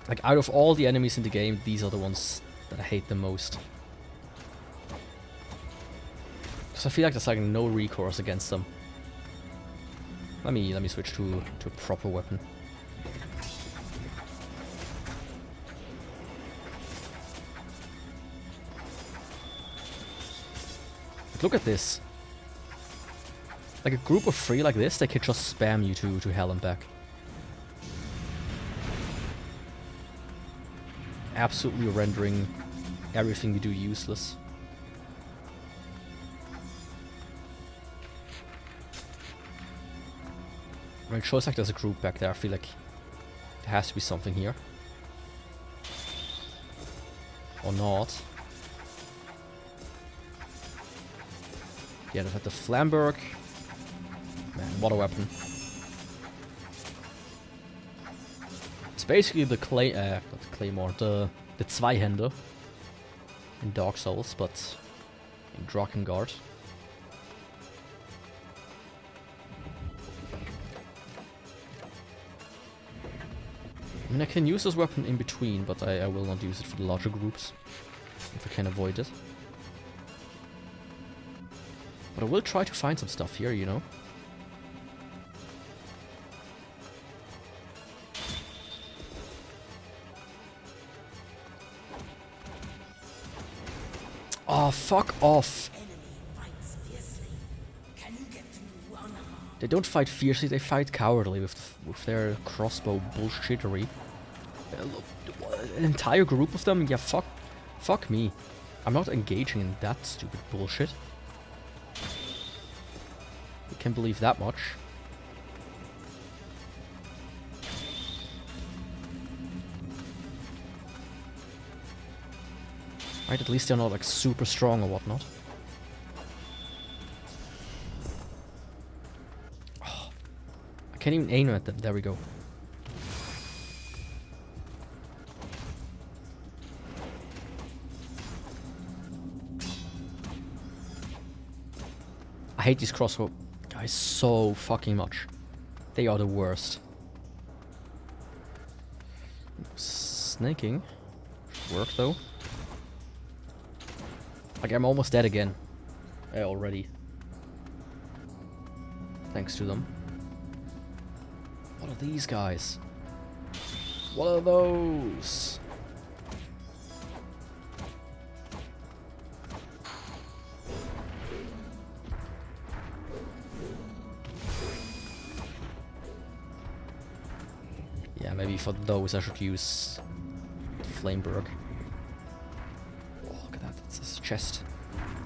Like, out of all the enemies in the game, these are the ones that I hate the most. Because I feel like there's like no recourse against them. Let me switch to a proper weapon. But look at this. Like a group of 3 like this, they could just spam you to hell and back. Absolutely rendering everything you do useless. I mean, it shows like there's a group back there. I feel like there has to be something here. Or not. Yeah, they've had the Flamberg. Man, what a weapon. It's basically the not the Claymore, the Zweihänder in Dark Souls, but in Drakengard. I mean, I can use this weapon in between, but I will not use it for the larger groups, if I can avoid it. But I will try to find some stuff here, you know. Oh, fuck off. They don't fight fiercely, they fight cowardly with their crossbow bullshittery. An entire group of them? Yeah, fuck me. I'm not engaging in that stupid bullshit. You can believe that much. Right, at least they're not like super strong or whatnot. Oh, I can't even aim at them. There we go. I hate these crossbow guys so fucking much. They are the worst. Snaking. Should work though. Like, I'm almost dead again. Already. thanks to them. What are these guys? What are those? Yeah, maybe for those I should use Flameberg. Oh, look at that, it's a chest.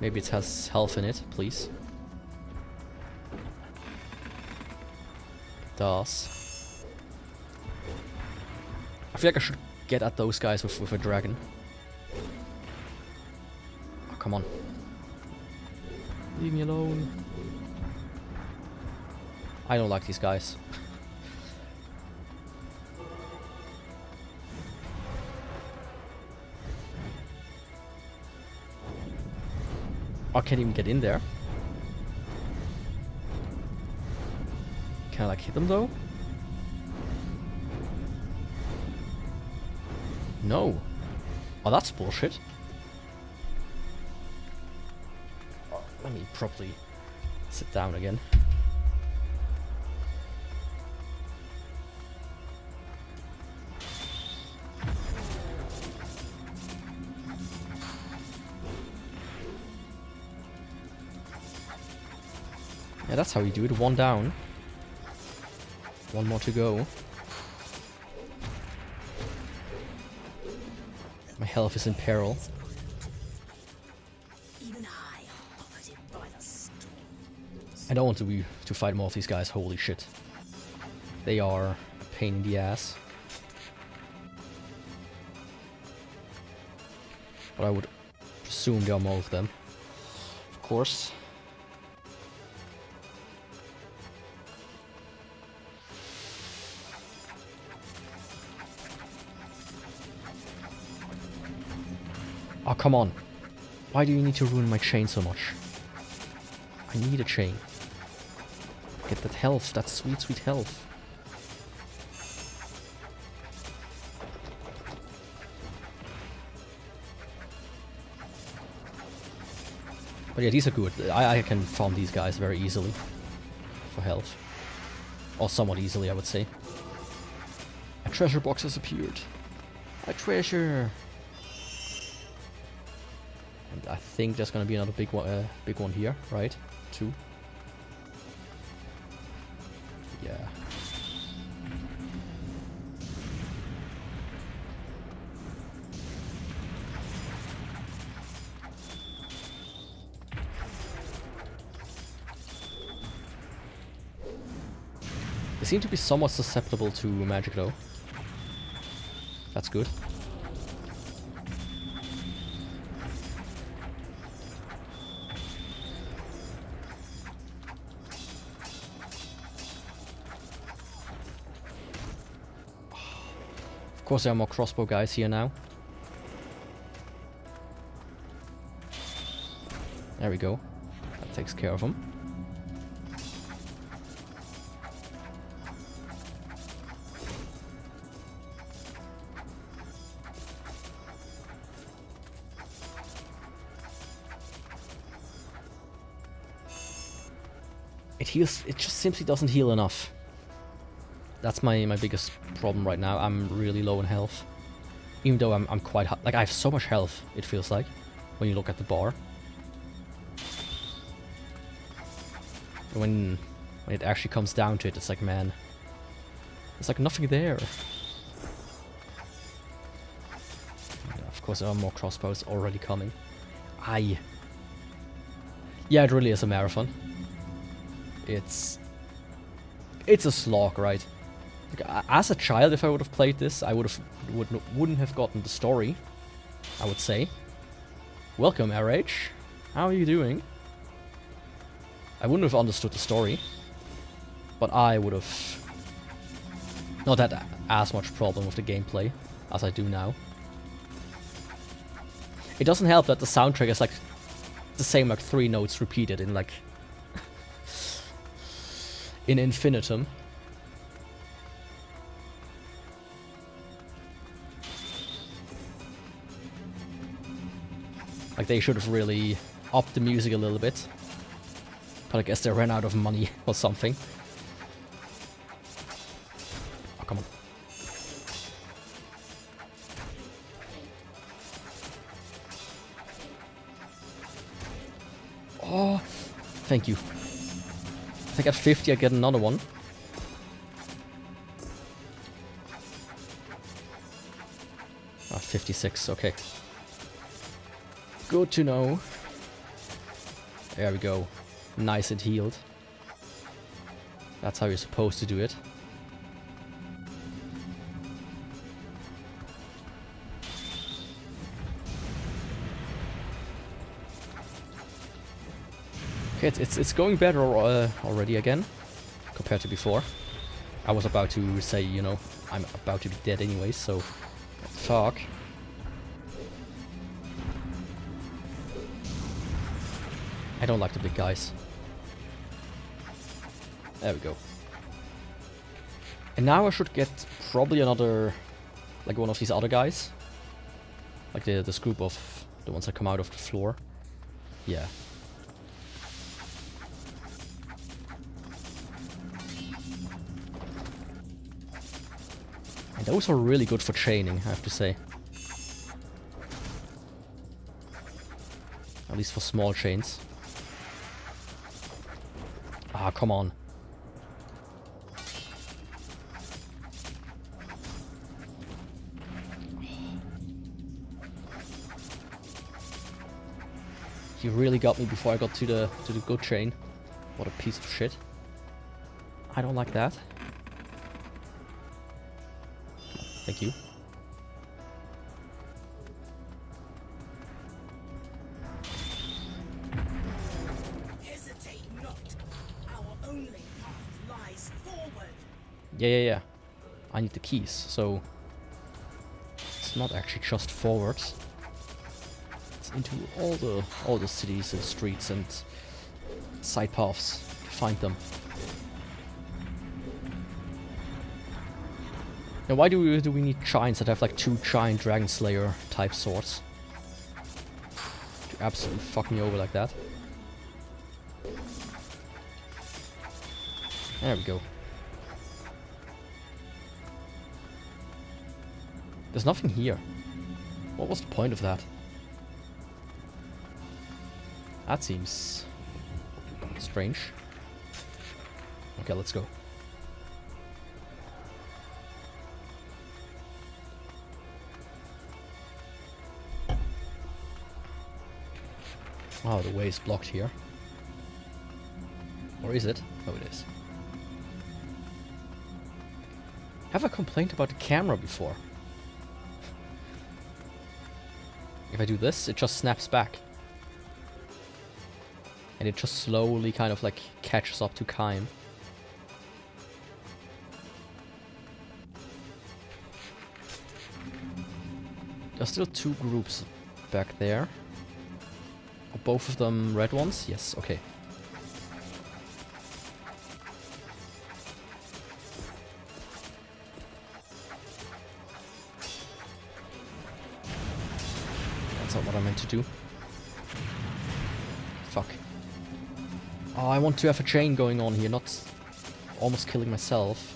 Maybe it has health in it, please. It does. I feel like I should get at those guys with a dragon. Oh, come on. Leave me alone. I don't like these guys. I can't even get in there. Can I like hit them though? No. Oh, that's bullshit. Oh, let me properly sit down again. Yeah, that's how you do it. One down. One more to go. My health is in peril. I don't want to fight more of these guys. Holy shit. They are a pain in the ass. But I would presume there are more of them. Of course. Oh, come on. Why do you need to ruin my chain so much? I need a chain. Get that health, that sweet, sweet health. But yeah, these are good. I can farm these guys very easily for health. Or somewhat easily, I would say. A treasure box has appeared. A treasure! And I think there's gonna be another big one here, right? 2. Yeah. They seem to be somewhat susceptible to magic though. That's good. Of course there are more crossbow guys here now. There we go. That takes care of them. It heals, it just simply doesn't heal enough. That's my biggest problem right now. I'm really low in health. Even though I'm quite like I have so much health, it feels like, when you look at the bar. When it actually comes down to it, it's like, man, there's like nothing there. Yeah, of course there are more crossbows already coming. Aye. Yeah, it really is a marathon. It's a slog, right? Like, as a child, if I would have played this, I wouldn't have gotten the story, I would say. Welcome, RH. How are you doing? I wouldn't have understood the story, but I would have not had as much problem with the gameplay as I do now. It doesn't help that the soundtrack is like the same, like 3 notes repeated in like in infinitum. Like they should have really upped the music a little bit. But I guess they ran out of money or something. Oh, come on. Oh, thank you. I think at 50 I get another one. Ah, 56, okay. Good to know. There we go. Nice and healed. That's how you're supposed to do it. Okay, it's going better already again, compared to before. I was about to say, you know, I'm about to be dead anyway, so fuck. I don't like the big guys. There we go. And now I should get probably another, like one of these other guys. Like this group of the ones that come out of the floor. Yeah. And those are really good for chaining, I have to say. At least for small chains. Ah, come on. He really got me before I got to the good chain. What a piece of shit. I don't like that. Thank you. Hesitate not. Our only path lies forward. Yeah. I need the keys, so it's not actually just forwards. It's into all the cities and streets and side paths to find them. Now, why do we need giants that have like 2 giant Dragon Slayer type swords? To absolutely fuck me over like that. There we go. There's nothing here. What was the point of that? That seems strange. Okay, let's go. Oh, the way is blocked here. Or is it? Oh, it is. Have I complained about the camera before? If I do this, it just snaps back. And it just slowly kind of like catches up to Kaim. There's still 2 groups back there. Are both of them red ones? Yes, okay. That's not what I meant to do. Fuck. Oh, I want to have a chain going on here, not almost killing myself.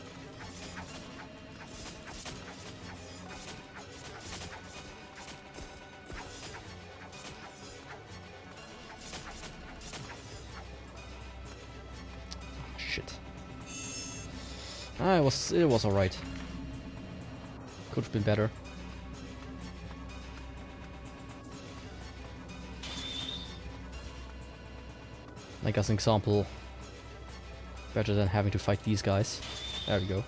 Shit. Ah, it was alright. Could have been better. Like as an example, better than having to fight these guys. There we go.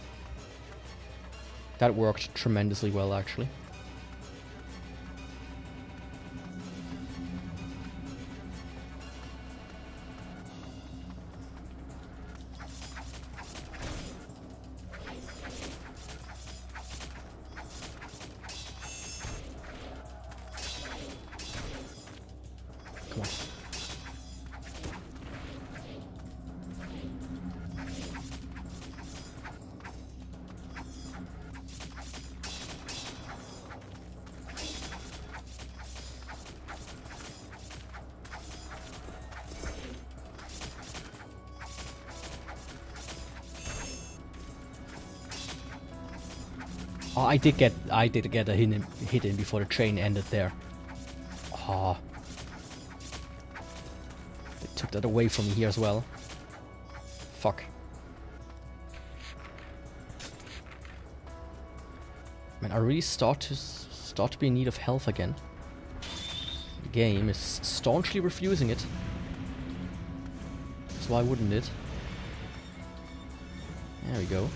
That worked tremendously well, actually. Come on. Oh, I did get a hit in before the chain ended there. Oh. They took that away from me here as well. Fuck. Man, I really start to be in need of health again. The game is staunchly refusing it. So why wouldn't it? There we go.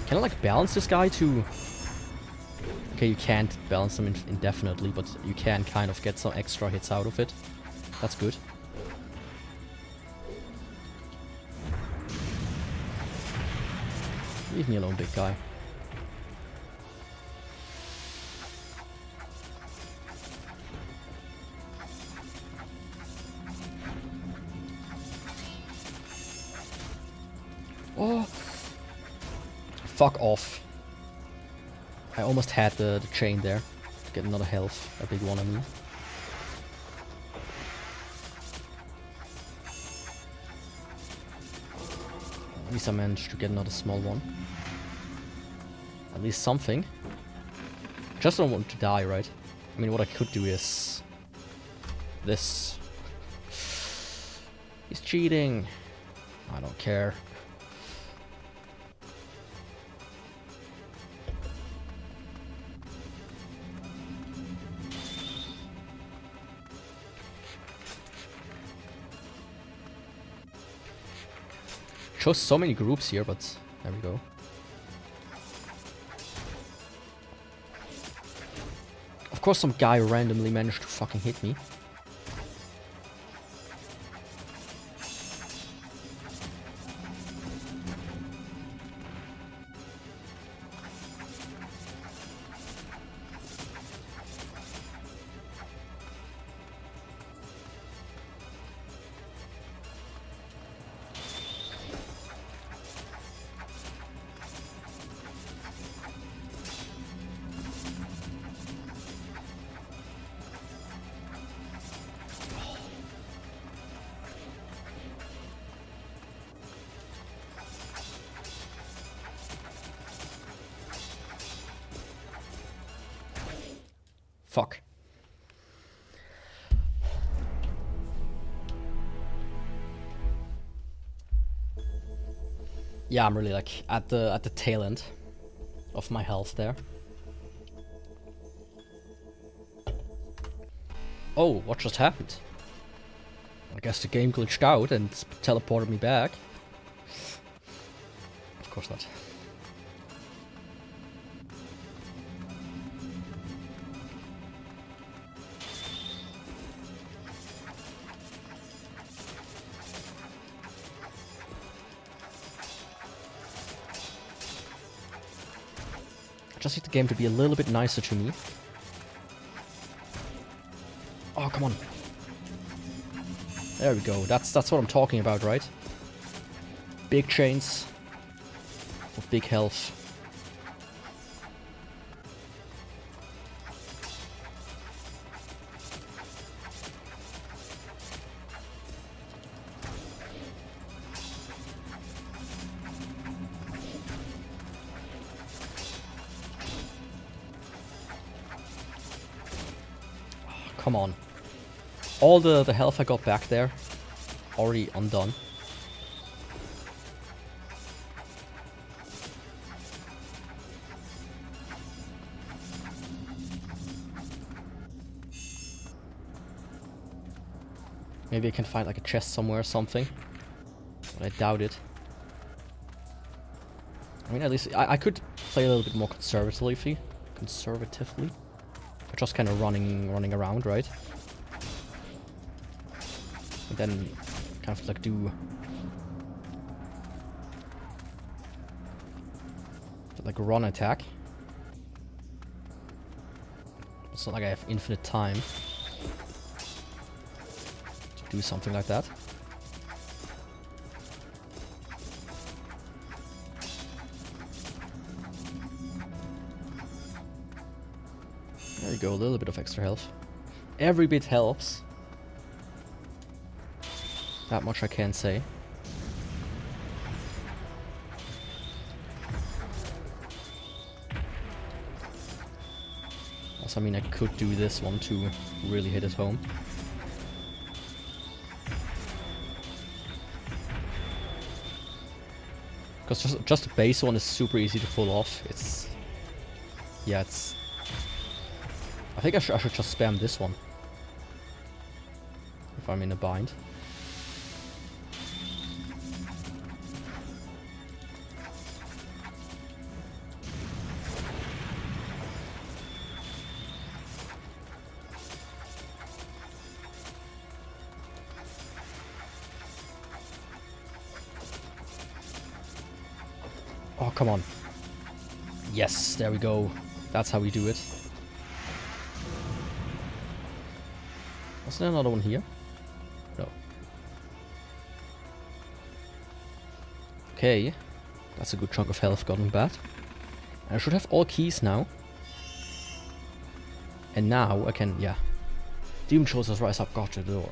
Can I like balance this guy too? Okay, you can't balance them indefinitely, but you can kind of get some extra hits out of it. That's good. Leave me alone, big guy. Oh! Fuck off. I almost had the chain there to get another health, a big one I mean. At least I managed to get another small one. At least something. Just don't want to die, right? I mean, what I could do is this. He's cheating. I don't care. Shows so many groups here, but there we go. Of course some guy randomly managed to fucking hit me. Fuck. Yeah, I'm really like at the tail end of my health there. Oh, what just happened? I guess the game glitched out and teleported me back. Of course not. I just need the game to be a little bit nicer to me. Oh, come on. There we go. That's what I'm talking about, right? Big chains for big health. Come on. All the health I got back there, already undone. Maybe I can find like a chest somewhere or something, but I doubt it. I mean, at least I could play a little bit more conservatively. Just kind of running around, right? And then kind of like do like a run attack. It's not like I have infinite time to do something like that. There you go, a little bit of extra health. Every bit helps. That much I can say. Also, I mean, I could do this one to really hit it home. Because just the base one is super easy to pull off. It's... Yeah, it's... I think I should just spam this one. If I'm in a bind. Oh, come on. Yes, there we go. That's how we do it. Wasn't there another one here? No. Okay. That's a good chunk of health gotten back. I should have all keys now. And now I can, yeah. Demon soldiers rise up, guard the door.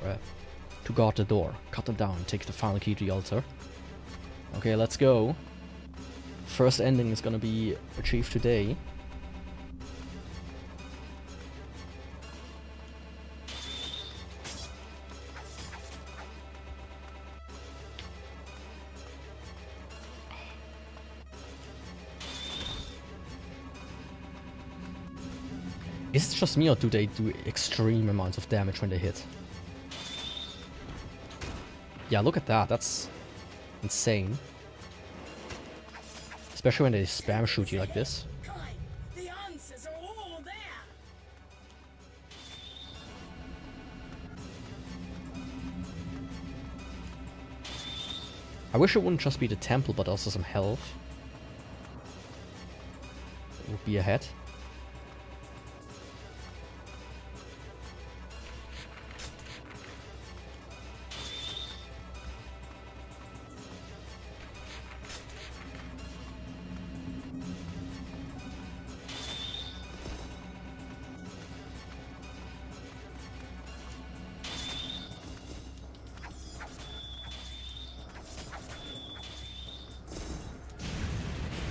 To guard the door. Cut them down, take the final key to the altar. Okay, let's go. First ending is gonna be achieved today. Is it just me, or do they do extreme amounts of damage when they hit? Yeah, look at that. That's insane. Especially when they spam shoot you like this. The answers are all there. I wish it wouldn't just be the temple, but also some health. It would be ahead.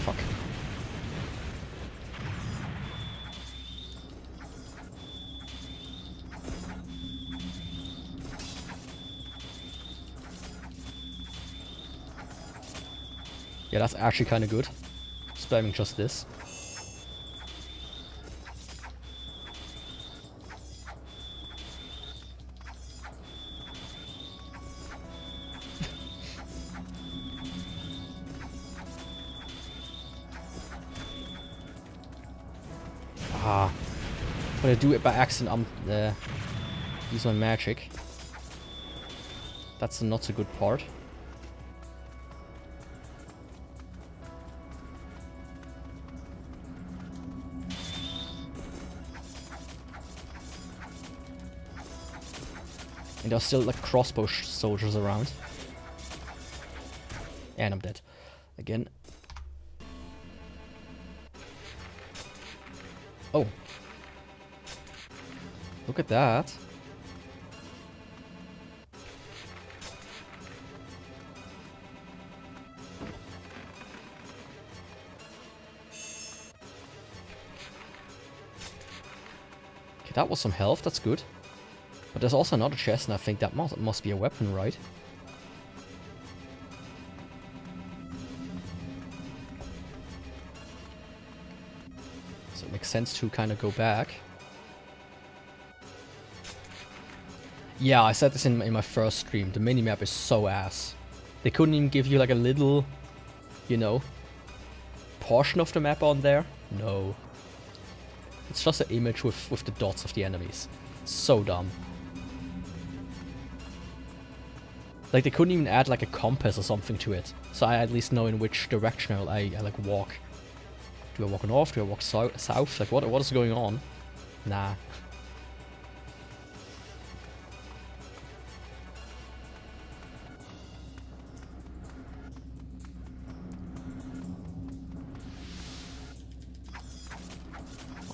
Fuck. Yeah, that's actually kind of good. Spamming just this. When I do it by accident, use my magic. That's the not so good part. And there's still like crossbow soldiers around. And I'm dead. Again. Oh. Look at that. Okay, that was some health, that's good. But there's also another chest, and I think that must be a weapon, right? So it makes sense to kind of go back. Yeah, I said this in my first stream. The minimap is so ass. They couldn't even give you like a little, you know, portion of the map on there. No. It's just an image with the dots of the enemies. So dumb. Like, they couldn't even add like a compass or something to it. So I at least know in which direction I like walk. Do I walk north? Do I walk south? Like, what is going on? Nah.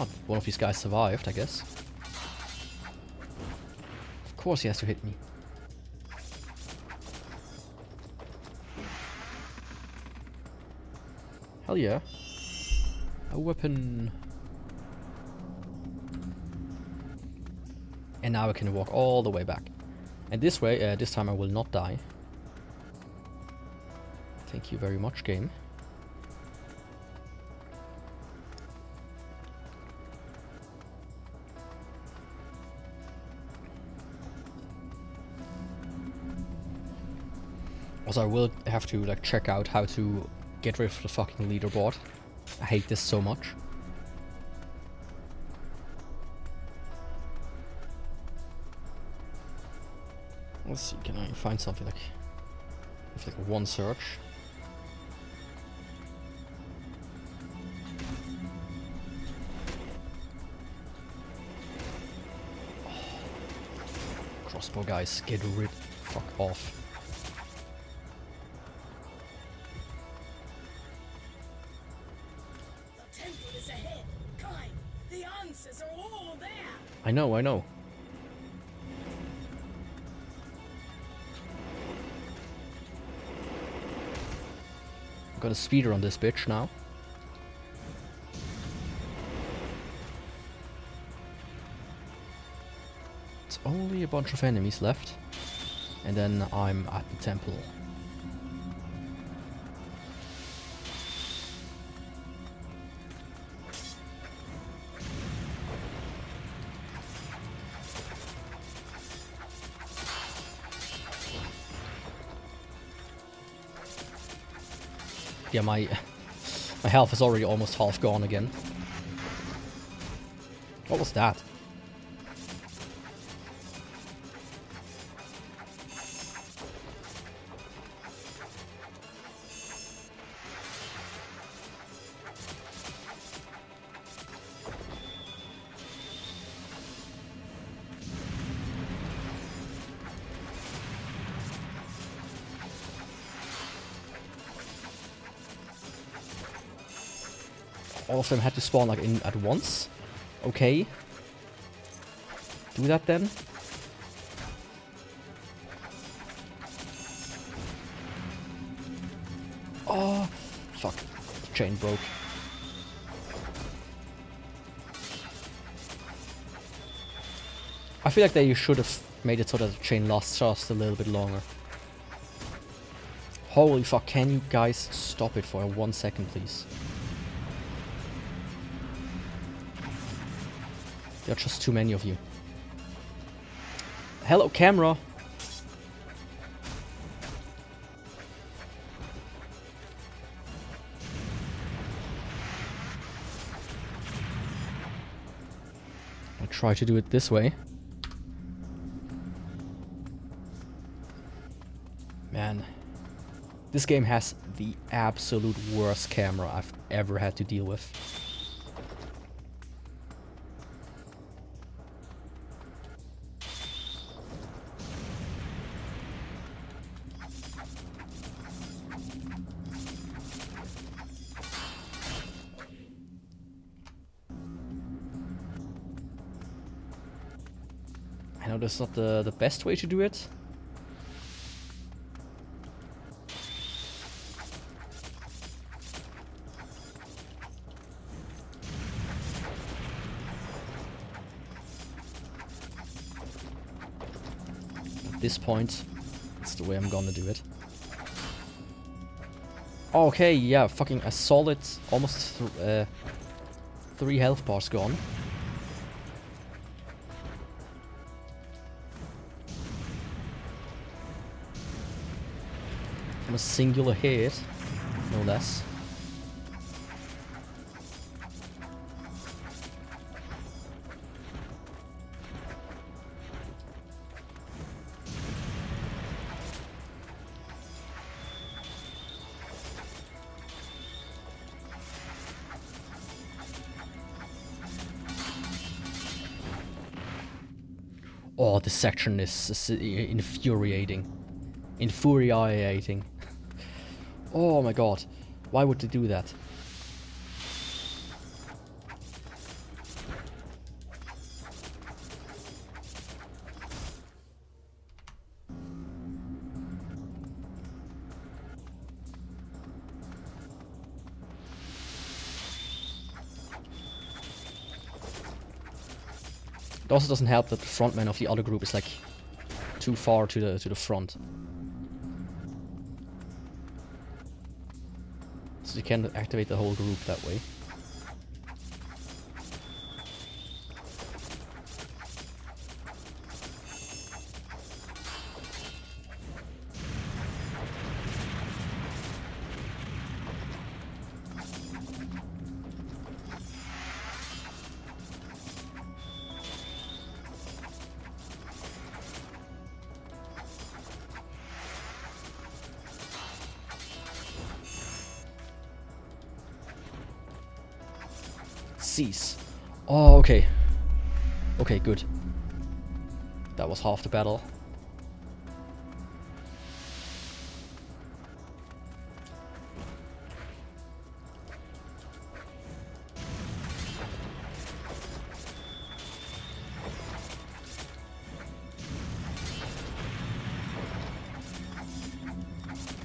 Oh, one of these guys survived, I guess. course he has to hit me. Hell yeah. A weapon. And now I can walk all the way back. And this way, this time I will not die. Thank you very much, game. Also, I will have to like check out how to get rid of the fucking leaderboard. I hate this so much. Let's see, can I find something like with like one search? Crossbow guys, get rid, fuck off. The temple is ahead. Climb. The answers are all there. I know, I know. I'm gonna speeder on this bitch now. It's only a bunch of enemies left. And then I'm at the temple. Yeah, my health is already almost half gone again. What was that? All of them had to spawn like in at once. Okay. Do that then. Oh, fuck. The chain broke. I feel like they should have made it so that the chain lasts just a little bit longer. Holy fuck, can you guys stop it for 1 second, please? There are just too many of you. Hello, camera! I'll try to do it this way. Man. This game has the absolute worst camera I've ever had to deal with. I know that's not the best way to do it. At this point, it's the way I'm gonna do it. Okay, yeah, fucking a solid, almost 3 health bars gone. From a singular hit, no less. Oh, this section is infuriating. Infuriating. Oh my god. Why would they do that? It also doesn't help that the frontman of the other group is like too far to the front. So you can't activate the whole group that way. Cease. Oh, okay. Okay, good. That was half the battle.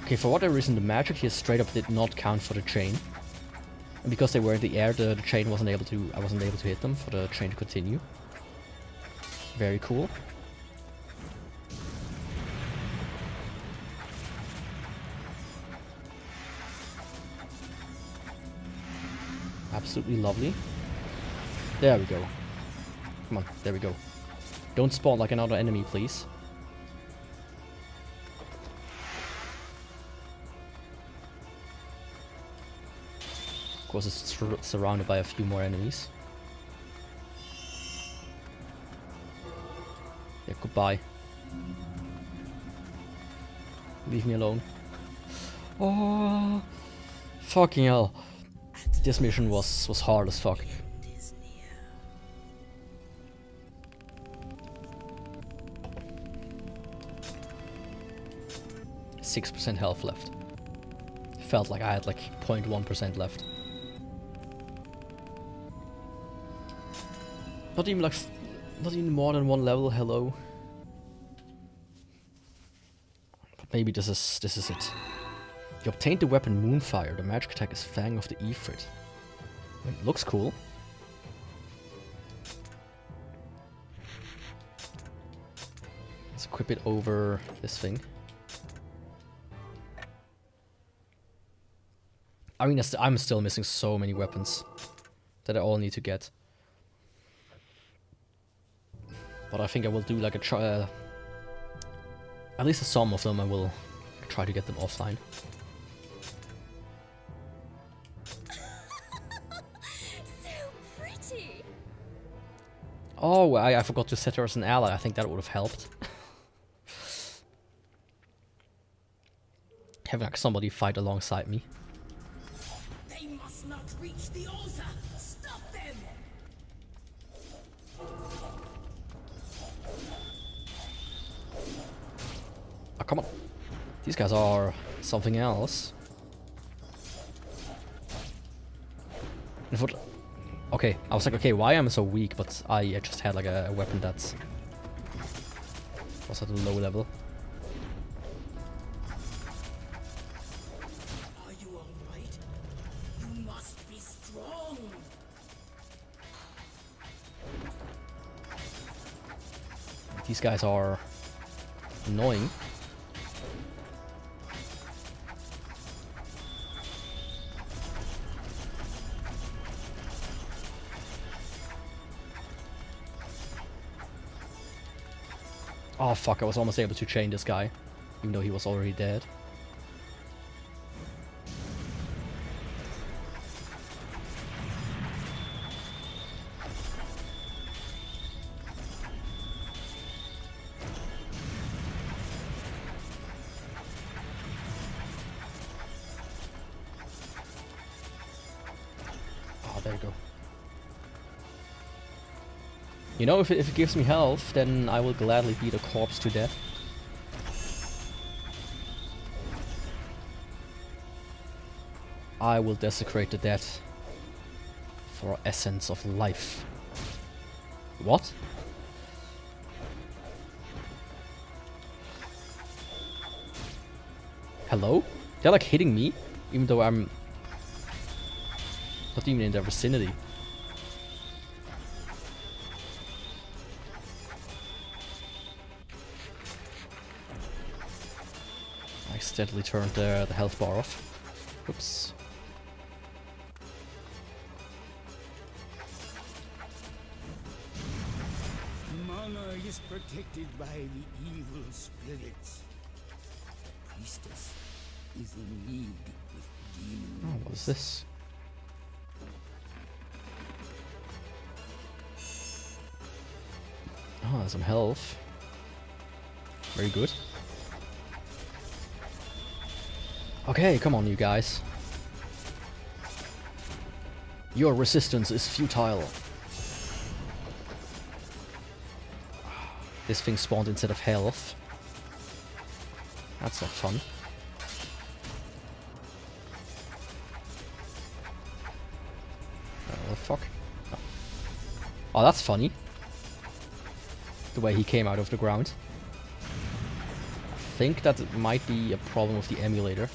Okay, for whatever reason, the magic here straight up did not count for the chain. And because they were in the air, the chain wasn't able to. I wasn't able to hit them for the chain to continue. Very cool. Absolutely lovely. There we go. Come on, there we go. Don't spawn like another enemy, please. Of course, it's surrounded by a few more enemies. Yeah, goodbye. Leave me alone. Oh, fucking hell! This mission was hard as fuck. 6% health left. Felt like I had like 0.1% left. Not even like, not even more than one level. Hello. But maybe this is it. You obtained the weapon Moonfire. The magic attack is Fang of the Ifrit. It looks cool. Let's equip it over this thing. I mean, I'm still missing so many weapons that I all need to get. But I think I will do like a try. At least some of them I will try to get them offline. So pretty. Oh, I forgot to set her as an ally. I think that would have helped. Having like somebody fight alongside me. They must not reach the altar. Stop them. Oh, come on. These guys are something else. Okay, I was like, okay, why am I so weak? But I just had like a weapon that was at a low level. Are you all right? You must be strong. These guys are annoying. Oh fuck, I was almost able to chain this guy, even though he was already dead. Oh, there you go. You know, if it gives me health, then I will gladly beat a corpse to death. I will desecrate the dead for essence of life. What? Hello? They're like hitting me, even though I'm not even in their vicinity. accidentally turned the health bar off. Oops. Mana is protected by the evil spirits. The priestess is in league with demons. Oh, what is this? Oh, some health. Very good. Okay, come on, you guys. Your resistance is futile. This thing spawned instead of health. That's not fun. What the fuck? Oh. Oh, that's funny. The way he came out of the ground. I think that it might be a problem with the emulator.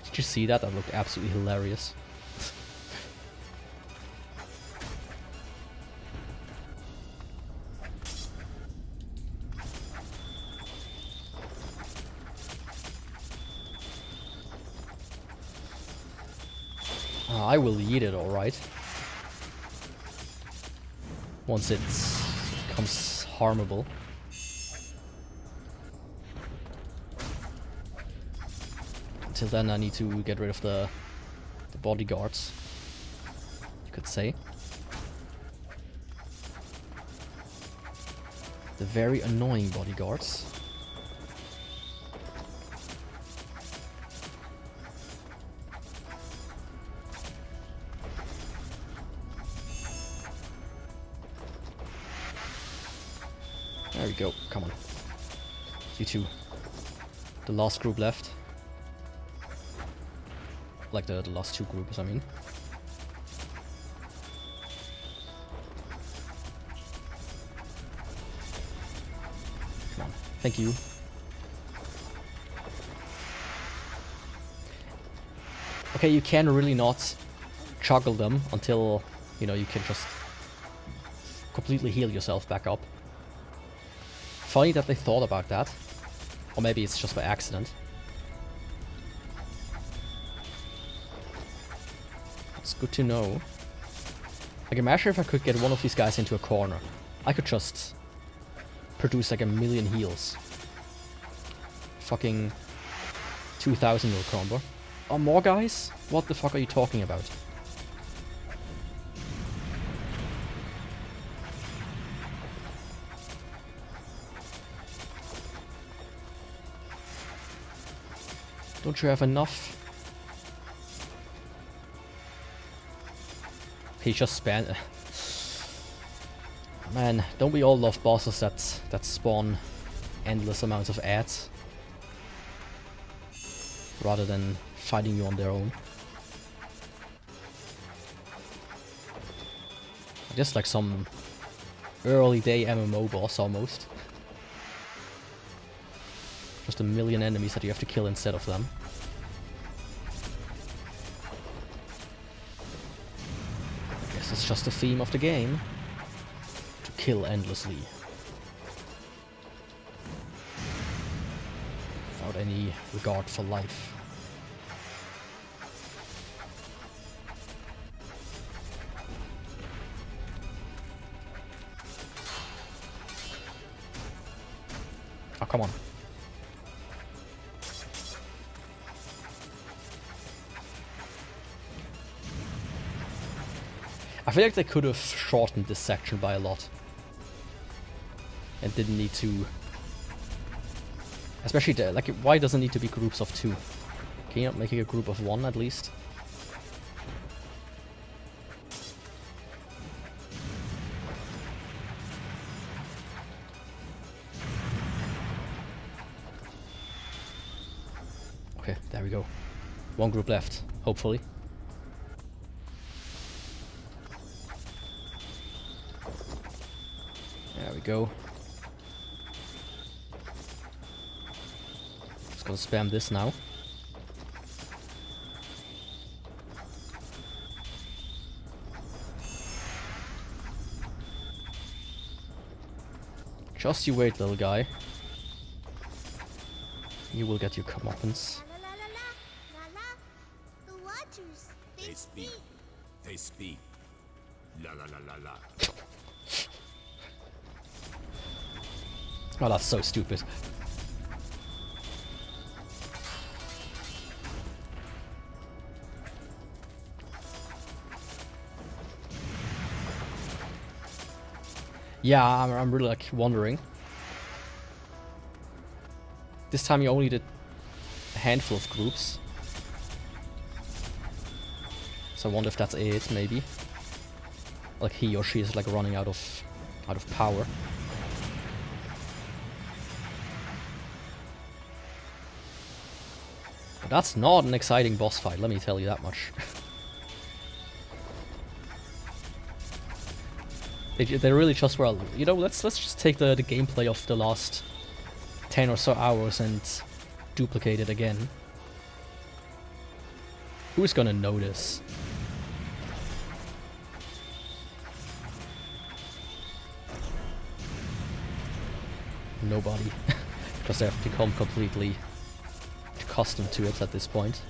Did you see that? That looked absolutely hilarious. I will eat it, alright. Once it becomes harmable. Until then I need to get rid of the bodyguards, you could say. The very annoying bodyguards. There we go, come on. You two. The last group left. Like the last two groups, I mean. Come on, thank you. Okay, you can really not juggle them until, you know, you can just completely heal yourself back up. Funny that they thought about that. Or maybe it's just by accident. It's good to know. Like, imagine if I could get one of these guys into a corner. I could just produce like 1,000,000 heals. Fucking 2,000 mil combo. Oh, more guys? What the fuck are you talking about? Don't you have enough? He just spanned. Man, don't we all love bosses that spawn endless amounts of ads? Rather than fighting you on their own. Just like some early day MMO boss almost. Just 1,000,000 enemies that you have to kill instead of them. I guess it's just the theme of the game. To kill endlessly. Without any regard for life. Oh, come on. I feel like they could have shortened this section by a lot. And didn't need to... Especially, like, why does it need to be groups of 2? Can you not make it a group of 1 at least? Okay, there we go. 1 group left, hopefully. There we go. Just gonna spam this now. Just you wait, little guy. You will get your comeuppance. La la la la la la. The Watchers, they speak. They speak. La la la la la. Oh, that's so stupid. Yeah, I'm really like wondering. This time you only did a handful of groups. So I wonder if that's it, maybe. Like he or she is like running out of power. But that's not an exciting boss fight, let me tell you that much. They really just were, you know, let's just take the gameplay of the last 10 or so hours and duplicate it again. Who's gonna notice? Nobody. Because they have become completely accustomed to it at this point.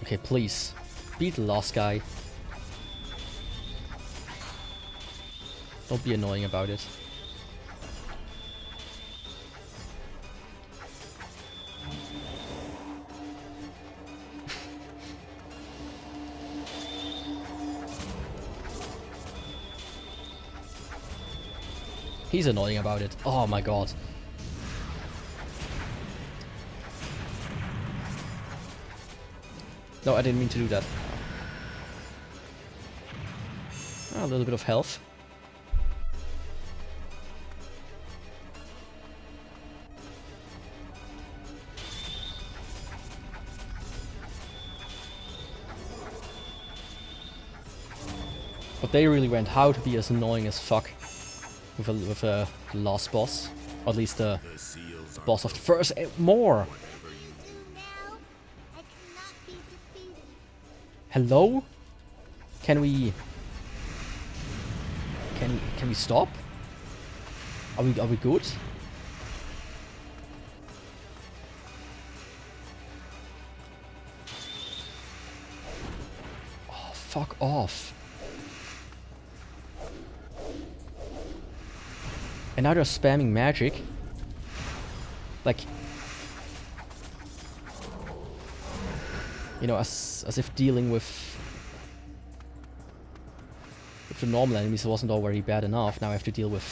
Okay, please. Beat the last guy. Don't be annoying about it. He's annoying about it. Oh my god. No, I didn't mean to do that. A little bit of health. But they really went how to be as annoying as fuck with a last boss. Or at least the boss of the first. More! Hello? Can we stop? Are we good? Oh, fuck off. And now they're spamming magic. Like, you know, as if dealing with the normal enemies wasn't already bad enough. Now I have to deal with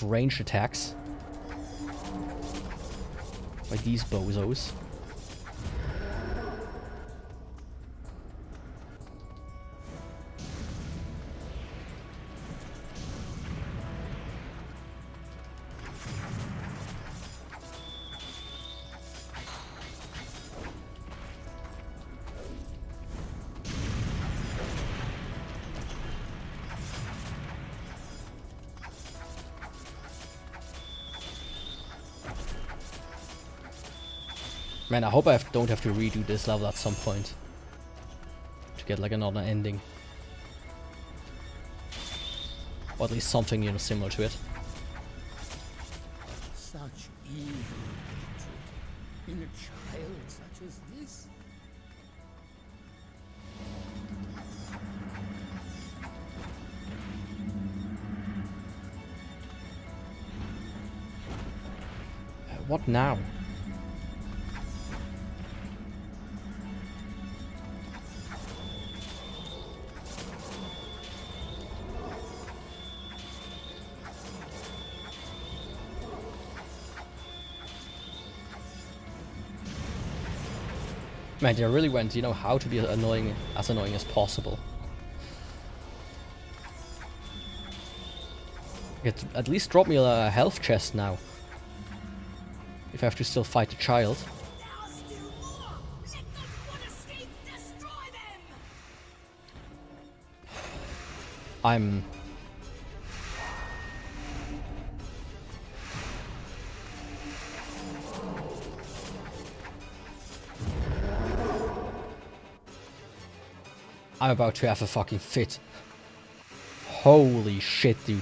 ranged attacks by these bozos. Man, I hope I don't have to redo this level at some point to get like another ending. Or at least something, you know, similar to it. Such evil hatred in a child such as this. What now? Man, they really went, you know, how to be as annoying as possible. At least drop me a health chest now. If I have to still fight the child. I'm... I'm about to have a fucking fit. Holy shit, dude.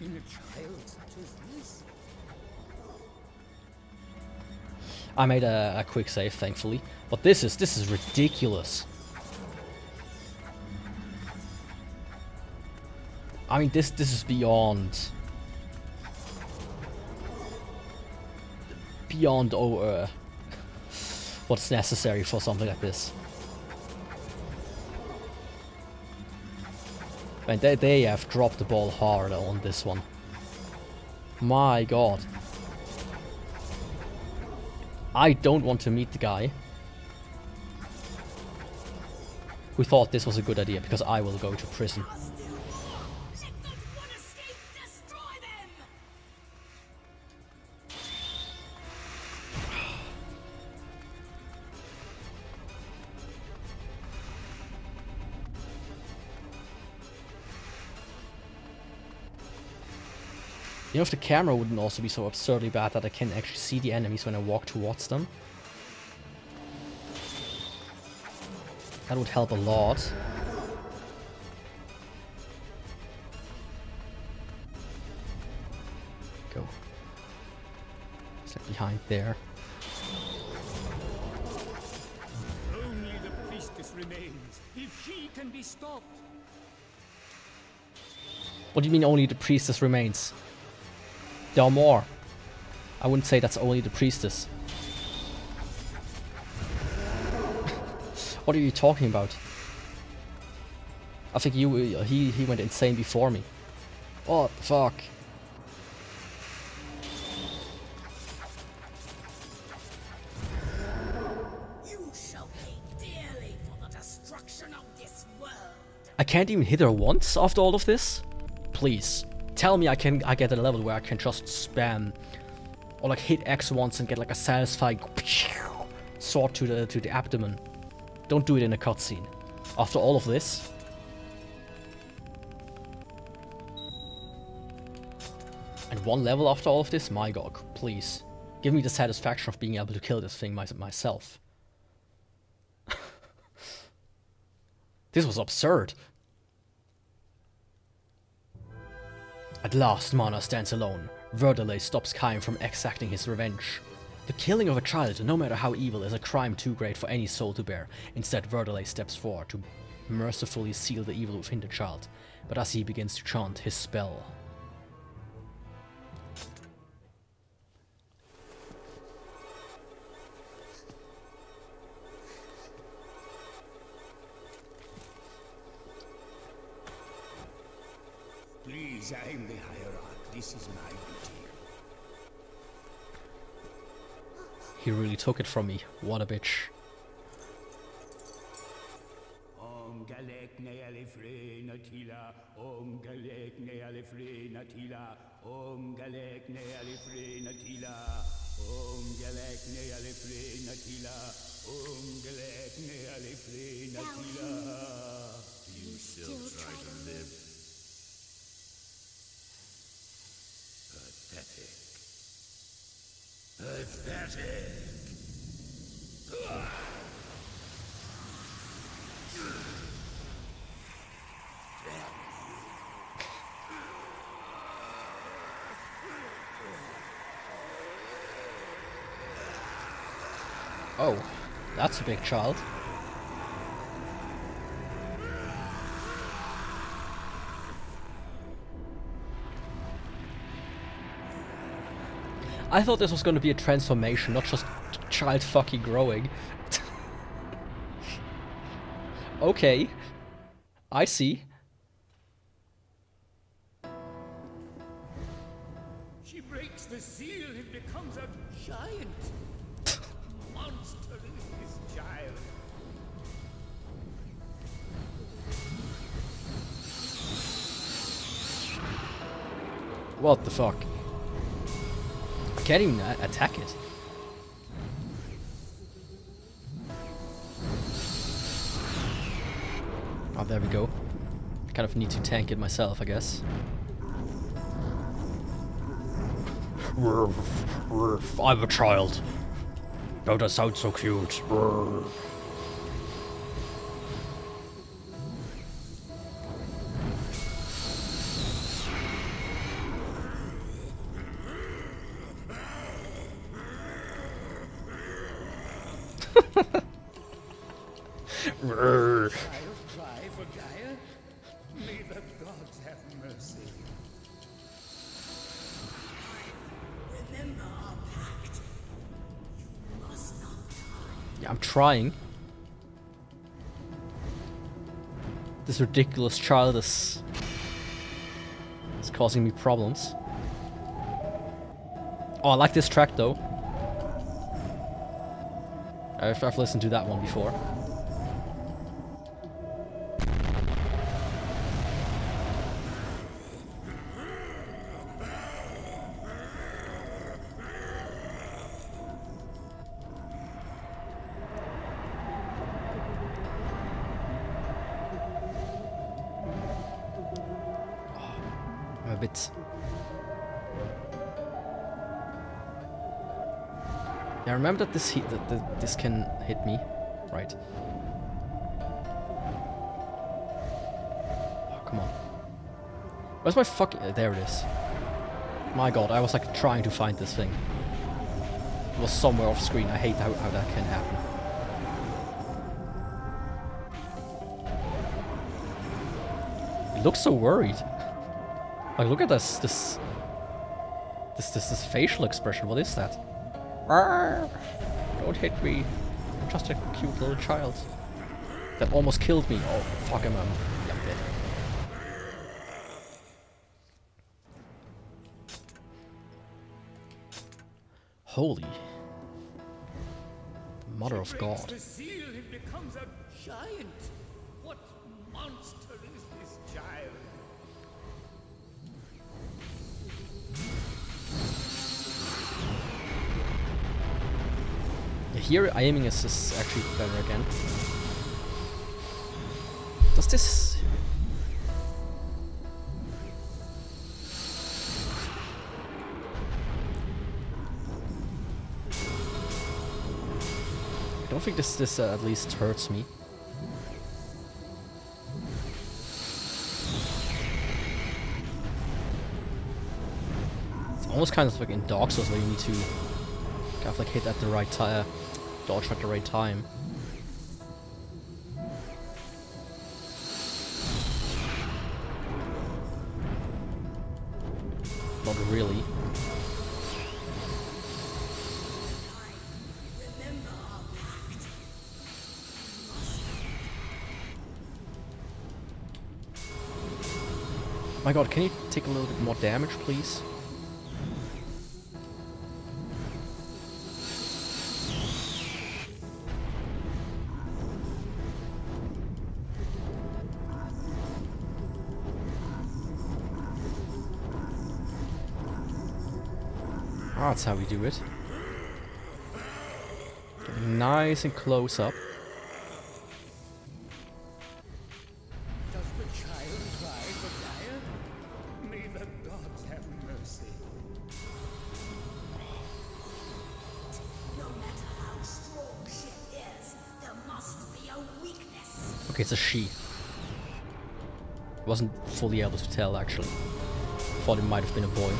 In a child such as this? I made a quick save, thankfully. But this is ridiculous. I mean, this is beyond what's necessary for something like this. And they have dropped the ball hard on this one. My god. I don't want to meet the guy who thought this was a good idea, because I will go to prison. Let not one escape, destroy them! You know, if the camera wouldn't also be so absurdly bad that I can actually see the enemies when I walk towards them. That would help a lot. Go. It's like behind there. Only the priestess remains. If she can be stopped. What do you mean only the priestess remains? There are more. I wouldn't say that's only the priestess. What are you talking about? I think he went insane before me. What the fuck? You shall pay dearly for the destruction of this world. I can't even hit her once after all of this? Please. Tell me I get a level where I can just spam or like hit X once and get like a satisfying sword to the abdomen. Don't do it in a cutscene. After all of this. And one level after all of this? My god, please. Give me the satisfaction of being able to kill this thing myself. This was absurd. At last, Mana stands alone. Verdelay stops Kaim from exacting his revenge. The killing of a child, no matter how evil, is a crime too great for any soul to bear. Instead, Verdelay steps forward to mercifully seal the evil within the child. But as he begins to chant his spell... Please, I am the hierarch. This is my duty. He really took it from me. What a bitch. Om galek nealefre natila. Om galek nealefre natila. Om galek nealefre natila. Om galek nealefre natila. Om galek nealefre natila. You still try to live? Pathetic. Oh, that's a big child. I thought this was going to be a transformation, not just child fucking growing. Okay. I see. She breaks the seal and becomes a giant. Monster is this child. What the fuck? I can't even attack it. Oh, there we go. I kind of need to tank it myself, I guess. I'm a child. Don't that sound so cute? Child cry for Gaia? May the gods have mercy. Remember our pact. You must not die. Yeah, I'm trying. This ridiculous child is causing me problems. Oh, I like this track though. I've listened to that one before. I'm a bit... Yeah, remember that this can hit me, right? Oh, come on. Where's my fucking... there it is. My god, I was like trying to find this thing. It was somewhere off screen. I hate how that can happen. It looks so worried. Like, look at this facial expression. What is that? Arrgh! Don't hit me. I'm just a cute little child. That almost killed me. Oh, fuck him. Yeah, I'm dead. Holy. Mother of God. The seal, it becomes a giant. What monster is this child? Here, aiming is actually better again. Does this... I don't think this at least hurts me. It's almost kind of like in Dark Souls where you need to kind of like hit at the right time, dodge at the right time. Not really. My god, can you take a little bit more damage, please? That's how we do it. Getting nice and close up. Does the child cry for Gaia? May the gods have mercy. No matter how strong she is, there must be a weakness. Okay, it's a she. Wasn't fully able to tell actually. Thought it might have been a boy.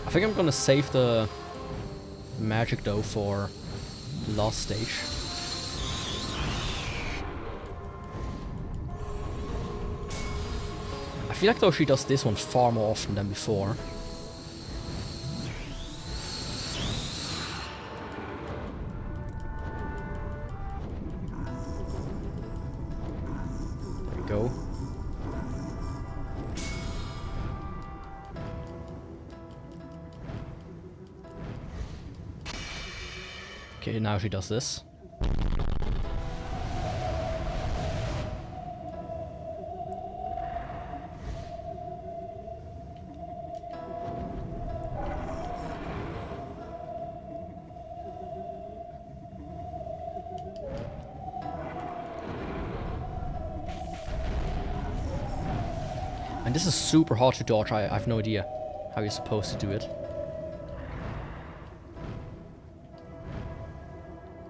I think I'm gonna save the magic though for the last stage. I feel like though she does this one far more often than before. There we go. Okay, now she does this. And this is super hard to dodge. I have no idea how you're supposed to do it.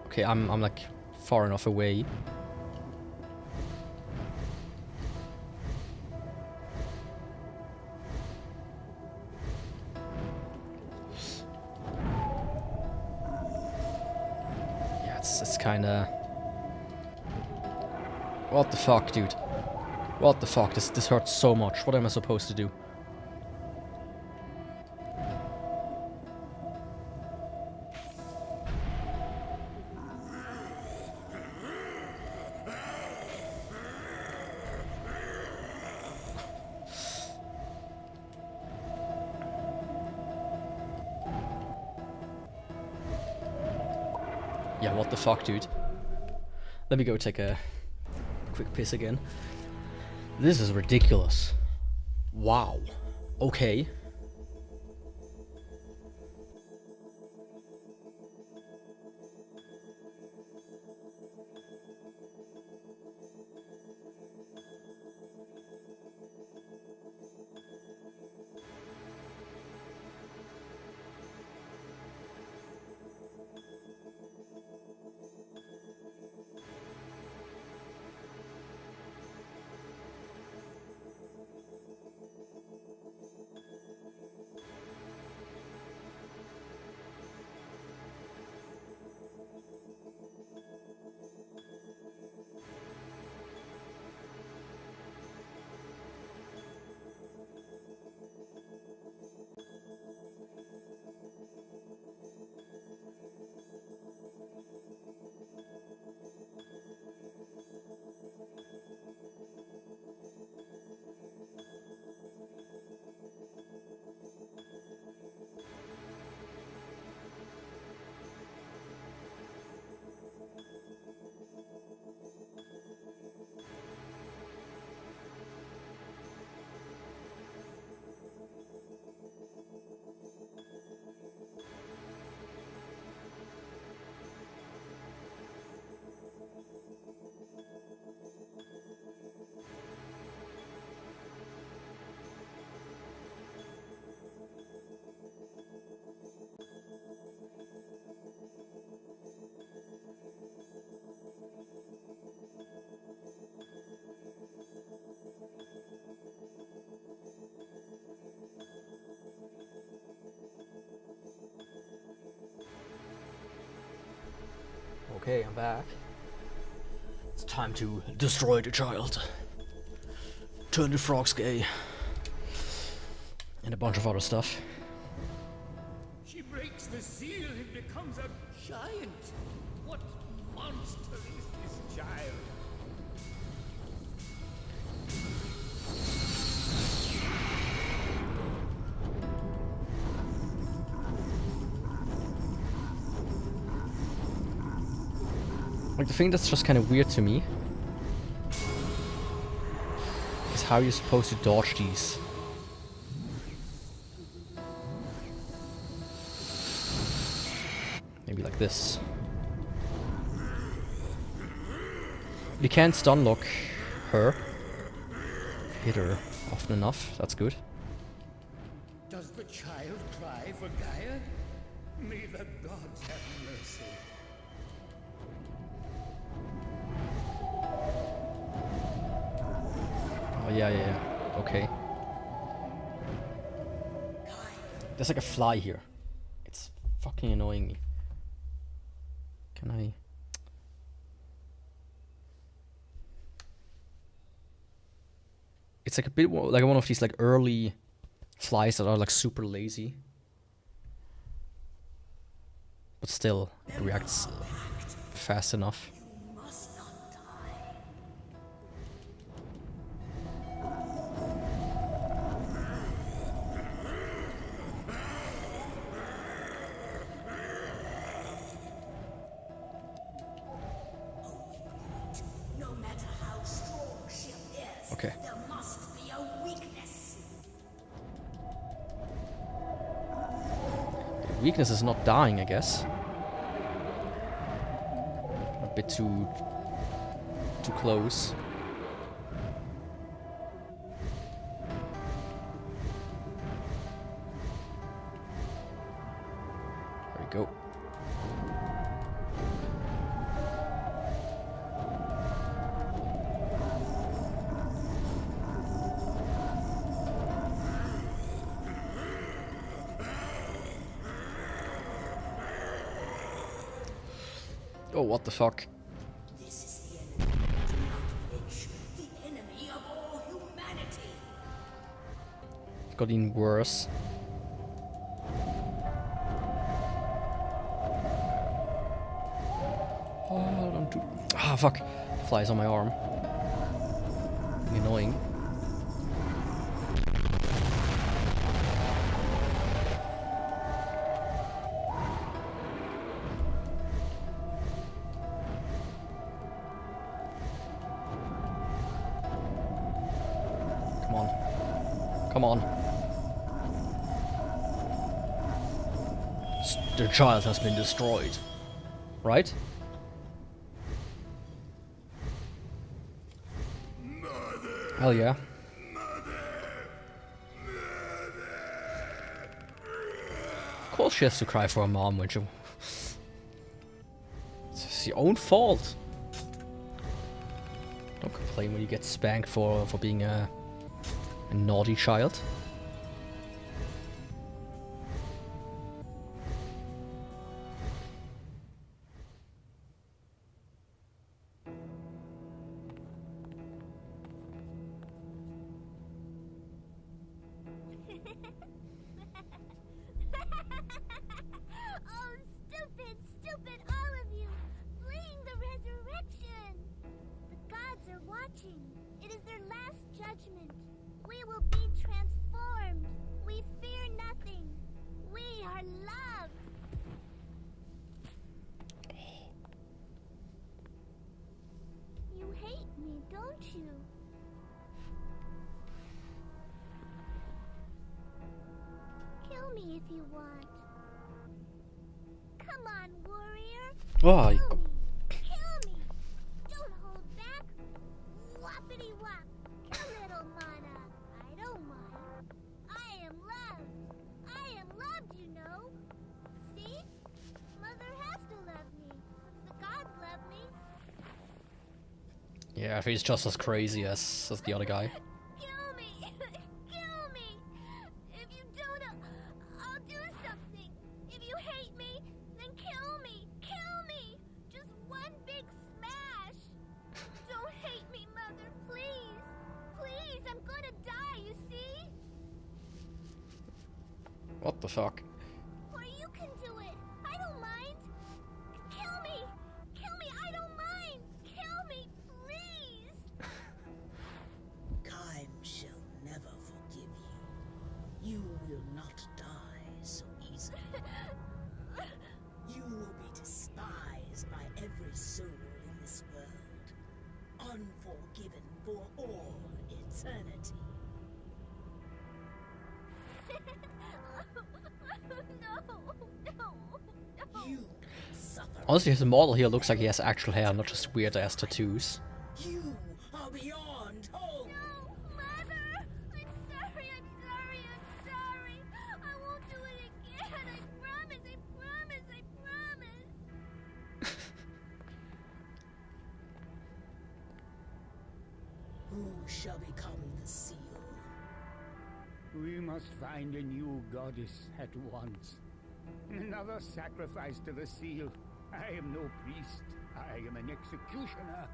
Okay, I'm like far enough away. it's kinda... What the fuck, dude? What the fuck? This hurts so much. What am I supposed to do? Yeah, what the fuck, dude? Let me go take a quick piss again. This is ridiculous. Wow. Okay. Okay, I'm back. It's time to destroy the child. Turn the frogs gay. And a bunch of other stuff. She breaks the seal and becomes a giant. What monster is this child? Like, the thing that's just kind of weird to me is how you're supposed to dodge these. Maybe like this. You can't stun lock her. Hit her often enough, that's good. Does the child cry for Gaia? May the gods have mercy. Oh, yeah. Okay. There's like a fly here. It's fucking annoying me. Can I... It's like a bit like one of these like early flies that are like super lazy. But still, it reacts fast enough. Okay. There must be a weakness. The weakness is not dying, I guess. A bit too close. There we go. Oh, what the fuck? This is the enemy. Do not flinch. The enemy of all humanity. It got even worse. Oh, don't do. Ah, fuck. Flies on my arm. Annoying. Come on. Come on. The child has been destroyed. Right? Hell yeah. Of course she has to cry for her mom when she... It's your own fault. Don't complain when you get spanked for being a naughty child. Oh, stupid, stupid, all of you! Fleeing the resurrection! The gods are watching. It is their last judgment. We will be transformed. We fear nothing. We are loved. You hate me, don't you? Kill me if you want. Come on, warrior. Oh, Kill me. Kill me. Don't hold back. Whoppity whop. Kill little mana. I don't mind. I am loved. I am loved, you know. See? Mother has to love me. The gods love me. yeah, he's just as crazy as the other guy. Kill me. Kill me. If you don't, I'll do something. If you hate me, then kill me. Kill me. Just one big smash. Don't hate me, Mother, please. Please, I'm gonna die, you see? What the fuck? Or you can do it. I don't mind. Kill me. Kill me. I don't mind. Kill me, please. Time shall never forgive you. You will not die so easily. You will be despised by every soul in this world. Unforgiven for all eternity. No, no, no. You suffer. Honestly, his model here looks like he has actual hair, not just weird ass tattoos. You are beyond hope. No, Mother! I'm sorry, I'm sorry, I'm sorry. I won't do it again. I promise, I promise, I promise. Who shall become the seal? We must find a new goddess at once. Another sacrifice to the seal. I am no priest. I am an executioner.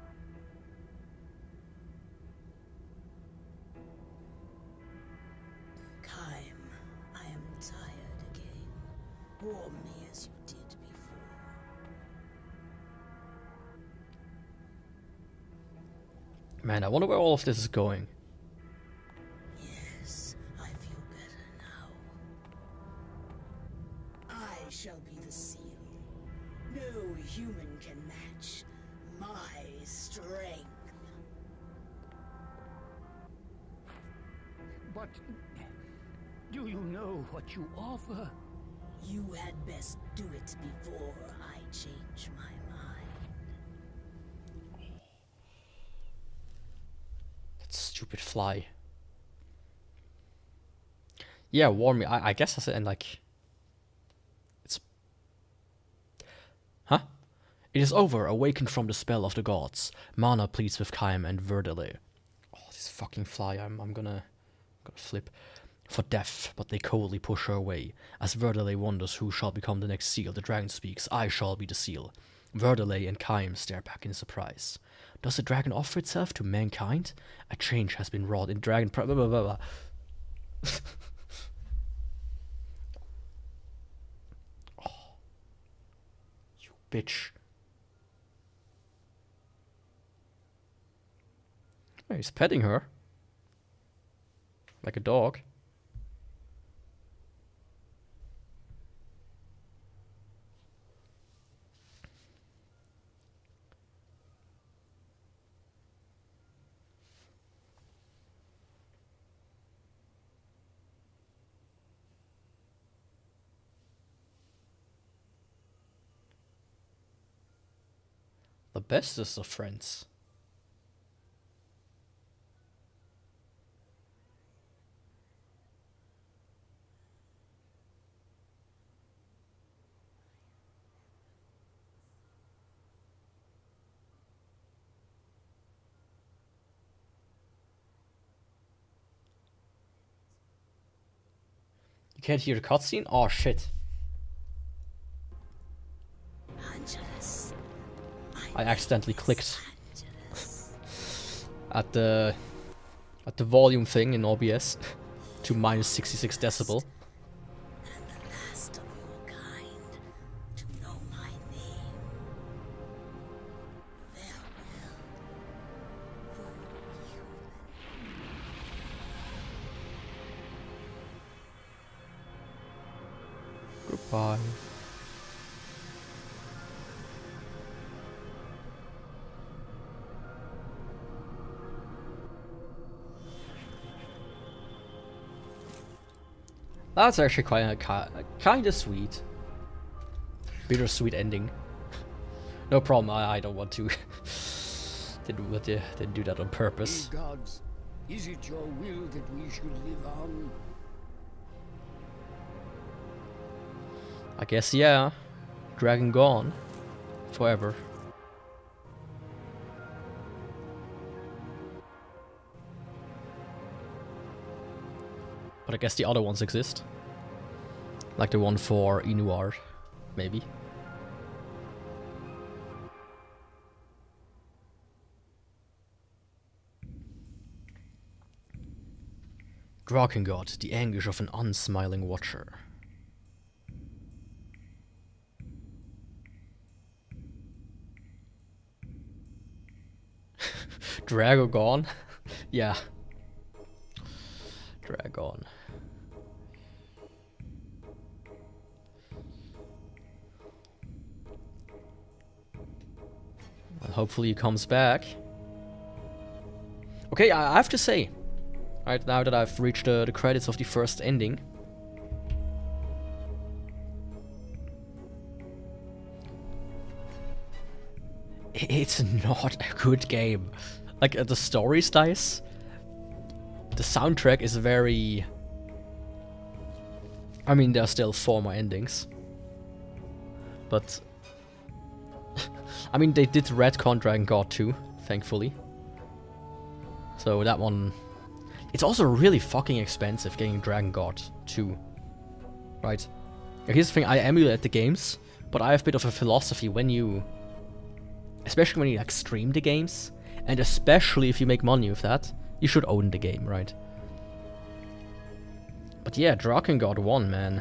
Kaim, I am tired again. Warm me as you did before. Man, I wonder where all of this is going. Yes, I feel better now. I shall be the seal. No human can match my strength. But do you know what you offer? You had best do it before I change my mind. That stupid fly. Yeah, warn me. I guess I said, and like... It's... Huh? It is over, awakened from the spell of the gods. Mana pleads with Kaim and Verdele. Oh, this fucking fly, I'm gonna flip. For death, but they coldly push her away. As Verdele wonders who shall become the next seal, the dragon speaks, I shall be the seal. Verdelay and Kaim stare back in surprise. Does the dragon offer itself to mankind? A change has been wrought in dragon blah, blah, blah, blah. Oh, you bitch. Oh, he's petting her. Like a dog. The bestest of friends. You can't hear the cutscene? Oh shit. Angelus. I accidentally clicked at the volume thing in OBS to minus 66 decibel. And the last of your kind to know my name. Farewell, for human. Goodbye. That's actually quite kind of sweet. Bittersweet ending. No problem. I don't want to. Didn't do that on purpose. Ye gods, is it your will that we should live on? I guess yeah. Dragon gone. Forever. But I guess the other ones exist. Like the one for Inuar, maybe. Drakengard, the anguish of an unsmiling watcher. Dragon? Yeah. Dragon. Well, hopefully he comes back. Okay, I have to say, right now that I've reached the credits of the first ending, it's not a good game. Like, the story's nice. The soundtrack is very... I mean, there are still 4 more endings. But... I mean, they did retcon Drakengard 2, thankfully. So that one... It's also really fucking expensive getting Drakengard 2. Right? Here's the thing, I emulate the games, but I have a bit of a philosophy when you... Especially when you like stream the games, and especially if you make money with that, you should own the game, right? But yeah, Drakengard 1, man.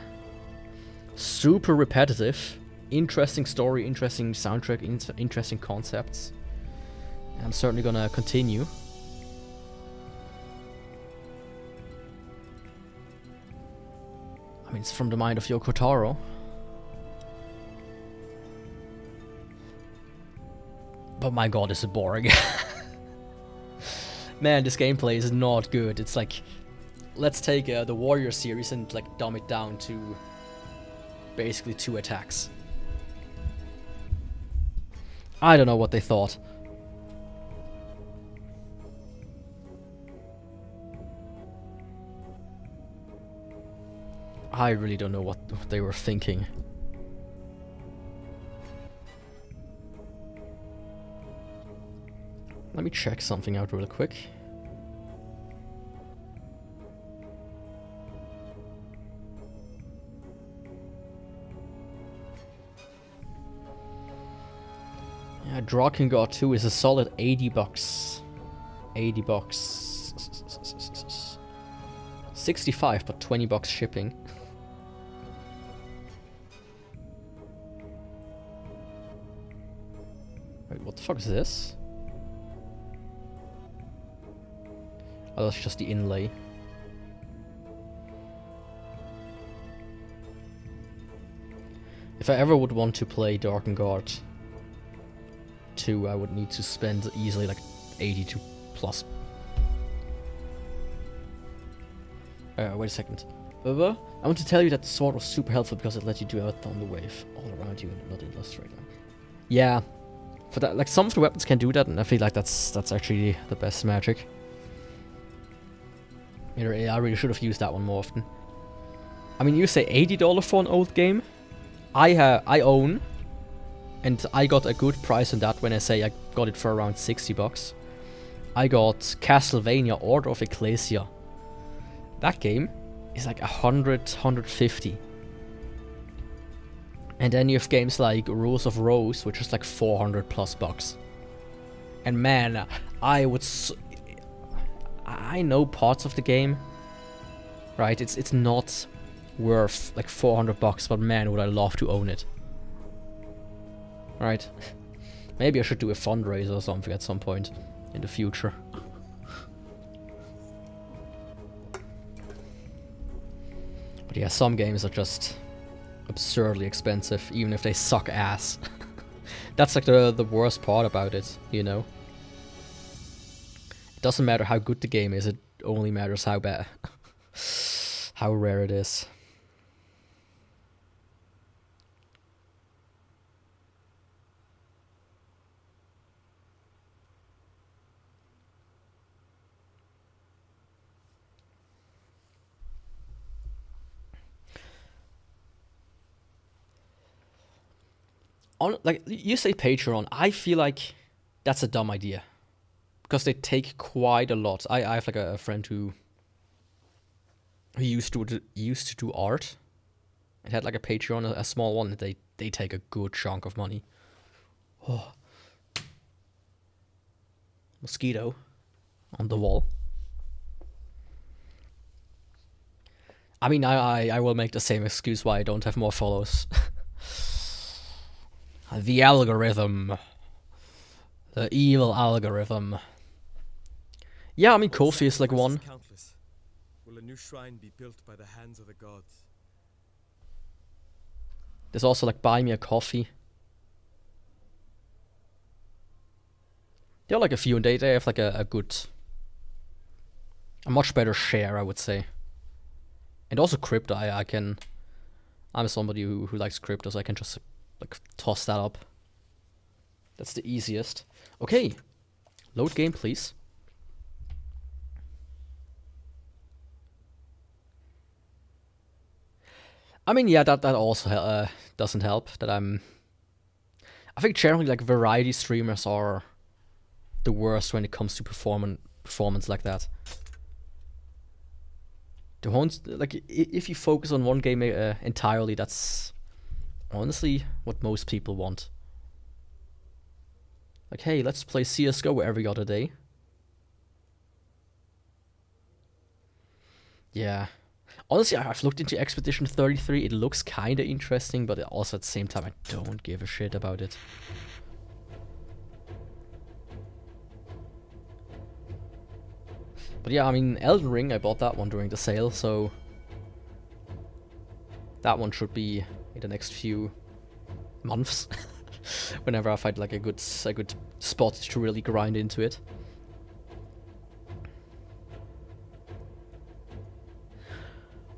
Super repetitive. Interesting story, interesting soundtrack, interesting concepts. I'm certainly gonna continue. I mean, it's from the mind of Yoko Taro. But my god, is it boring. Man, this gameplay is not good. It's like, let's take the Warrior series and like dumb it down to basically 2 attacks. I don't know what they thought. I really don't know what they were thinking. Let me check something out real quick. Drakengard 2 is a solid 80 bucks. 80 bucks. 65, but 20 bucks shipping. Wait, what the fuck is this? Oh, that's just the inlay. If I ever would want to play Drakengard 2, I would need to spend easily like 82 plus. Wait a second. I want to tell you that the sword was super helpful because it let you do a thunder wave all around you and not in a straight line. Yeah, for that, like some of the weapons can do that, and I feel like that's actually the best magic. I really should have used that one more often. I mean, you say $80 for an old game. I own, and I got a good price on that when I say I got it for around 60 bucks. I got Castlevania Order of Ecclesia. That game is like 150. And then you have games like Rules of Rose, which is like 400 plus bucks. And man, I know parts of the game, right? It's not worth like 400 bucks, but man, would I love to own it. Right? Maybe I should do a fundraiser or something at some point in the future. But yeah, some games are just absurdly expensive, even if they suck ass. That's like the worst part about it, you know? It doesn't matter how good the game is, it only matters how bad, how rare it is. Like, you say Patreon, I feel like that's a dumb idea. Because they take quite a lot. I have like a friend who used to do art. It had like a Patreon, a small one. They take a good chunk of money. Oh. Mosquito on the wall. I mean, I will make the same excuse why I don't have more follows. The algorithm. The evil algorithm. Yeah, I mean, Kofi is like one. Countless. Will a new shrine be built by the hands of the gods? There's also like Buy Me a Coffee. There are like a few, and they have like a much better share, I would say. And also crypto, I'm somebody who likes crypto, so I can just like toss that up. That's the easiest. Okay, load game, please. I mean, yeah, that also doesn't help. I think generally like variety streamers are the worst when it comes to performance like that. The ones, like, if you focus on one game entirely, that's honestly what most people want. Like, hey, let's play CSGO every other day. Yeah. Honestly, I've looked into Expedition 33. It looks kinda interesting, but also at the same time, I don't give a shit about it. But yeah, I mean, Elden Ring, I bought that one during the sale, so that one should be in the next few months. Whenever I find like a good spot to really grind into it.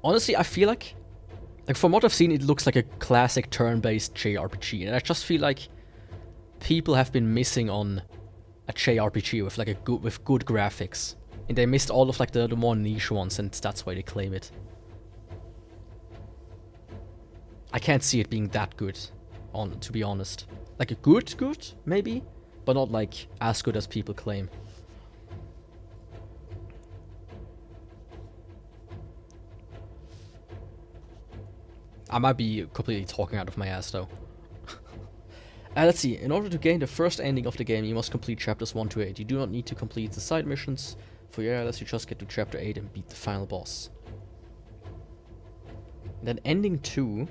Honestly, I feel like from what I've seen, it looks like a classic turn-based JRPG, and I just feel like people have been missing on a JRPG with like with good graphics, and they missed all of like the more niche ones, and that's why they claim it. I can't see it being that good, to be honest. Like a good, maybe, but not like as good as people claim. I might be completely talking out of my ass though. Let's see. In order to gain the first ending of the game, you must complete chapters 1 to 8. You do not need to complete the side missions for your lets you just get to chapter 8 and beat the final boss. Then ending 2.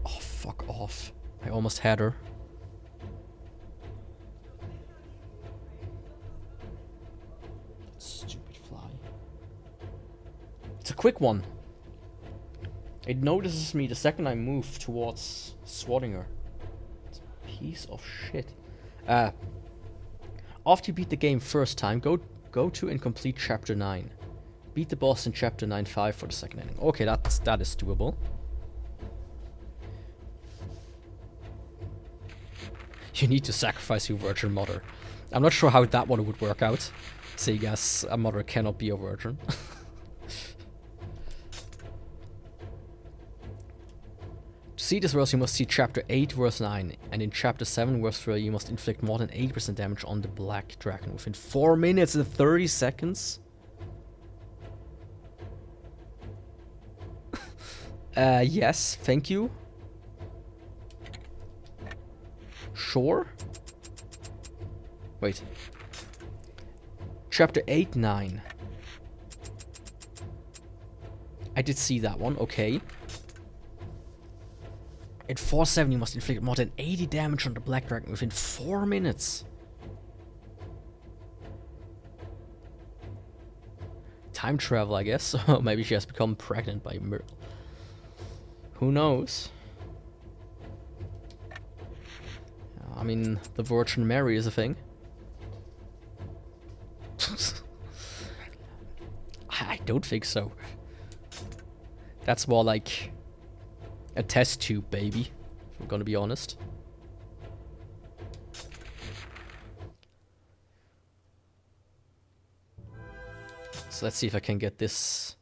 Oh, fuck off. I almost had her. Stupid fly. It's a quick one. It notices me the second I move towards swatting her. It's a piece of shit. After you beat the game first time, go to and complete chapter 9. Beat the boss in chapter 9-5 for the second ending. Okay, that is doable. You need to sacrifice your virgin mother. I'm not sure how that one would work out, seeing as a mother cannot be a virgin. To see this verse, you must see chapter 8 verse 9, and in chapter 7 verse 3 you must inflict more than 80% damage on the black dragon within 4 minutes and 30 seconds. Yes, thank you. Sure. Wait. Chapter 8, 9. I did see that one, okay. At 4-7 you must inflict more than 80 damage on the black dragon within 4 minutes. Time travel, I guess. Or maybe she has become pregnant by miracle. Who knows? I mean, the Virgin Mary is a thing. I don't think so. That's more like a test tube, baby, if I'm gonna be honest. So let's see if I can get this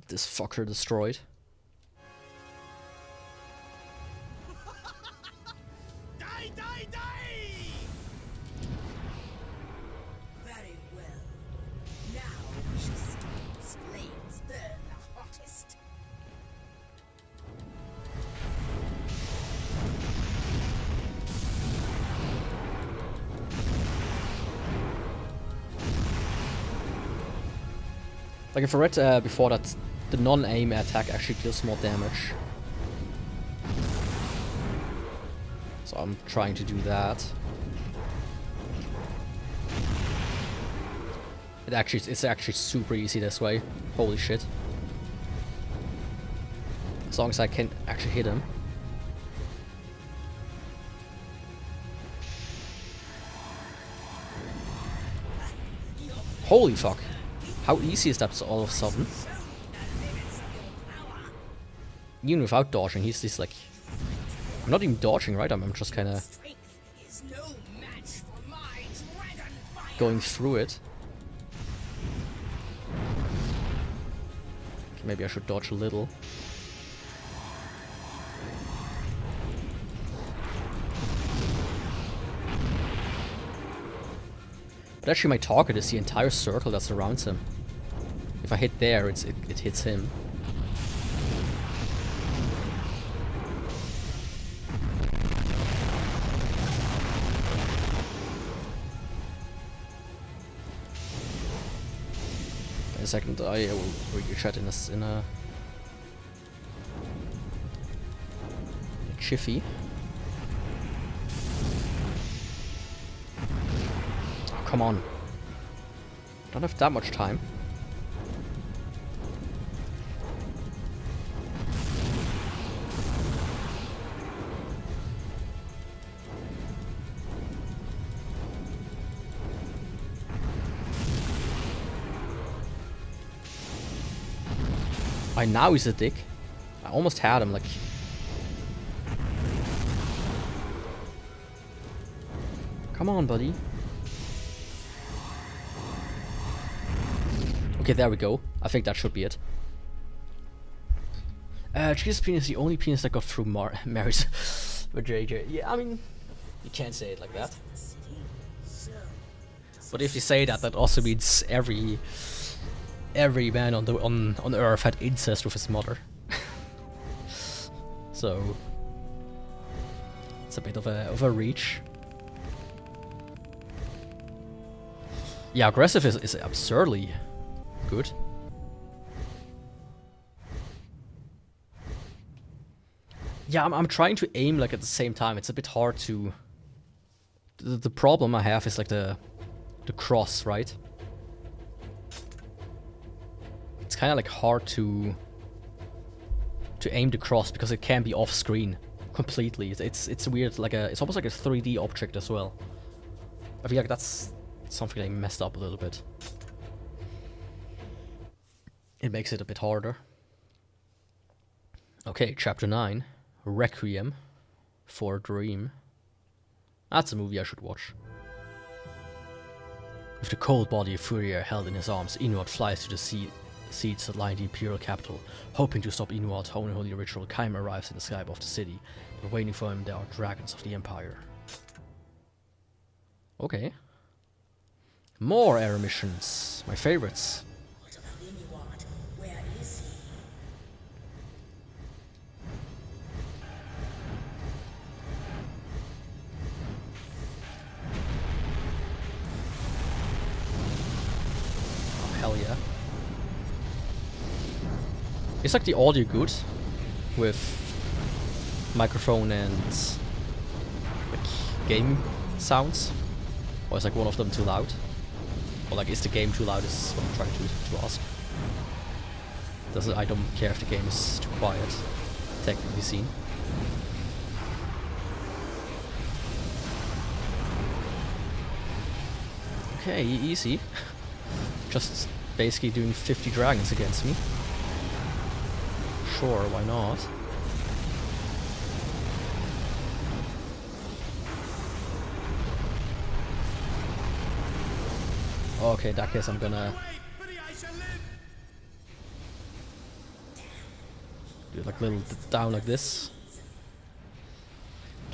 fucker destroyed. Die, die, die! Very well. Now we shall see these flames burn the hottest. Like if I read before that the non-aim attack actually deals more damage. So I'm trying to do that. It's actually super easy this way. Holy shit. As long as I can actually hit him. Holy fuck. How easy is that all of a sudden? Even without dodging, he's just like... I'm not even dodging, right? I'm just kinda... going through it. Maybe I should dodge a little. But actually my target is the entire circle that surrounds him. If I hit there, it hits him. In a second, I will read your chat in a jiffy. Oh, come on. Don't have that much time. Now he's a dick. I almost had him, like... Come on, buddy. Okay, there we go. I think that should be it. Jesus penis is the only penis that got through Mary's with JJ. Yeah, I mean, you can't say it like that. But if you say that, that also means every every man on Earth had incest with his mother. So it's a bit of a reach. Yeah, aggressive is absurdly good. Yeah, I'm trying to aim like at the same time. It's a bit hard to. The problem I have is like the cross, right? It's kind of like hard to aim the cross because it can be off screen completely. It's weird, like it's almost like a 3D object as well. I feel like that's something I messed up a little bit. It makes it a bit harder. Okay, chapter 9, Requiem for a Dream. That's a movie I should watch. With the cold body of FURIAE held in his arms, Inuart flies to the seats that line the imperial capital. Hoping to stop Inuart's unholy ritual, Kaim arrives in the sky above the city, but waiting for him there are dragons of the Empire. Okay. More air missions. My favorites. What about Inuart? Where is he? Oh, hell yeah. Is like the audio good with microphone and like game sounds? Or is like one of them too loud? Or like is the game too loud is what I'm trying to ask. I don't care if the game is too quiet, technically seen. Okay, easy. Just basically doing 50 dragons against me. Sure, why not? Okay, in that case I'm gonna do like a little down like this.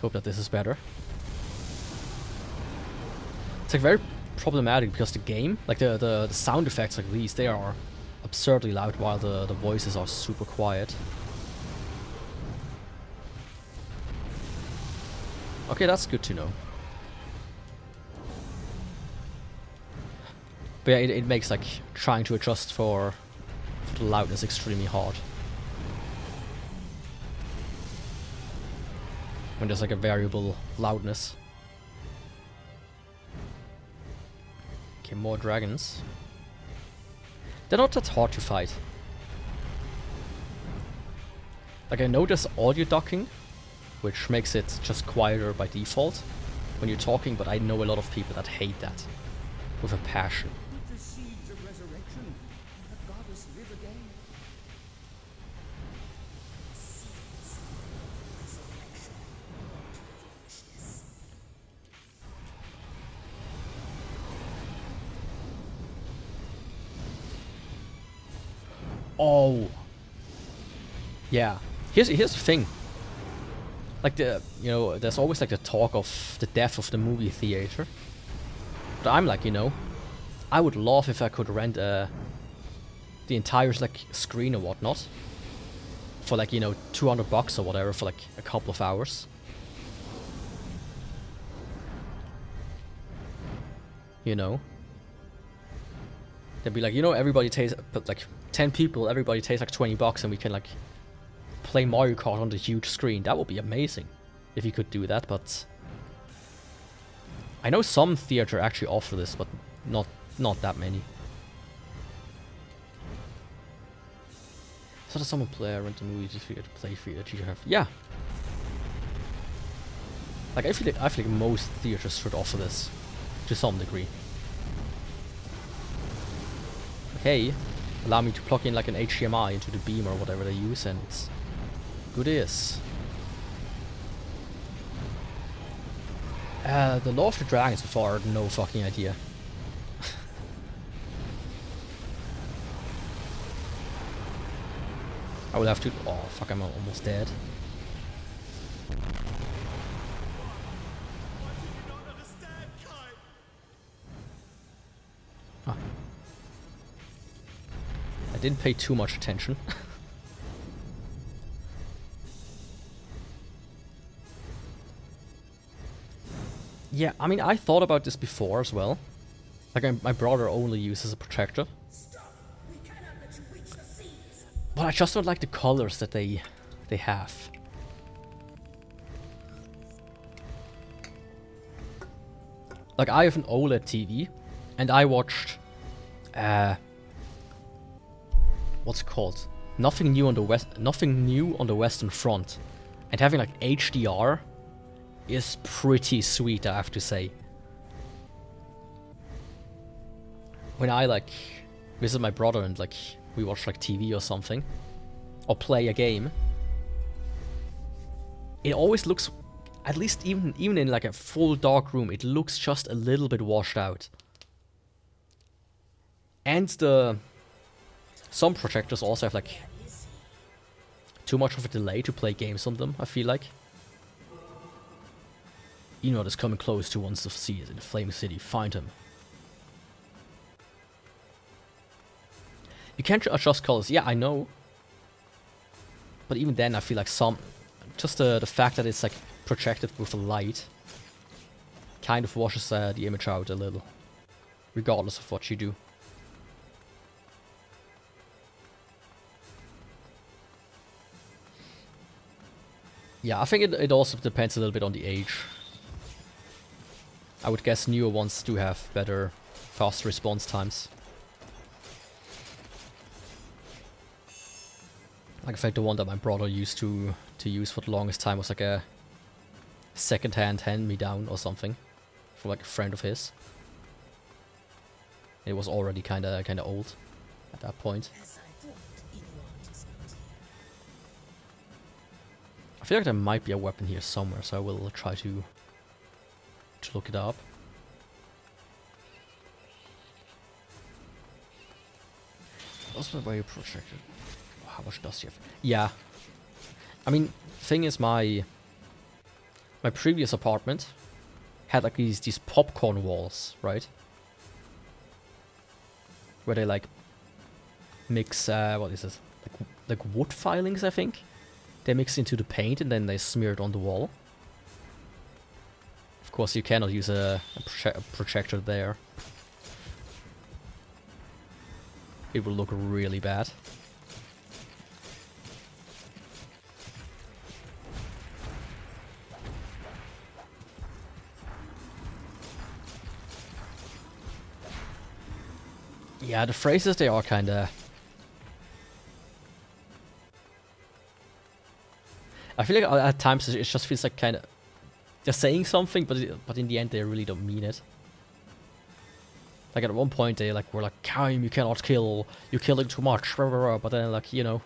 Hope that this is better. It's like very problematic because the game, like the sound effects like these, they are absurdly loud while the voices are super quiet. Okay, that's good to know. But yeah, it makes like trying to adjust for the loudness extremely hard. When there's like a variable loudness. Okay, more dragons. They're not that hard to fight. Like I know there's audio ducking, which makes it just quieter by default when you're talking, but I know a lot of people that hate that with a passion. With the seeds of resurrection, can the goddess live again? Oh. Yeah. Here's the thing. Like there's always like the talk of the death of the movie theater. But I'm like, I would love if I could rent the entire like screen or whatnot for like, $200 or whatever for like a couple of hours. They'd be like, everybody takes, but like 10 people, everybody takes like $20 and we can like play Mario Kart on the huge screen. That would be amazing if you could do that, but I know some theater actually offer this, but not that many. So does someone rent a movie to play theater? Yeah. Like I feel like most theaters should offer this to some degree. Okay, allow me to plug in like an HDMI into the beam or whatever they use, and good is. The Law of the Dragons so far, no fucking idea. I will have to. Oh fuck! I'm almost dead. Ah. didn't pay too much attention. Yeah, I mean, I thought about this before as well. Like, my brother only uses a projector. But I just don't like the colors that they have. Like, I have an OLED TV, and I watched, what's it called? Nothing New on the Western Front, and having like HDR is pretty sweet, I have to say. When I like visit my brother and like we watch like TV or something, or play a game, it always looks, at least even in like a full dark room, it looks just a little bit washed out. And some projectors also have like too much of a delay to play games on them, I feel like. Enod is coming close to wants to see it in the Flame City. Find him. You can't adjust colors. Yeah, I know. But even then, I feel like just the fact that it's like projected with a light kind of washes the image out a little, regardless of what you do. Yeah, I think it also depends a little bit on the age. I would guess newer ones do have better, fast response times. Like, in fact, the one that my brother used to use for the longest time was like a second-hand hand-me-down or something from like a friend of his. It was already kind of old at that point. I feel like there might be a weapon here somewhere, so I will try to look it up. What's my way projected? How much dust you have? Yeah. I mean, thing is, my previous apartment had like these popcorn walls, right? Where they like mix what is it? Like wood filings, I think. They mix into the paint and then they smear it on the wall. Of course, you cannot use a projector there. It will look really bad. Yeah, the phrases, they are kinda... I feel like at times it just feels like kinda... They're saying something, but in the end they really don't mean it. Like at one point they were like, Kaim, you cannot kill, you're killing too much, blah, blah, blah. But then like, you know...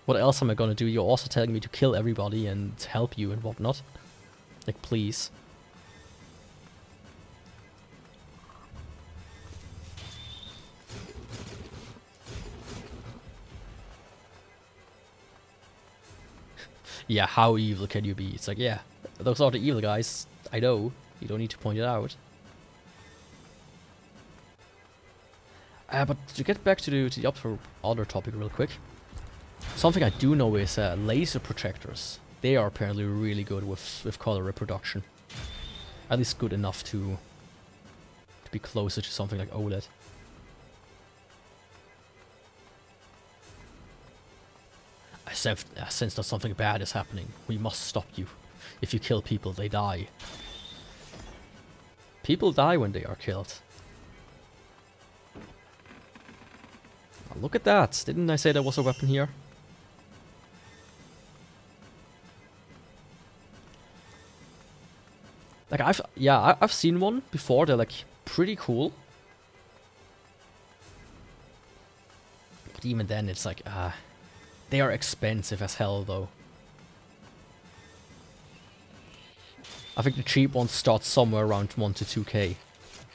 What else am I gonna do? You're also telling me to kill everybody and help you and whatnot. Like, please. Yeah, how evil can you be? It's like, yeah, those are the evil guys. I know. You don't need to point it out. But to get back to the other topic real quick. Something I do know is laser projectors. They are apparently really good with color reproduction. At least good enough to be closer to something like OLED. I sense that something bad is happening. We must stop you. If you kill people, they die. People die when they are killed. Oh, look at that. Didn't I say there was a weapon here? Like, I've seen one before. They're like pretty cool. But even then, it's like, they are expensive as hell, though. I think the cheap ones start somewhere around 1 to 2k,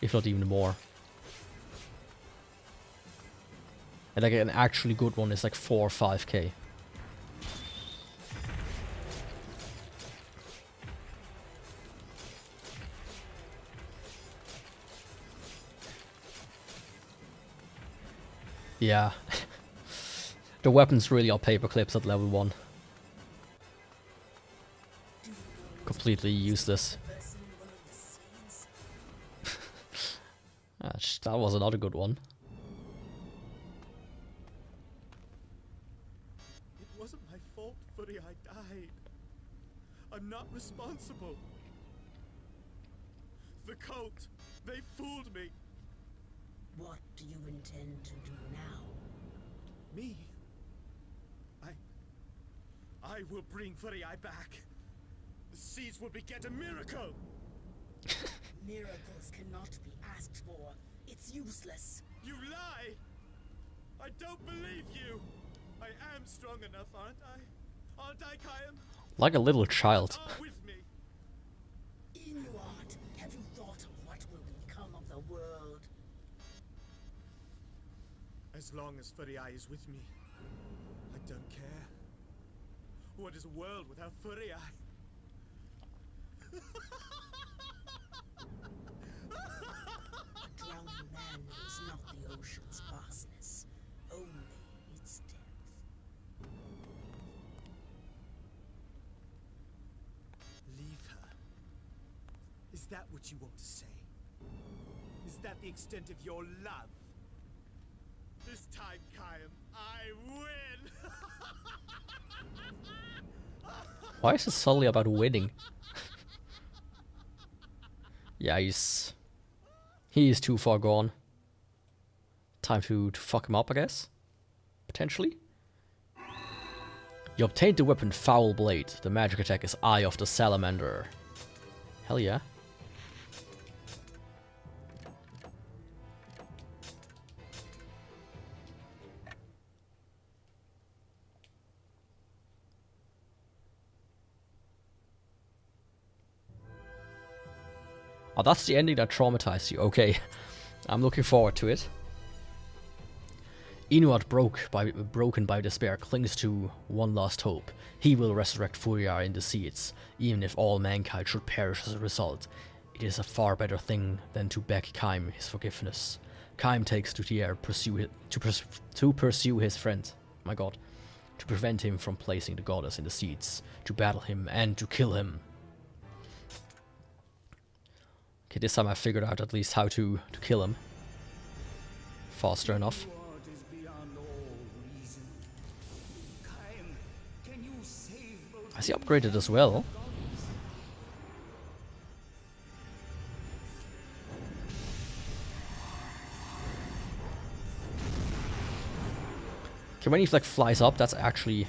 if not even more. And like an actually good one is like 4 or 5k. Yeah. The weapons really are paper clips at level 1. Completely useless. Person in one of the scenes. That was another good one. It wasn't my fault FURIAE died. I'm not responsible. The cult, they fooled me. What do you intend to do now? Me? I will bring FURIAE back. The seeds will beget a miracle. Miracles cannot be asked for. It's useless. You lie! I don't believe you! I am strong enough, aren't I? Aren't I, Kayam? Like a little child. Are with me. Inuart, have you thought of what will become of the world? As long as FURIAE is with me, I don't care. What is a world without FURIAE? A drowning man knows not the ocean's vastness, only its depth. Leave her. Is that what you want to say? Is that the extent of your love? This time, Kayam, I win! Why is it suddenly about winning? Yeah, he's too far gone. Time to fuck him up, I guess. Potentially. You obtained the weapon Foul Blade. The magic attack is Eye of the Salamander. Hell yeah. Oh, that's the ending that traumatized you. Okay. I'm looking forward to it. Inuart broken by despair, clings to one last hope. He will resurrect FURIAE in the seeds, even if all mankind should perish as a result. It is a far better thing than to beg Kaim his forgiveness. Kaim takes to the air to pursue his friend. My god. To prevent him from placing the goddess in the seeds. To battle him and to kill him. Okay, this time I figured out at least how to kill him. Faster enough. What is beyond all reason? Kaim, can you save both I see upgraded as well. Okay, when he like flies up, that's actually...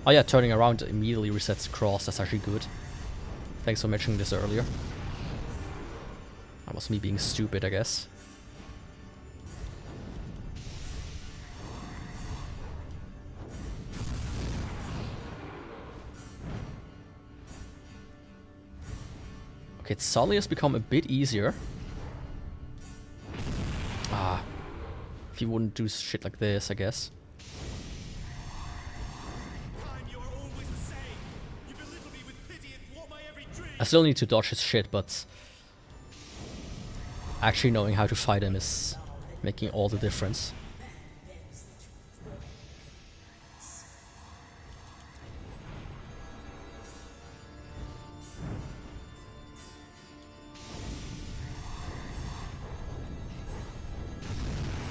Oh yeah, turning around immediately resets the cross. That's actually good. Thanks for mentioning this earlier. That was me being stupid, I guess. Okay, it suddenly has become a bit easier. Ah. If you wouldn't do shit like this, I guess. Kayam, you are always the same. You belittle me with pity and thwart my every dream. I still need to dodge his shit, but... actually knowing how to fight him is making all the difference.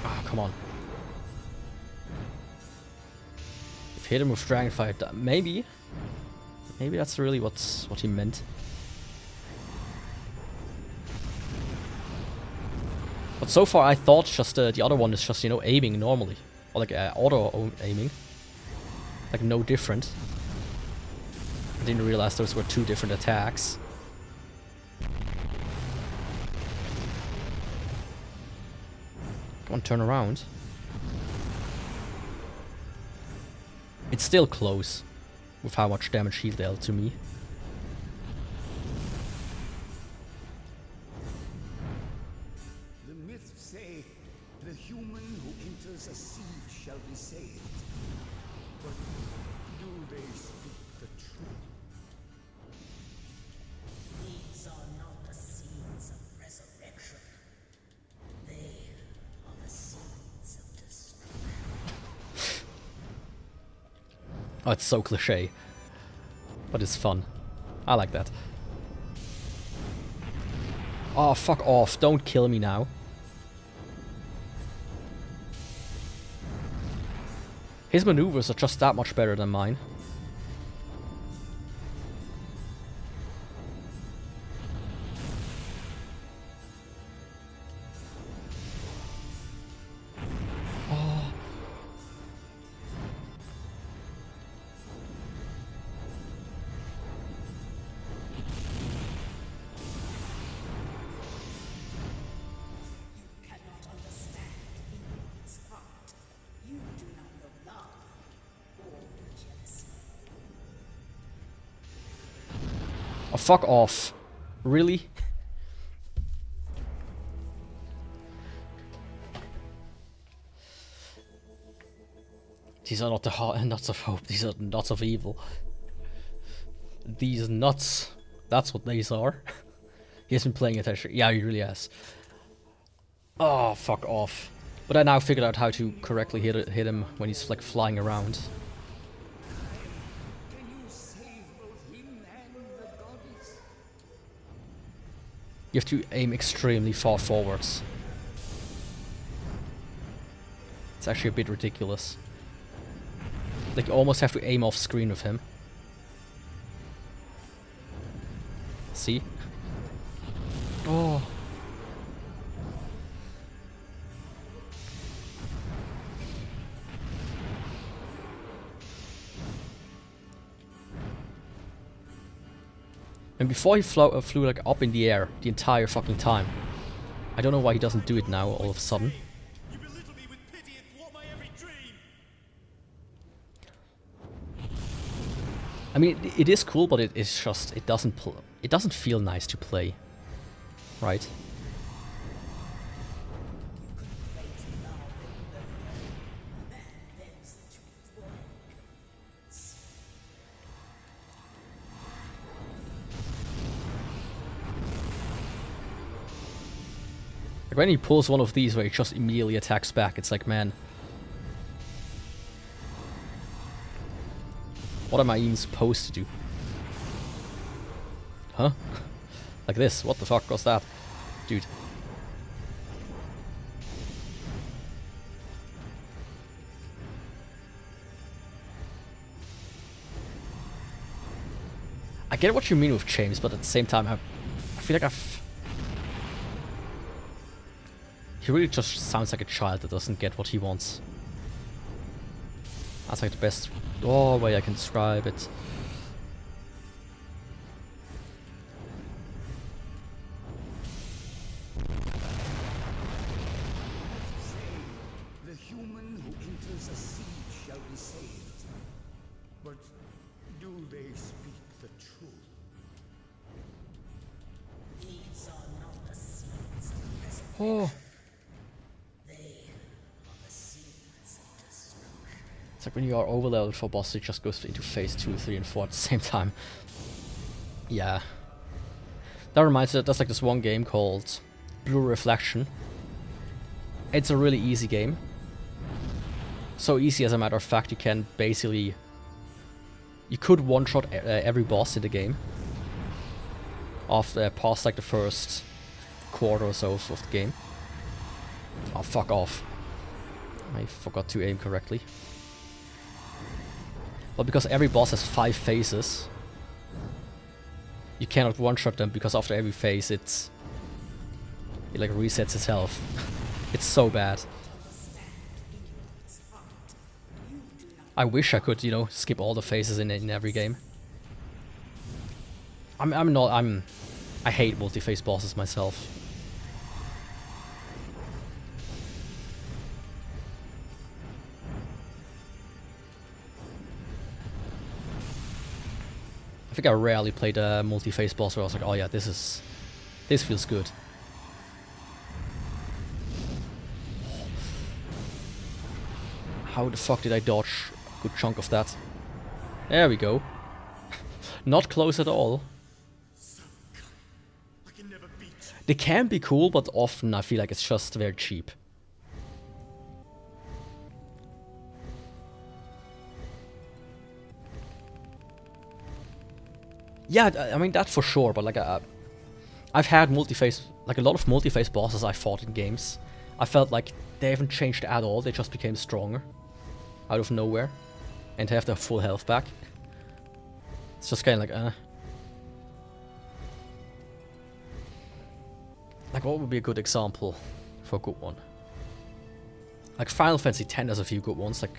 Ah, come on. If hit him with Dragonfire, maybe that's really what he meant. But so far I thought just the other one is just, you know, aiming normally. Or like auto aiming. Like no different. I didn't realize those were two different attacks. Come on, turn around. It's still close with how much damage he dealt to me. The myths say the human who enters a seed shall be saved. But do they speak the truth? These are not the seeds of resurrection. They are the seeds of destruction. Oh, it's so cliche. But it's fun. I like that. Oh, fuck off. Don't kill me now. His maneuvers are just that much better than mine. Cannot understand Ino's heart. You do not know love or jealousy. Oh, fuck off. Really? These are not the nuts of hope, these are the nuts of evil. These nuts, that's what these are. He has been playing attention. Yeah, he really has. Oh, fuck off. But I now figured out how to correctly hit him when he's like flying around. Can you save both him and the goddess? You have to aim extremely far forwards. It's actually a bit ridiculous. Like, you almost have to aim off screen with him. See? Oh. And before he flew like up in the air the entire fucking time. I don't know why he doesn't do it now all of a sudden. You belittle me with pity and thwart my every dream. I mean, it is cool, but it's just it doesn't feel nice to play, right? Like when he pulls one of these where he just immediately attacks back, it's like, man, what am I even supposed to do? Huh? Like this, what the fuck was that? Dude. I get what you mean with James, but at the same time, I feel like he really just sounds like a child that doesn't get what he wants. That's like the best way I can describe it. The human who enters a siege shall be saved. But do they speak the truth? These are not the seeds of resurrection. Oh. They are the seeds of destruction. It's like when you are overleveled for boss, it just goes into phase 2, 3, and 4 at the same time. Yeah. That reminds me that there's like this one game called Blue Reflection. It's a really easy game. So easy, as a matter of fact, you can basically... You could one-shot every boss in the game. Past like the first quarter or so of the game. Oh, fuck off. I forgot to aim correctly. But because every boss has 5 phases, you cannot one-shot them, because after every phase it like resets itself. It's so bad. I wish I could, you know, skip all the phases in every game. I hate multi-phase bosses myself. I think I rarely played a multi-phase boss where I was like, oh yeah, this feels good. How the fuck did I dodge a good chunk of that? There we go. Not close at all. I can never beat you. They can be cool, but often I feel like it's just very cheap. Yeah, I mean that for sure, but like I've had multi-phase, like a lot of multi-phase bosses I fought in games. I felt like they haven't changed at all, they just became stronger. Out of nowhere. And they have their full health back. It's just kinda like, Like what would be a good example for a good one? Like Final Fantasy X has a few good ones, like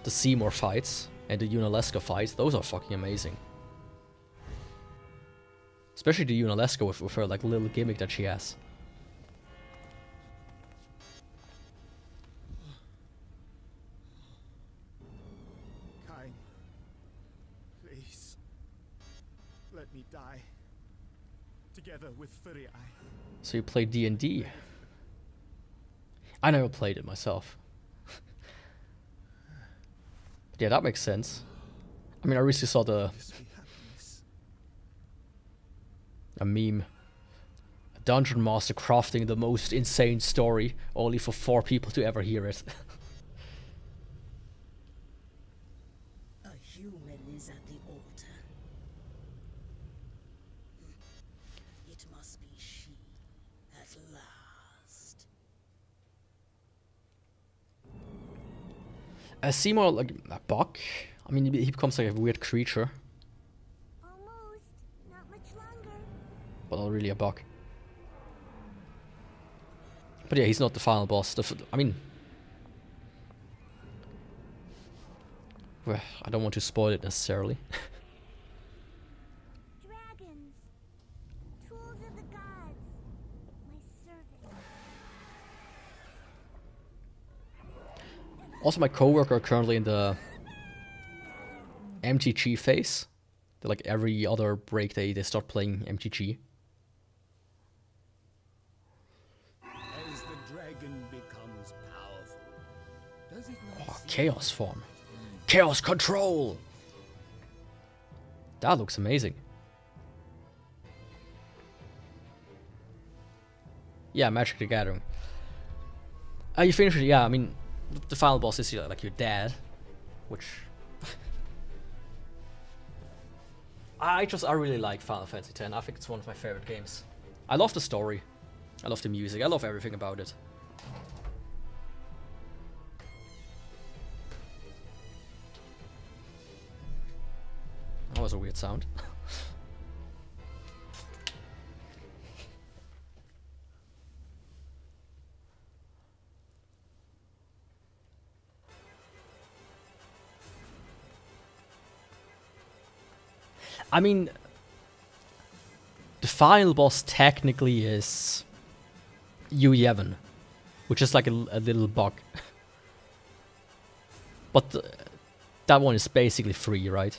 the Seymour fights and the Unalesca fights, those are fucking amazing. Especially the Unalesca with her like little gimmick that she has. Kaim, please, let me die. Together with FURIAE. So you play D&D? I never played it myself. But yeah, that makes sense. I mean, I recently saw a meme. A dungeon master crafting the most insane story, only for 4 people to ever hear it. A human is at the altar. It must be she at last. Seymour, like a buck? I mean, he becomes like a weird creature, Almost. Not much longer. but not really a buck. But yeah, he's not the final boss. I mean, well, I don't want to spoil it necessarily. Dragons. Tools of the gods. My servant. Also, my coworker are currently in the MTG phase. They're like every other break they start playing MTG. As the dragon becomes powerful, does it not Oh, Chaos form. Chaos control! That looks amazing. Yeah, Magic the Gathering. You finish it, yeah, I mean, the final boss is like your dad, which... I really like Final Fantasy X. I think it's one of my favorite games. I love the story. I love the music. I love everything about it. That was a weird sound. I mean, the final boss technically is Yevon, which is like a little bug. But that one is basically free, right?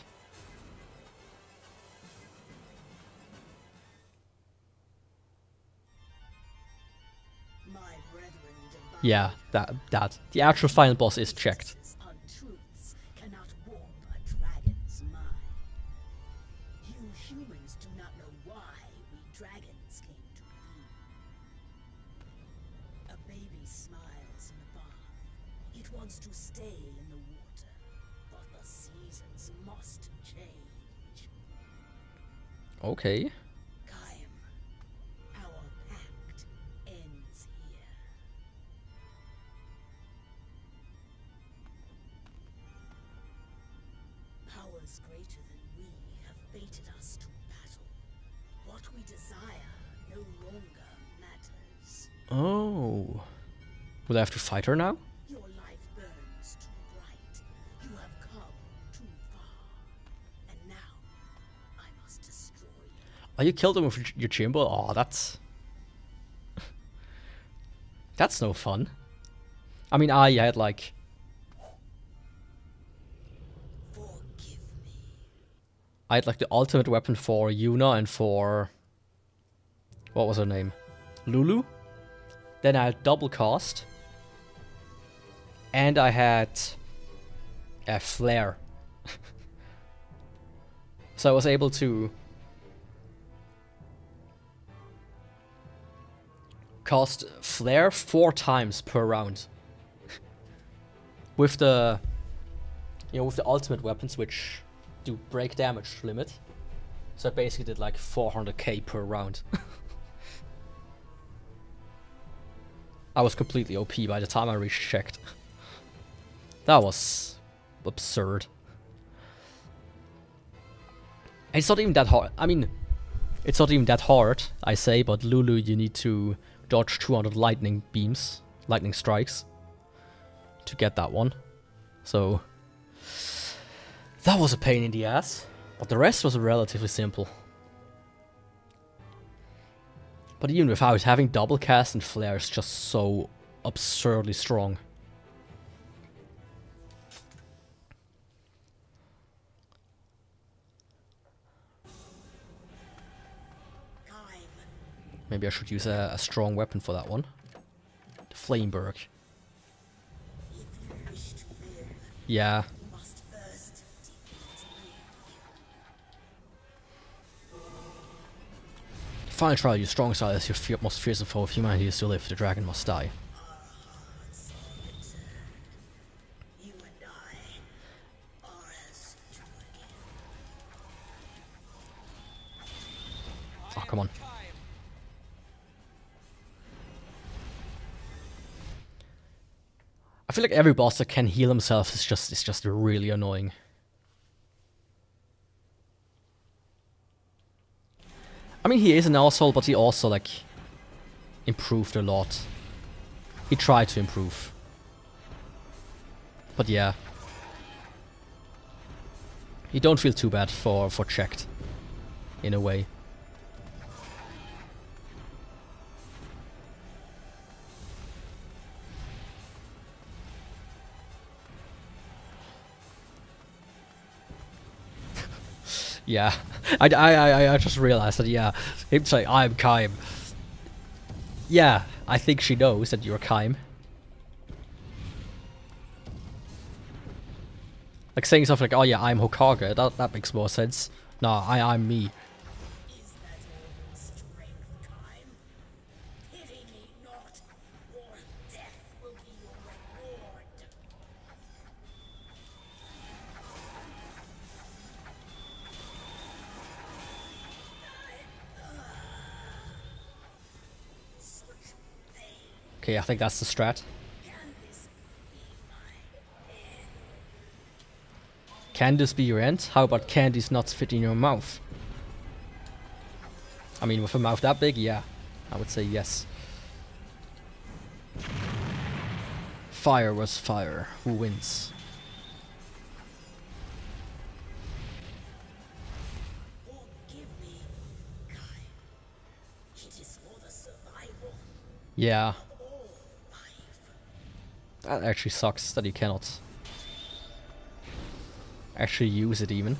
My brethren divide. Yeah, that. The actual final boss is checked. Untruths cannot warp a dragon's mind. You humans do not know why we dragons came to be. A baby smiles in the bath. It wants to stay in the water, but the seasons must change. Okay. Kaim, our pact ends here. Powers greater than we have fated us to battle. What we desire no longer matters. Oh. Will I have to fight her now? Your life burns too bright. You have come too far. And now, I must destroy you. Oh, you killed him with your chamber? Oh, that's... That's no fun. I mean, I had like... Forgive me. I had like the ultimate weapon for Yuna and for... What was her name? Lulu? Then I had double cast. And I had... a flare. So I was able to... cast flare 4 times per round. With the... You know, with the ultimate weapons, which do break damage limit. So I basically did like 400k per round. I was completely OP by the time I reached checked. That was absurd. And it's not even that hard. I mean, it's not even that hard, I say, but Lulu, you need to dodge 200 lightning beams, lightning strikes, to get that one. So, that was a pain in the ass. But the rest was relatively simple. But even without having double cast and flare is just so absurdly strong. Maybe I should use a strong weapon for that one. The Flameberg. Yeah. Final trial, your strong style is your most fearsome foe. If humanity is to live, the dragon must die. Oh, come on. I feel like every boss that can heal himself is just really annoying. I mean, he is an asshole, but he also, like, improved a lot. He tried to improve. But yeah. You don't feel too bad for checked, in a way. Yeah, I just realized that, yeah, him saying, I'm Kaim. Yeah, I think she knows that you're Kaim. Like saying stuff like, oh yeah, I'm Hokage, that makes more sense. Nah, I'm me. Okay, I think that's the strat. Can this be your end? How about candies not fit in your mouth? I mean, with a mouth that big, yeah. I would say yes. Fire was fire. Who wins? Yeah. That actually sucks that you cannot actually use it even.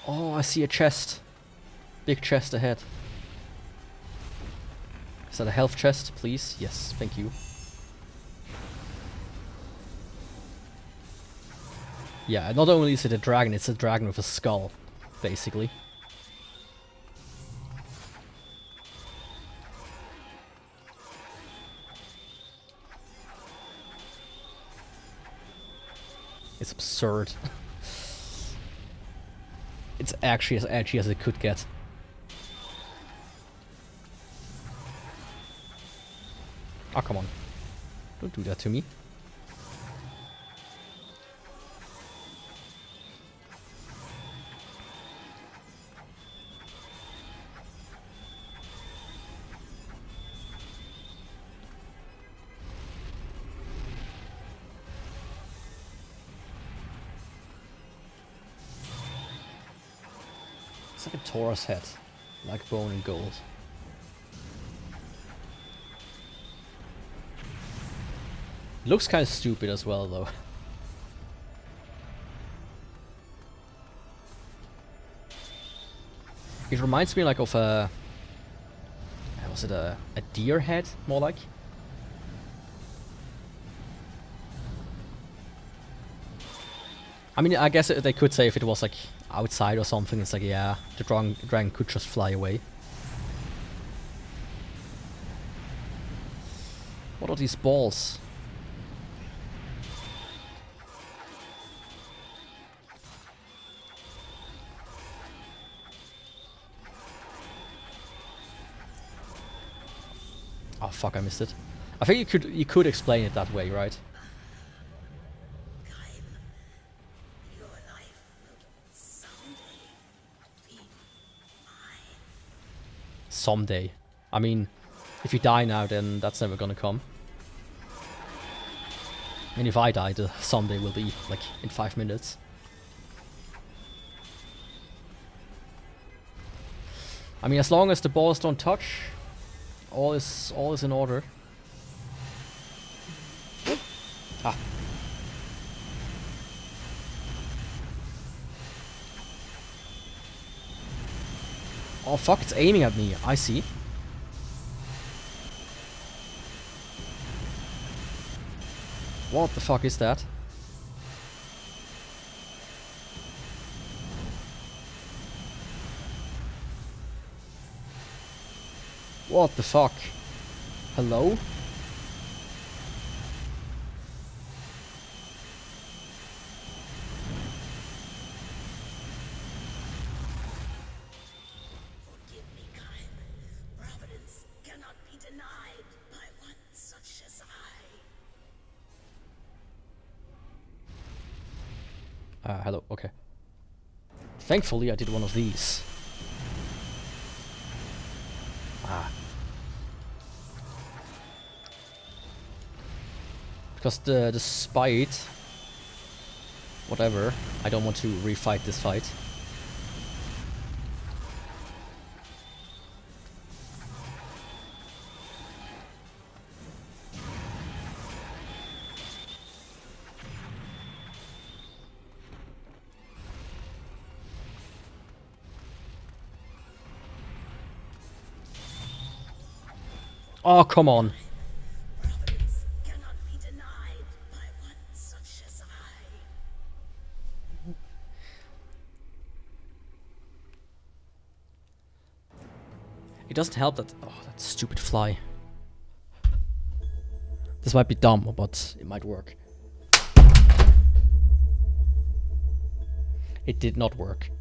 Oh, I see a chest. Big chest ahead. Is that a health chest, please? Yes, thank you. Yeah, not only is it a dragon, it's a dragon with a skull, basically. It's absurd. It's actually as edgy as it could get. Oh, come on. Don't do that to me. It's like a Taurus head, like bone and gold. Looks kind of stupid as well, though. It reminds me like of a... was it a deer head, more like? I mean, I guess they could say if it was like outside or something, it's like, yeah, the dragon could just fly away. What are these balls? Oh fuck, I missed it. I think you could explain it that way, right? Kaim, your life will someday be mine. Someday. I mean, if you die now, then that's never gonna come. And if I die, the someday will be like in 5 minutes. I mean, as long as the balls don't touch, all is in order. Ah. Oh fuck, it's aiming at me. I see. What the fuck is that? What the fuck? Hello? Forgive me, Kaim. Providence cannot be denied by one such as I. Hello, okay. Thankfully I did one of these. Ah. Because the spite... Whatever. I don't want to refight this fight. Oh, come on. Providence cannot be denied by one such as I. It doesn't help that... Oh, that stupid fly. This might be dumb, but it might work. It did not work.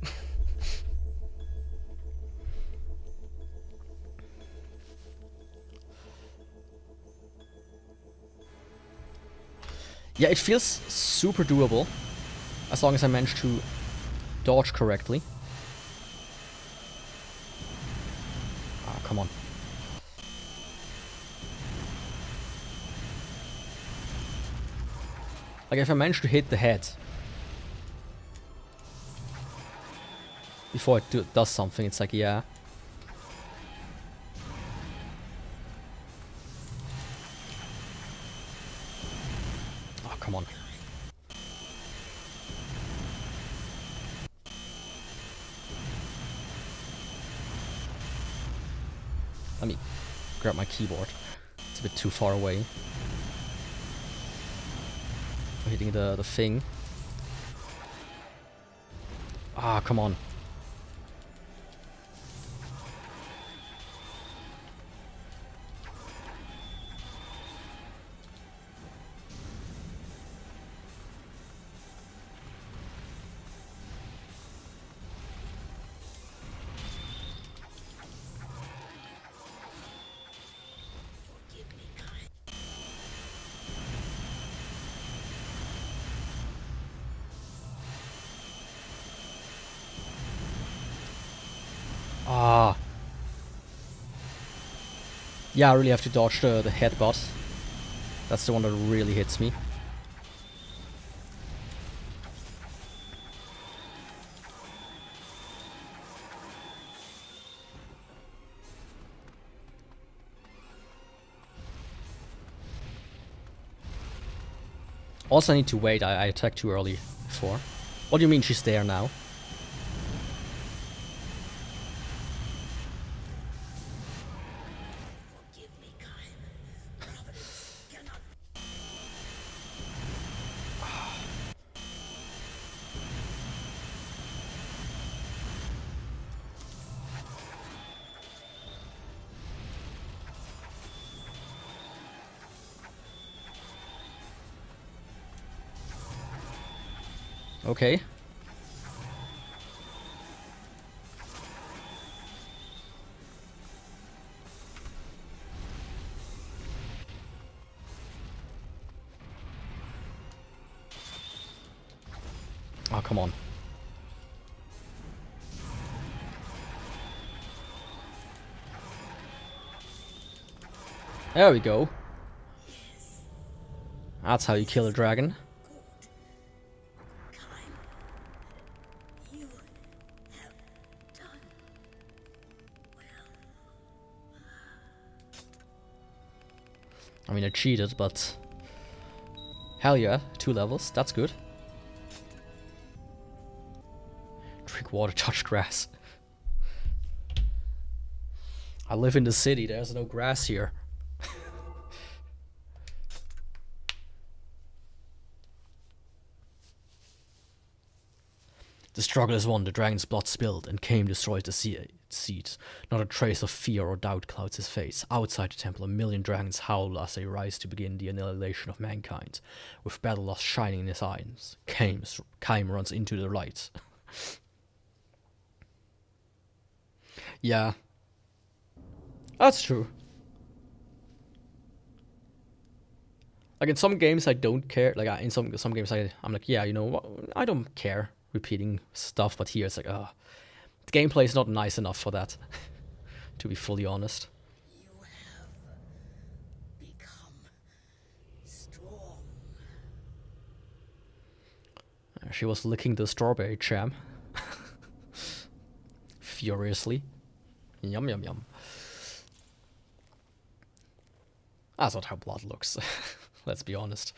Yeah, it feels super doable, as long as I manage to dodge correctly. Ah, come on. Like, if I manage to hit the head before it does something, it's like, yeah. Come on. Let me grab my keyboard. It's a bit too far away for hitting the thing. Ah, come on. Ah. Yeah, I really have to dodge the headbutt. That's the one that really hits me. Also, I need to wait. I attacked too early before. What do you mean she's there now? Forgive me, Kaim. Providence cannot. Okay. Oh, come on. There we go. That's how you kill a dragon. You have done I mean, I cheated, but... Hell yeah, 2 levels, that's good. Drink water, touch grass. I live in the city, there's no grass here. The struggle is won, the dragon's blood spilled, and Cain destroys the seeds. Not a trace of fear or doubt clouds his face. Outside the temple, a million dragons howl as they rise to begin the annihilation of mankind. With battle lust shining in his eyes, Cain runs into the light. Yeah. That's true. Like in some games I don't care, like in some games I'm like, yeah, you know what, I don't care repeating stuff, but here it's like, the gameplay is not nice enough for that, to be fully honest. You have become strong. She was licking the strawberry jam. Furiously. Yum yum yum. That's not how blood looks, let's be honest.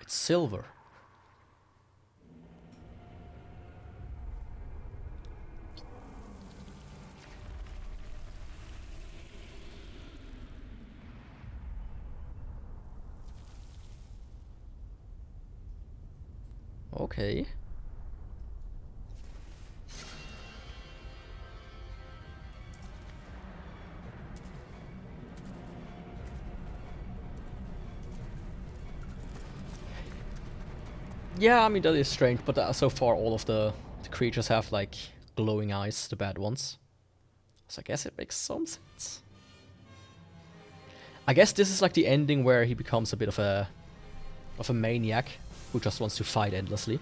It's silver. Okay. Yeah, I mean, that is strange, but so far all of the creatures have, like, glowing eyes, the bad ones. So I guess it makes some sense. I guess this is like the ending where he becomes a bit of a maniac who just wants to fight endlessly.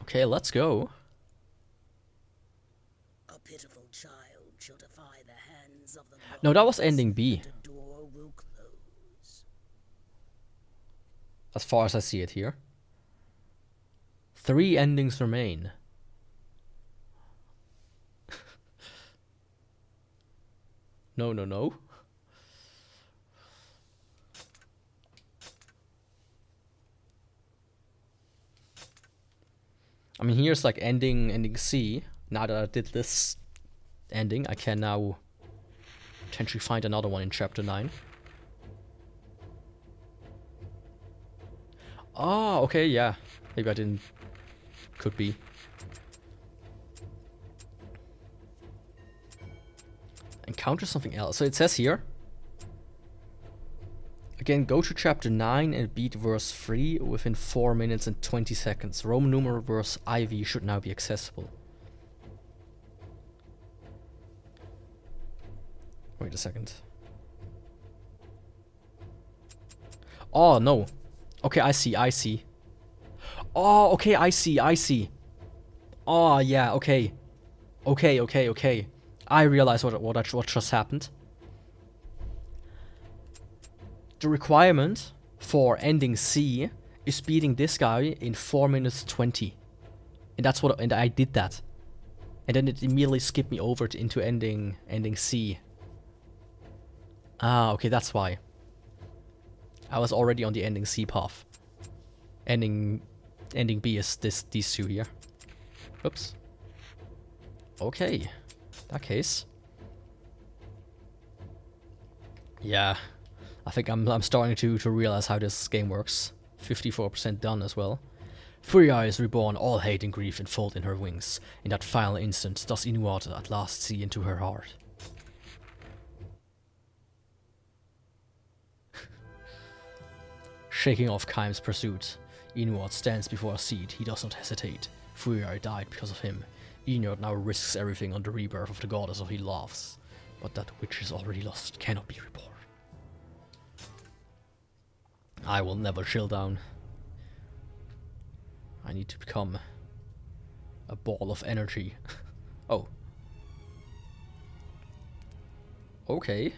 Okay, let's go. A pitiful child shall defy the hands of the No, that was ending B. The door will close. As far as I see it here. 3 endings remain. No, no, no. I mean, here's like ending C. Now that I did this ending, I can now potentially find another one in chapter 9. Oh, okay, yeah. Maybe I didn't. Could be. Encounter something else. So it says here. Again, go to chapter 9 and beat verse 3 within 4 minutes and 20 seconds. Roman numeral verse IV should now be accessible. Wait a second. Oh, no. Okay, I see. Oh, okay, I see. Oh, yeah, okay. Okay. I realize what just happened. The requirement for ending C is beating this guy in 4 minutes 20. And I did that. And then it immediately skipped me over into ending C. Ah, okay, that's why. I was already on the ending C path. Ending B is these 2 here. Oops. Okay. That case. Yeah. I think I'm starting to realize how this game works. 54% done as well. FURIAE is reborn, all hate and grief enfold in her wings. In that final instant does Inuart at last see into her heart. Shaking off Kaim's pursuit, Inuart stands before a seed. He does not hesitate. FURIAE died because of him. Inuart now risks everything on the rebirth of the goddess of he loves. But that which is already lost cannot be reborn. I will never chill down. I need to become a ball of energy. Oh. Okay.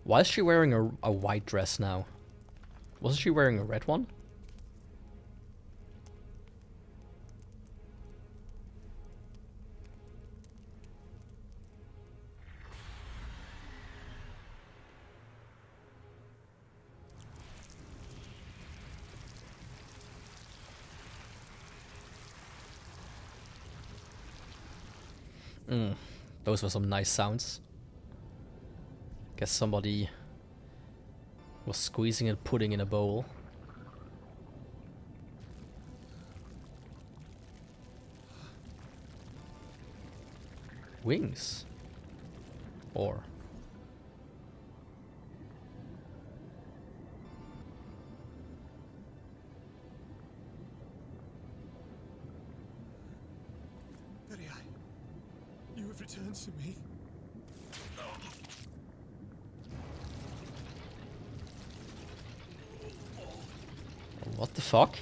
Why is she wearing a white dress now? Wasn't she wearing a red one? Those were some nice sounds. Guess somebody was squeezing a pudding in a bowl. Wings? Or... FURIAE, you have returned to me. What the fuck?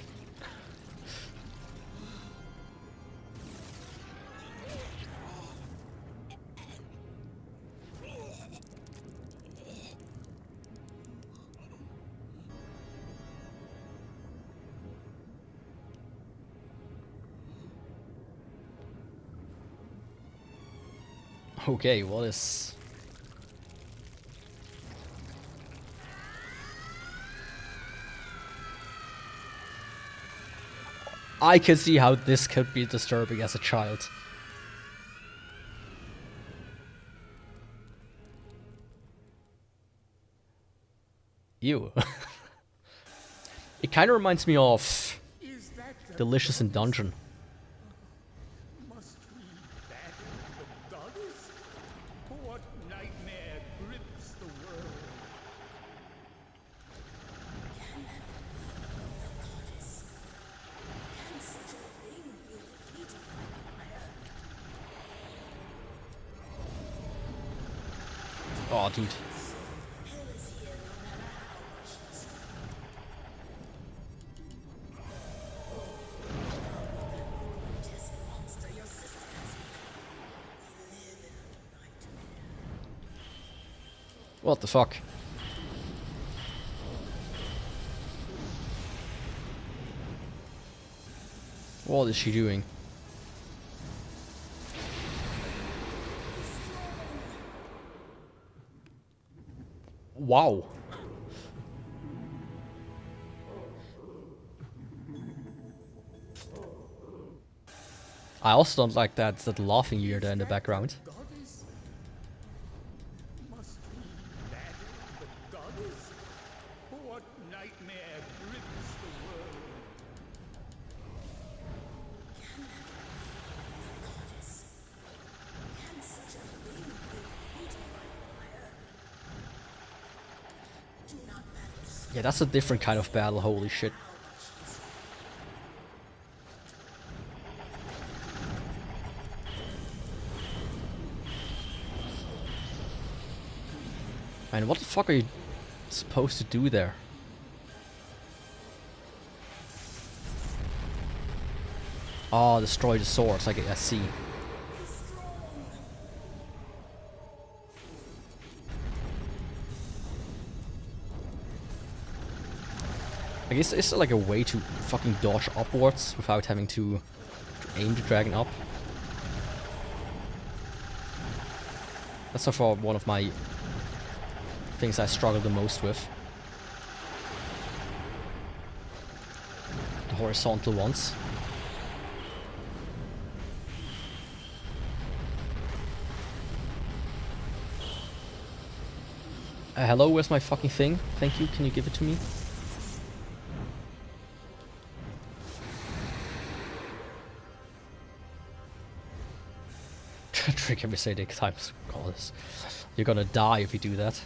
Okay, what is... I can see how this could be disturbing as a child. Ew. It kind of reminds me of Delicious in Dungeon. Must we battle the goddess? What nightmare grips the world? Oh, dude. What the fuck? What is she doing? Wow. I also don't like that laughing ear there in the background. Must we battle the goddess? What nightmare grips the world? Yeah, that's a different kind of battle, holy shit. Man, what the fuck are you supposed to do there? Oh, destroy the swords, I see. I guess it's like a way to fucking dodge upwards without having to aim the dragon up. That's so far one of my things I struggle the most with. The horizontal ones. Hello, where's my fucking thing? Thank you, can you give it to me? Trick every Sadie times. Call this. You're gonna die if you do that.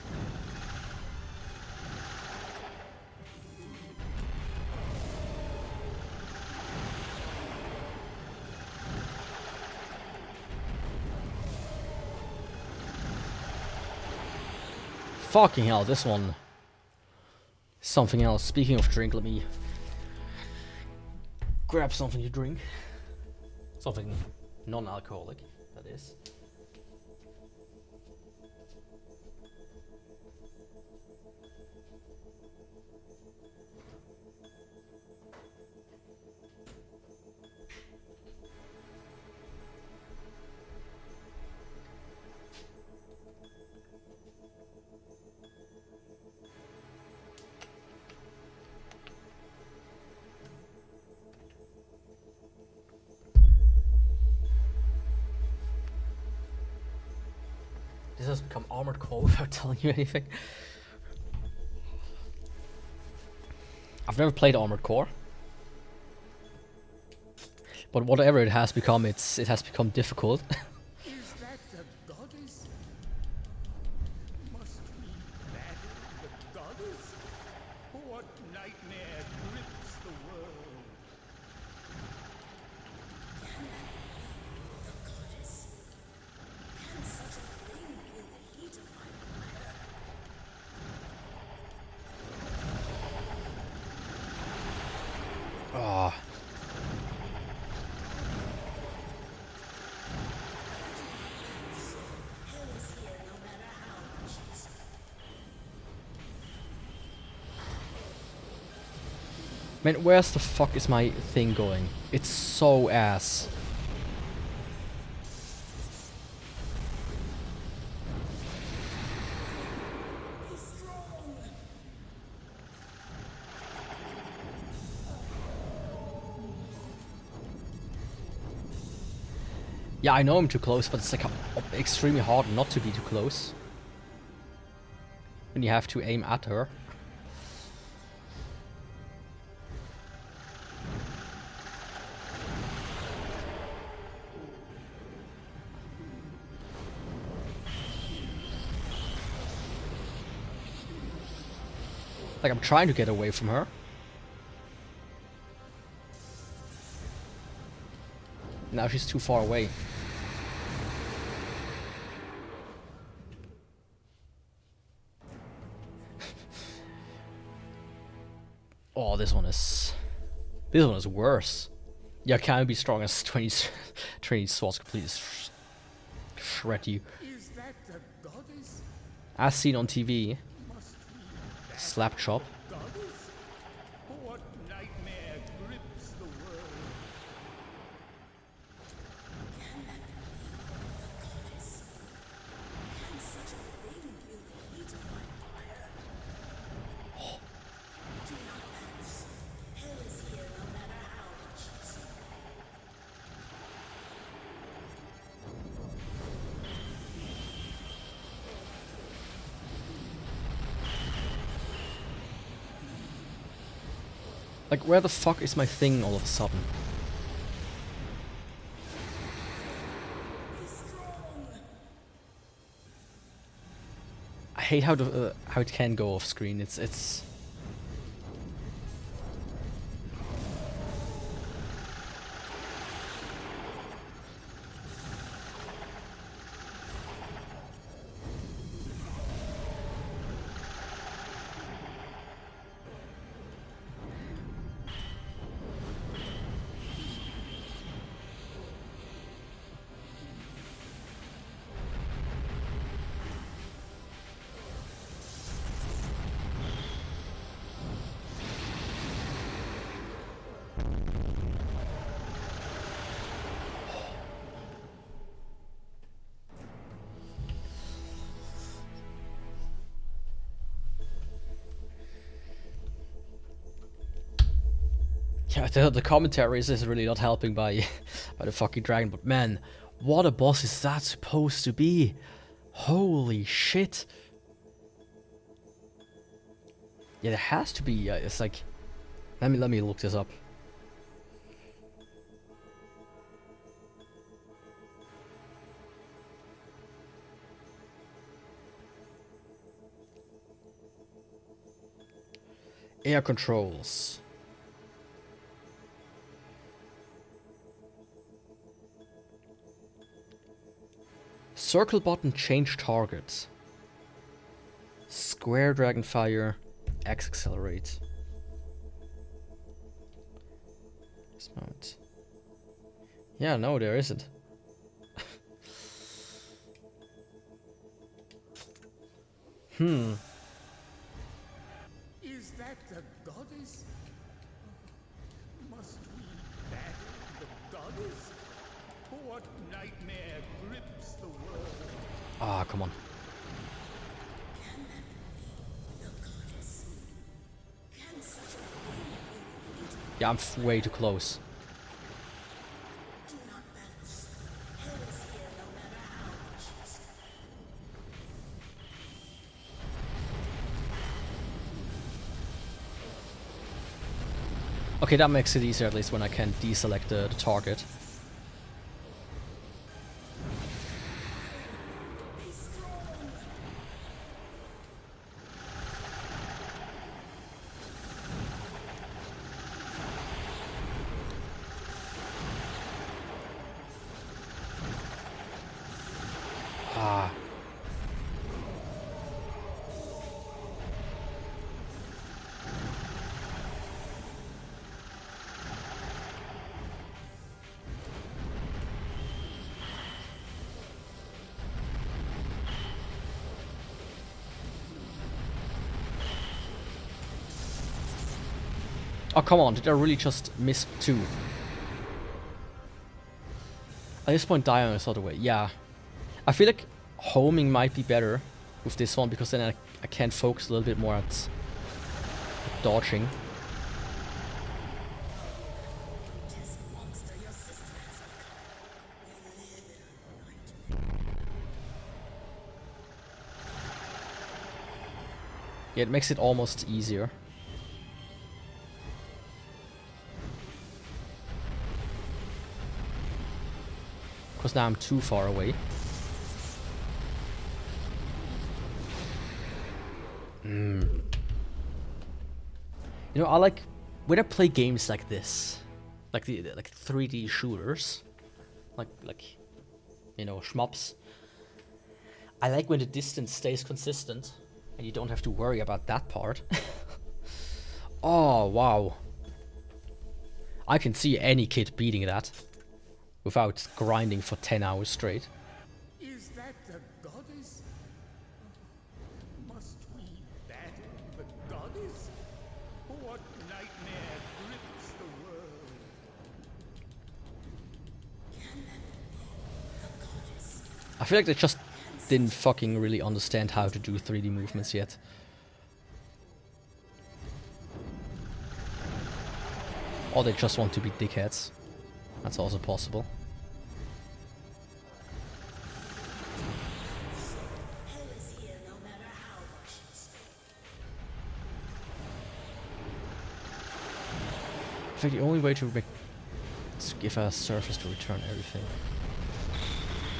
Fucking hell, this one. Something else. Speaking of drink, let me grab something to drink. Something non-alcoholic, that is. This has become Armored Core without telling you anything. I've never played Armored Core, but whatever it has become, it has become difficult. Is that the goddess? Must we battle the goddess? What nightmare grips the world? The goddess? Can such a thing feel the heat of my fire? Ah. Hell is here no matter how much you say. Man, where's the fuck is my thing going? It's so ass. Be strong! Yeah, I know I'm too close, but it's like extremely hard not to be too close. When you have to aim at her. Like, I'm trying to get away from her. Now she's too far away. Oh, this one is worse. Yeah, can't be strong as 20 swords completely shred you. Is that the goddess? As seen on TV, Must we slap chop. goddess? What nightmare grips the world? Can that be the goddess? Can such a thing feel the heat of my fire? Do not pass. Hell is here no matter how much you say. Like, where the fuck is my thing all of a sudden? Be strong! I hate how it can go off screen. It's. Yeah, the commentaries is really not helping by the fucking dragon, but man, what a boss is that supposed to be? Holy shit. Yeah, there has to be. It's like, let me look this up. Air controls. Circle button, change target. Square dragon fire, X accelerate. Dismount. Yeah, no, there isn't. Is that the goddess? Must we battle the goddess? What nightmare grips the world? Ah, come on. Yeah, I'm way too close. Okay, that makes it easier at least when I can deselect the target. Ah. Oh, come on, did I really just miss two? At this point, die on this other way. Yeah. I feel like homing might be better with this one, because then I can focus a little bit more at dodging. Yeah, it makes it almost easier. Because now I'm too far away. You know, I like when I play games like this, like the 3D shooters, like you know, shmups. I like when the distance stays consistent and you don't have to worry about that part. Oh wow! I can see any kid beating that without grinding for 10 hours straight. Is that the goddess? Must we battle the goddess? What nightmare grips the world? I feel like they just didn't fucking really understand how to do 3D movements yet. Or they just want to be dickheads. That's also possible. I think the only way to make is give a surface to return everything.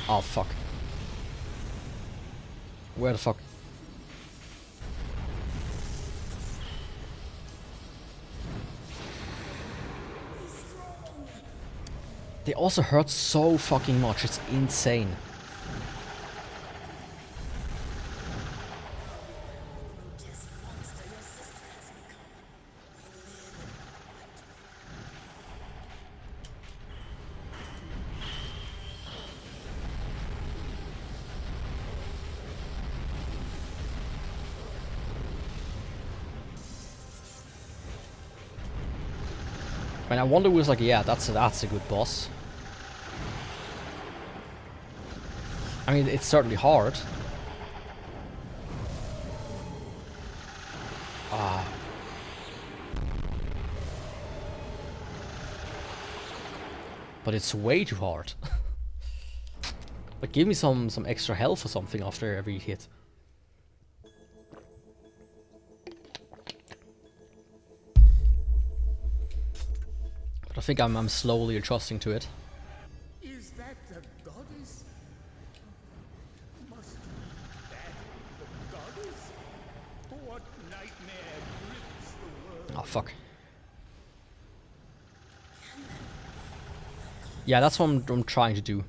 Oh fuck. Where the fuck? They also hurt so fucking much, it's insane. And I wonder was like, yeah, that's a good boss. I mean, it's certainly hard. Ah. But it's way too hard. But give me some extra health or something after every hit. think I'm slowly adjusting to it. Is that the goddess? Must be that the goddess? What nightmare grips the world? Oh fuck. Yeah, that's what I'm trying to do.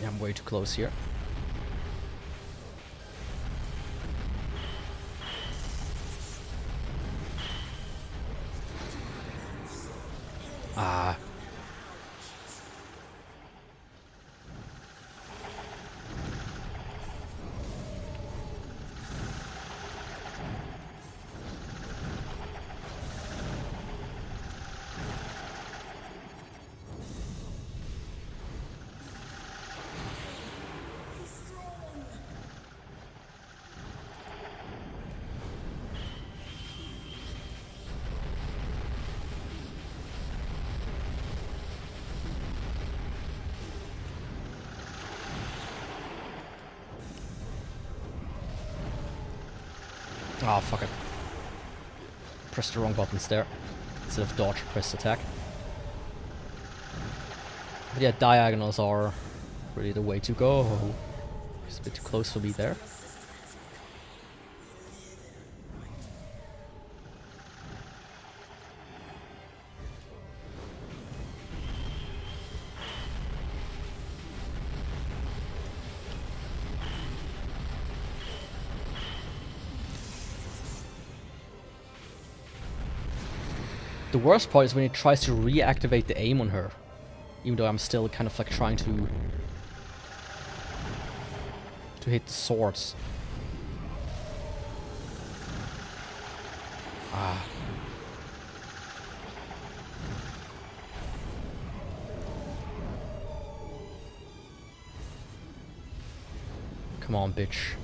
Yeah, I'm way too close here. Ah. Oh, fuck it. Pressed the wrong buttons there. Instead of dodge, press attack. But yeah, diagonals are really the way to go. It's a bit too close for me there. The worst part is when he tries to reactivate the aim on her. Even though I'm still kind of like trying to hit the swords. Ah. Come on, bitch.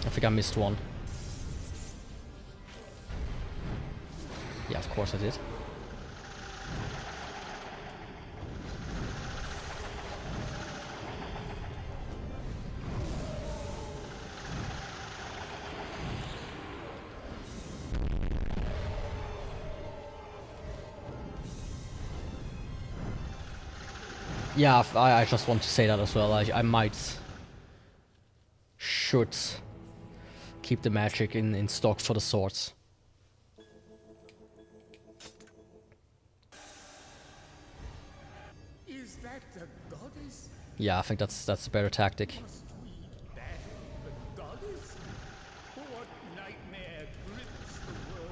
I think I missed one. Yeah, of course I did. Yeah, I just want to say that as well. I might... should keep the magic in stock for the swords. Is that the goddess? Yeah, I think that's a better tactic. Must we battle the goddess? What nightmare grips the world?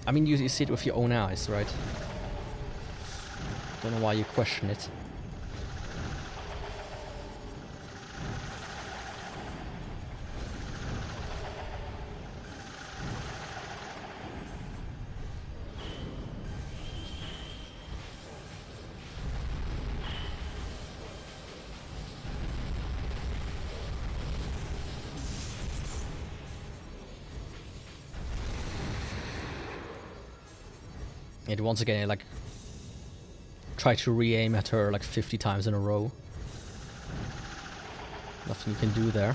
I mean, you see it with your own eyes, right? Don't know why you question it. And once again, like, try to re-aim at her like 50 times in a row. Nothing you can do there.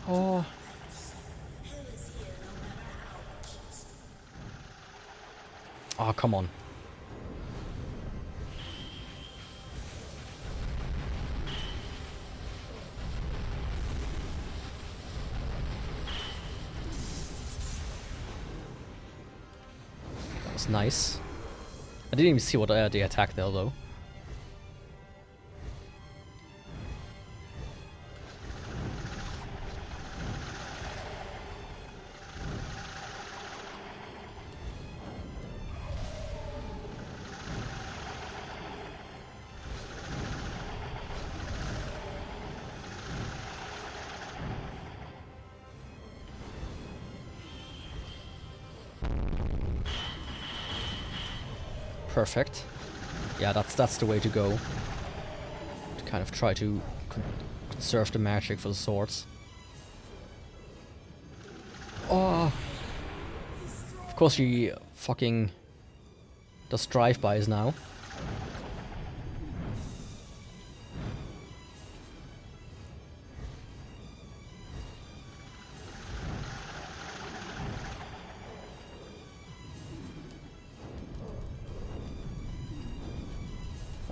Oh. Oh, come on. Nice. I didn't even see what they attacked there though. Perfect. Yeah, that's the way to go. To kind of try to conserve the magic for the swords. Oh! Of course she fucking does drive-bys now.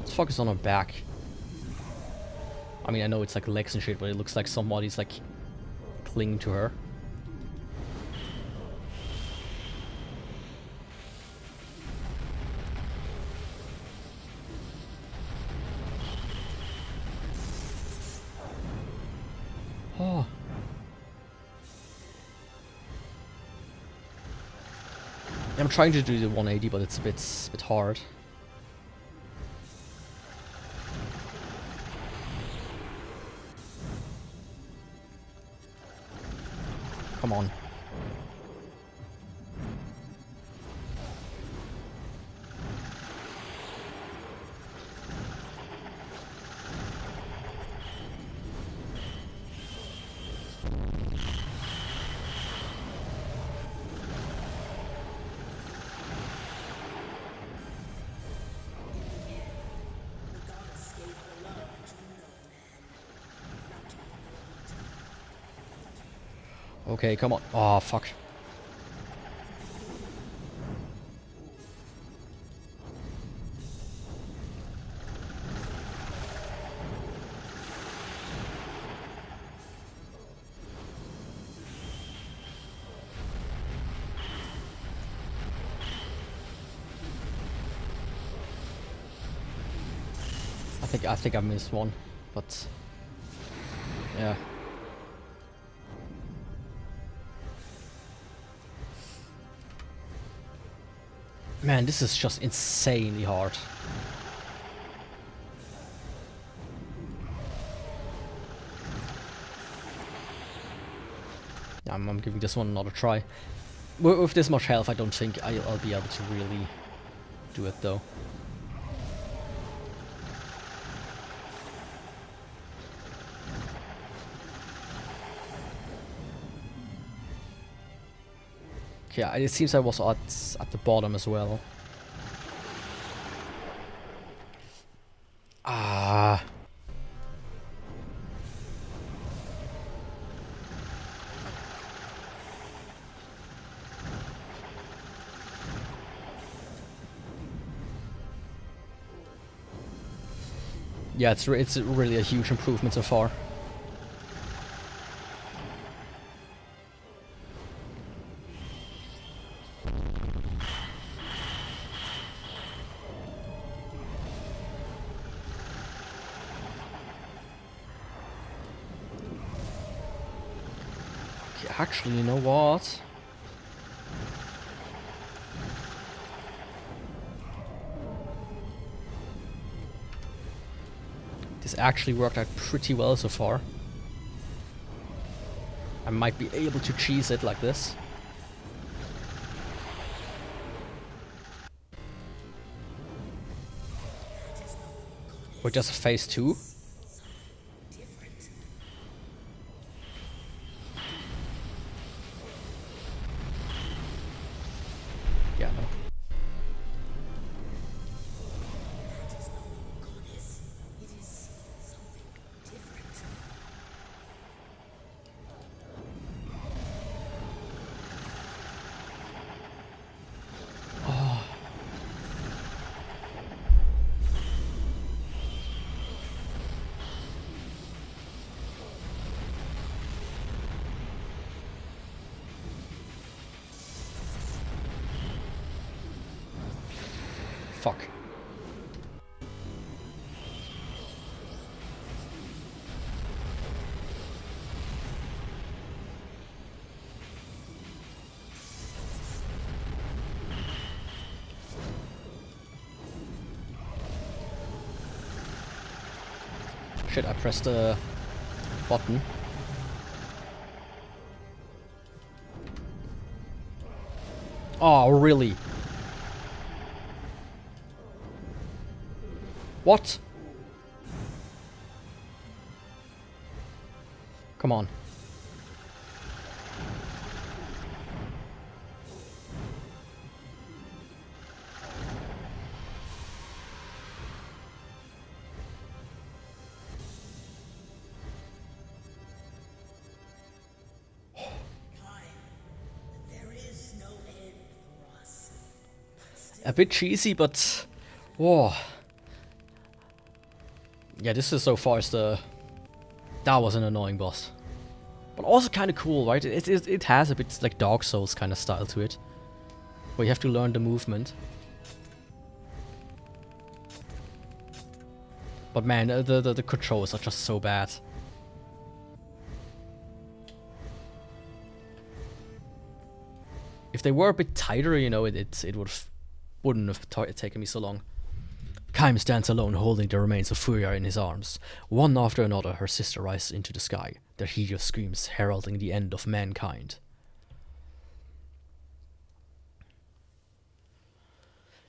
Focus on her back. I mean, I know it's like legs and shit, but it looks like somebody's like clinging to her. Oh. I'm trying to do the 180, but it's a bit hard. Come on. Okay, come on. Oh, fuck. I think I missed one, but yeah. Man, this is just insanely hard. Yeah, I'm giving this one another try. With this much health, I don't think I'll be able to really do it though. Okay, it seems I was at the bottom as well. Ah. Yeah, it's really a huge improvement so far. Actually, you know what? This actually worked out pretty well so far. I might be able to cheese it like this. With just phase 2. Yeah, no. Fuck. Shit, I pressed the button. Oh, really? What? Come on. A bit cheesy, but whoa. Yeah, this is so far as the... That was an annoying boss. But also kind of cool, right? It has a bit like Dark Souls kind of style to it. Where you have to learn the movement. But man, the controls are just so bad. If they were a bit tighter, you know, it wouldn't have taken me so long. Kaim stands alone, holding the remains of FURIAE in his arms. One after another, her sister rises into the sky, their hideous screams heralding the end of mankind.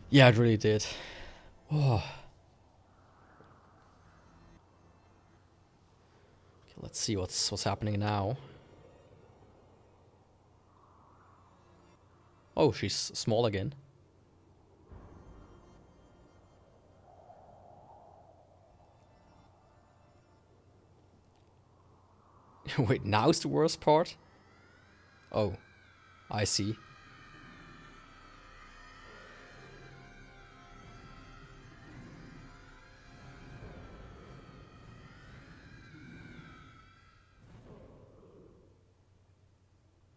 Yeah, it really did. Oh. Okay, let's see what's happening now. Oh, she's small again. Wait, now's the worst part? Oh, I see.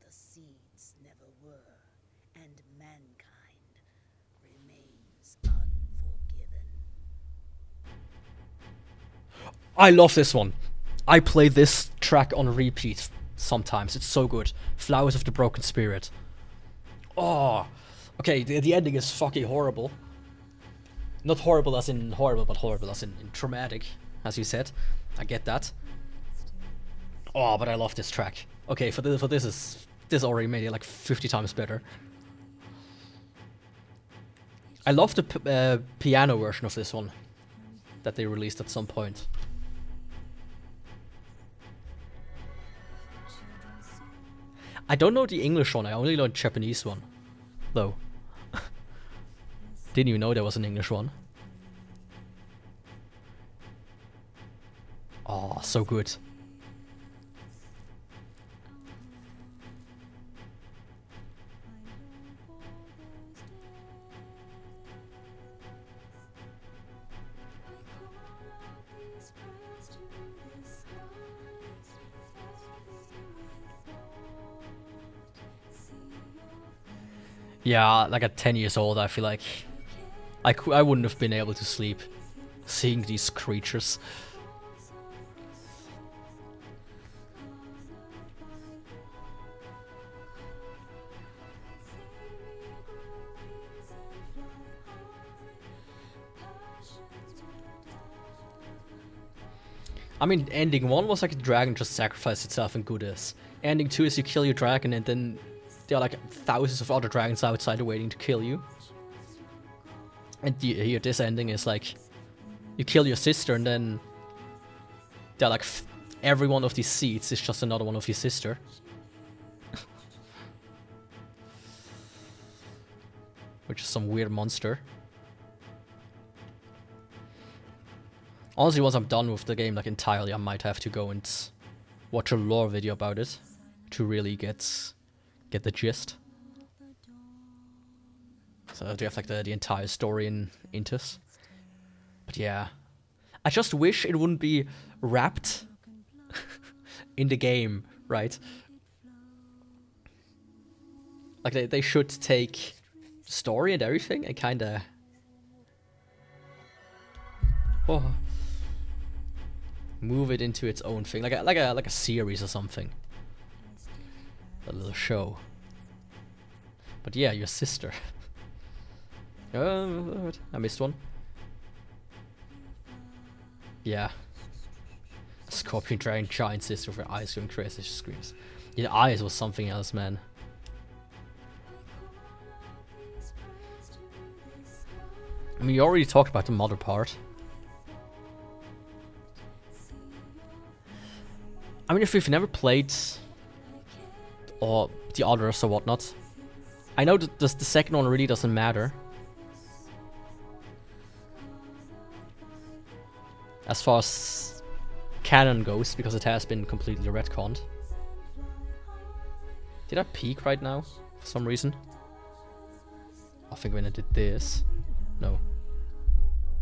The seeds never were, and mankind remains unforgiven. I love this one. I play this track on repeat sometimes. It's so good. Flowers of the Broken Spirit. Oh. Okay, the ending is fucking horrible. Not horrible as in horrible, but horrible as in traumatic, as you said. I get that. Oh, but I love this track. Okay, this already made it like 50 times better. I love the piano version of this one that they released at some point. I don't know the English one, I only learned Japanese one, though. Didn't even know there was an English one. Oh, so good. Yeah, like at 10 years old, I feel like I wouldn't have been able to sleep seeing these creatures. I mean, ending 1 was like the dragon just sacrificed itself and goodness. Ending 2 is you kill your dragon and then there are like thousands of other dragons outside waiting to kill you. And here, this ending is like, you kill your sister and then they're like, every one of these seeds is just another one of your sister. Which is some weird monster. Honestly, once I'm done with the game like entirely, I might have to go and watch a lore video about it to really get the gist. So do you have like the entire story in Intus? But yeah, I just wish it wouldn't be wrapped in the game, right? Like they should take story and everything and kind of Oh. Move it into its own thing, like a series or something. A little show. But yeah, your sister. I missed one. Yeah. Scorpion Dragon giant sister with her eyes going crazy, she screams. Yeah, the eyes was something else, man. I mean, you already talked about the mother part. I mean, if you've never played or the others or whatnot, I know that the second one really doesn't matter. As far as canon goes, because it has been completely retconned. Did I peek right now? For some reason? I think when I did this. No.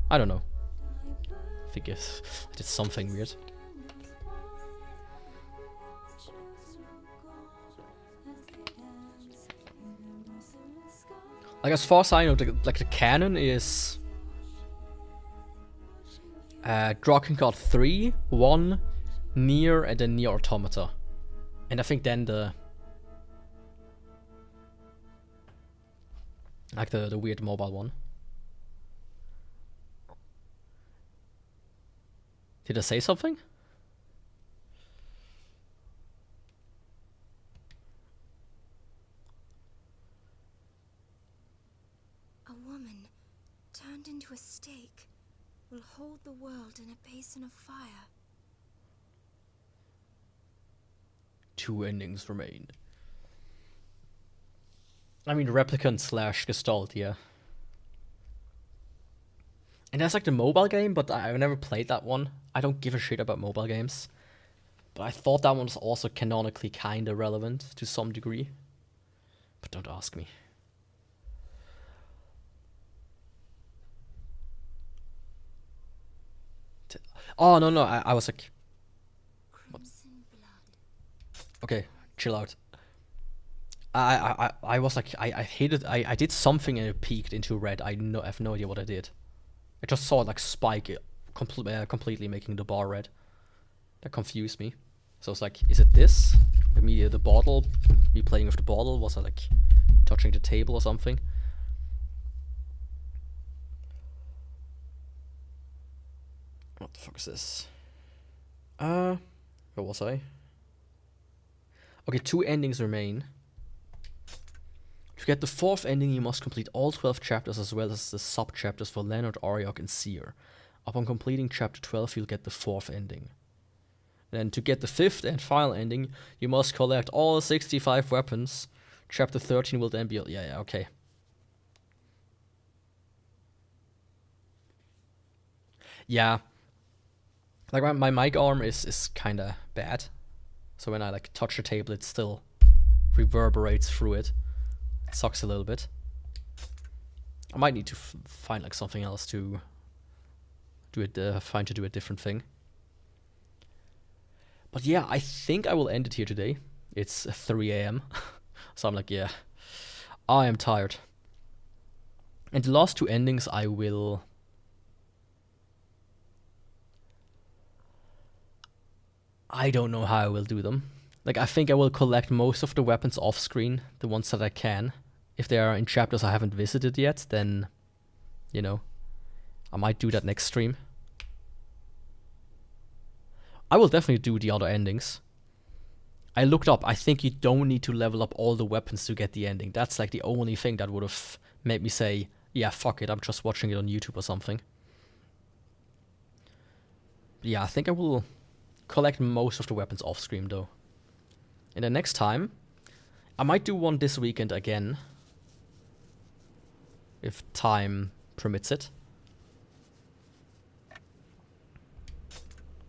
I don't know. I think I did something weird. Like, as far as I know, the canon is Drakengard 3, 1, Nier, and then Nier Automata. And I think then the weird mobile one. Did I say something? A woman turned into a stake will hold the world in a basin of fire. 2 endings remain. I mean, replicant / Gestalt, yeah. And that's like the mobile game, but I've never played that one. I don't give a shit about mobile games. But I thought that one was also canonically kinda relevant to some degree. But don't ask me. Oh, no, I was like... Crimson blood. Okay, chill out. I was like, I hated, I did something and it peeked into red. I have no idea what I did. I just saw it like spike it, completely making the bar red. That confused me. So I was like, is it this? Me the bottle, me playing with the bottle, was I like touching the table or something? What the fuck is this? Where was I? Okay, 2 endings remain. To get the 4th ending, you must complete all 12 chapters as well as the sub-chapters for Leonard, Ariok, and Seer. Upon completing chapter 12, you'll get the 4th ending. Then to get the 5th and final ending, you must collect all 65 weapons. Chapter 13 will then be... Yeah, okay. Yeah. Like, my mic arm is kinda bad. So when I like touch the table, it still reverberates through it. It sucks a little bit. I might need to find like something else to do it. To do a different thing. But yeah, I think I will end it here today. It's 3 AM. So I'm like, yeah, I am tired. And the last 2 endings I will... I don't know how I will do them. Like, I think I will collect most of the weapons off screen, the ones that I can. If they are in chapters I haven't visited yet, then, you know, I might do that next stream. I will definitely do the other endings. I looked up, I think you don't need to level up all the weapons to get the ending. That's like the only thing that would have made me say, yeah, fuck it, I'm just watching it on YouTube or something. But yeah, I think I will collect most of the weapons off screen though. And then next time, I might do one this weekend again. If time permits it.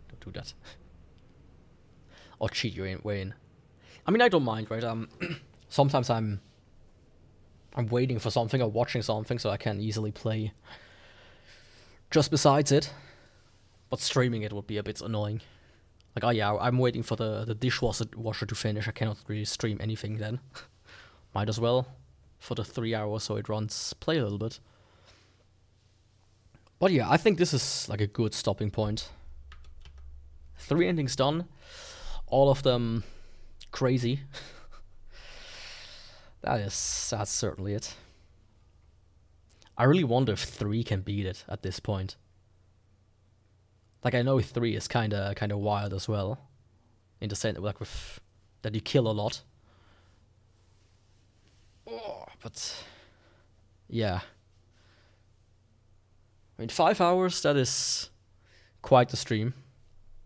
Don't do that. Or cheat your way in. I mean, I don't mind, right? Sometimes I'm waiting for something or watching something so I can easily play just besides it. But streaming it would be a bit annoying. Like, oh yeah, I'm waiting for the dishwasher to finish. I cannot really stream anything then. Might as well, for the 3 hours so it runs, play a little bit. But yeah, I think this is like a good stopping point. 3 endings done, all of them crazy. That's certainly it. I really wonder if 3 can beat it at this point. Like, I know 3 is kind of wild as well, in the sense like with that you kill a lot. Oh, but yeah, I mean 5 hours, that is quite the stream.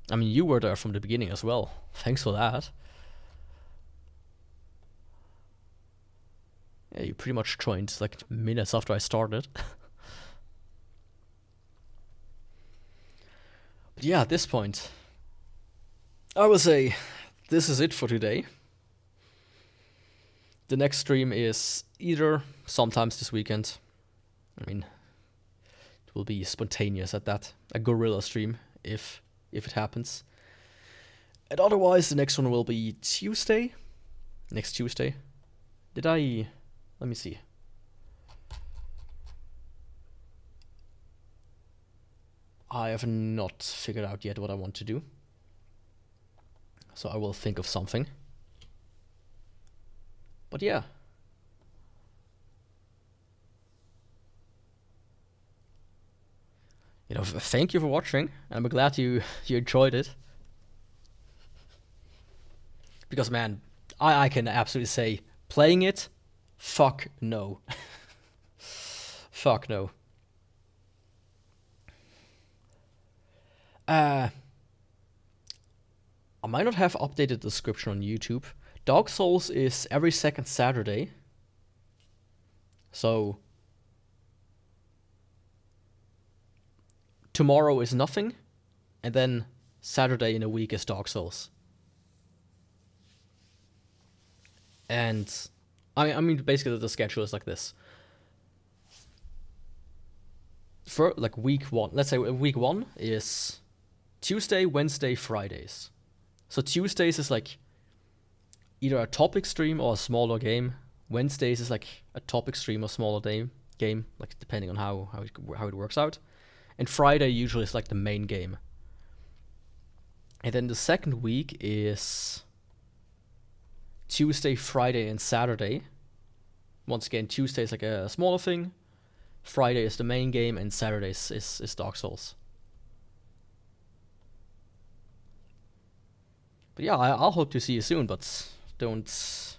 I mean, you were there from the beginning as well. Thanks for that. Yeah, you pretty much joined like minutes after I started. But yeah, at this point, I will say this is it for today. The next stream is either sometimes this weekend. I mean, it will be spontaneous at that. A guerrilla stream if it happens. And otherwise, the next one will be Tuesday. Next Tuesday. Let me see. I have not figured out yet what I want to do. So I will think of something. But yeah. You know, thank you for watching. I'm glad you enjoyed it. Because man, I can absolutely say, playing it, fuck no. Fuck no. I might not have updated the description on YouTube. Dark Souls is every second Saturday. So tomorrow is nothing, and then Saturday in a week is Dark Souls. And I mean basically the schedule is like this. For like week 1, let's say week 1 is Tuesday, Wednesday, Fridays. So Tuesdays is like either a topic stream or a smaller game. Wednesdays is like a topic stream or smaller game, like depending on how it works out. And Friday usually is like the main game. And then the second week is Tuesday, Friday, and Saturday. Once again, Tuesday is like a smaller thing. Friday is the main game, and Saturday is Dark Souls. But yeah, I'll hope to see you soon, but don't...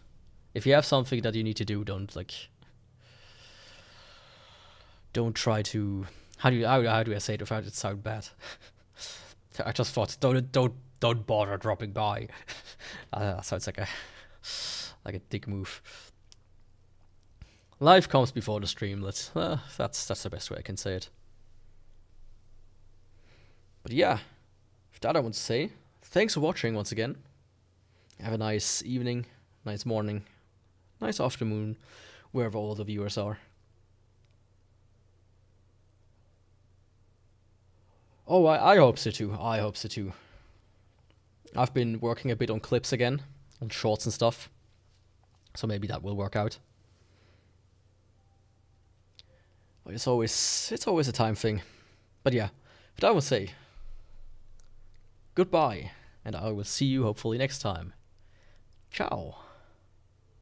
If you have something that you need to do, don't try to... How do I say it without it sound bad? I just thought, don't bother dropping by. That sounds like a dick move. Life comes before the stream. That's the best way I can say it. But yeah, with that I want to say, thanks for watching once again. Have a nice evening, nice morning, nice afternoon, wherever all the viewers are. Oh, I hope so too. I hope so too. I've been working a bit on clips again, on shorts and stuff. So maybe that will work out. But it's always a time thing. But yeah, but I will say goodbye, and I will see you hopefully next time. Ciao.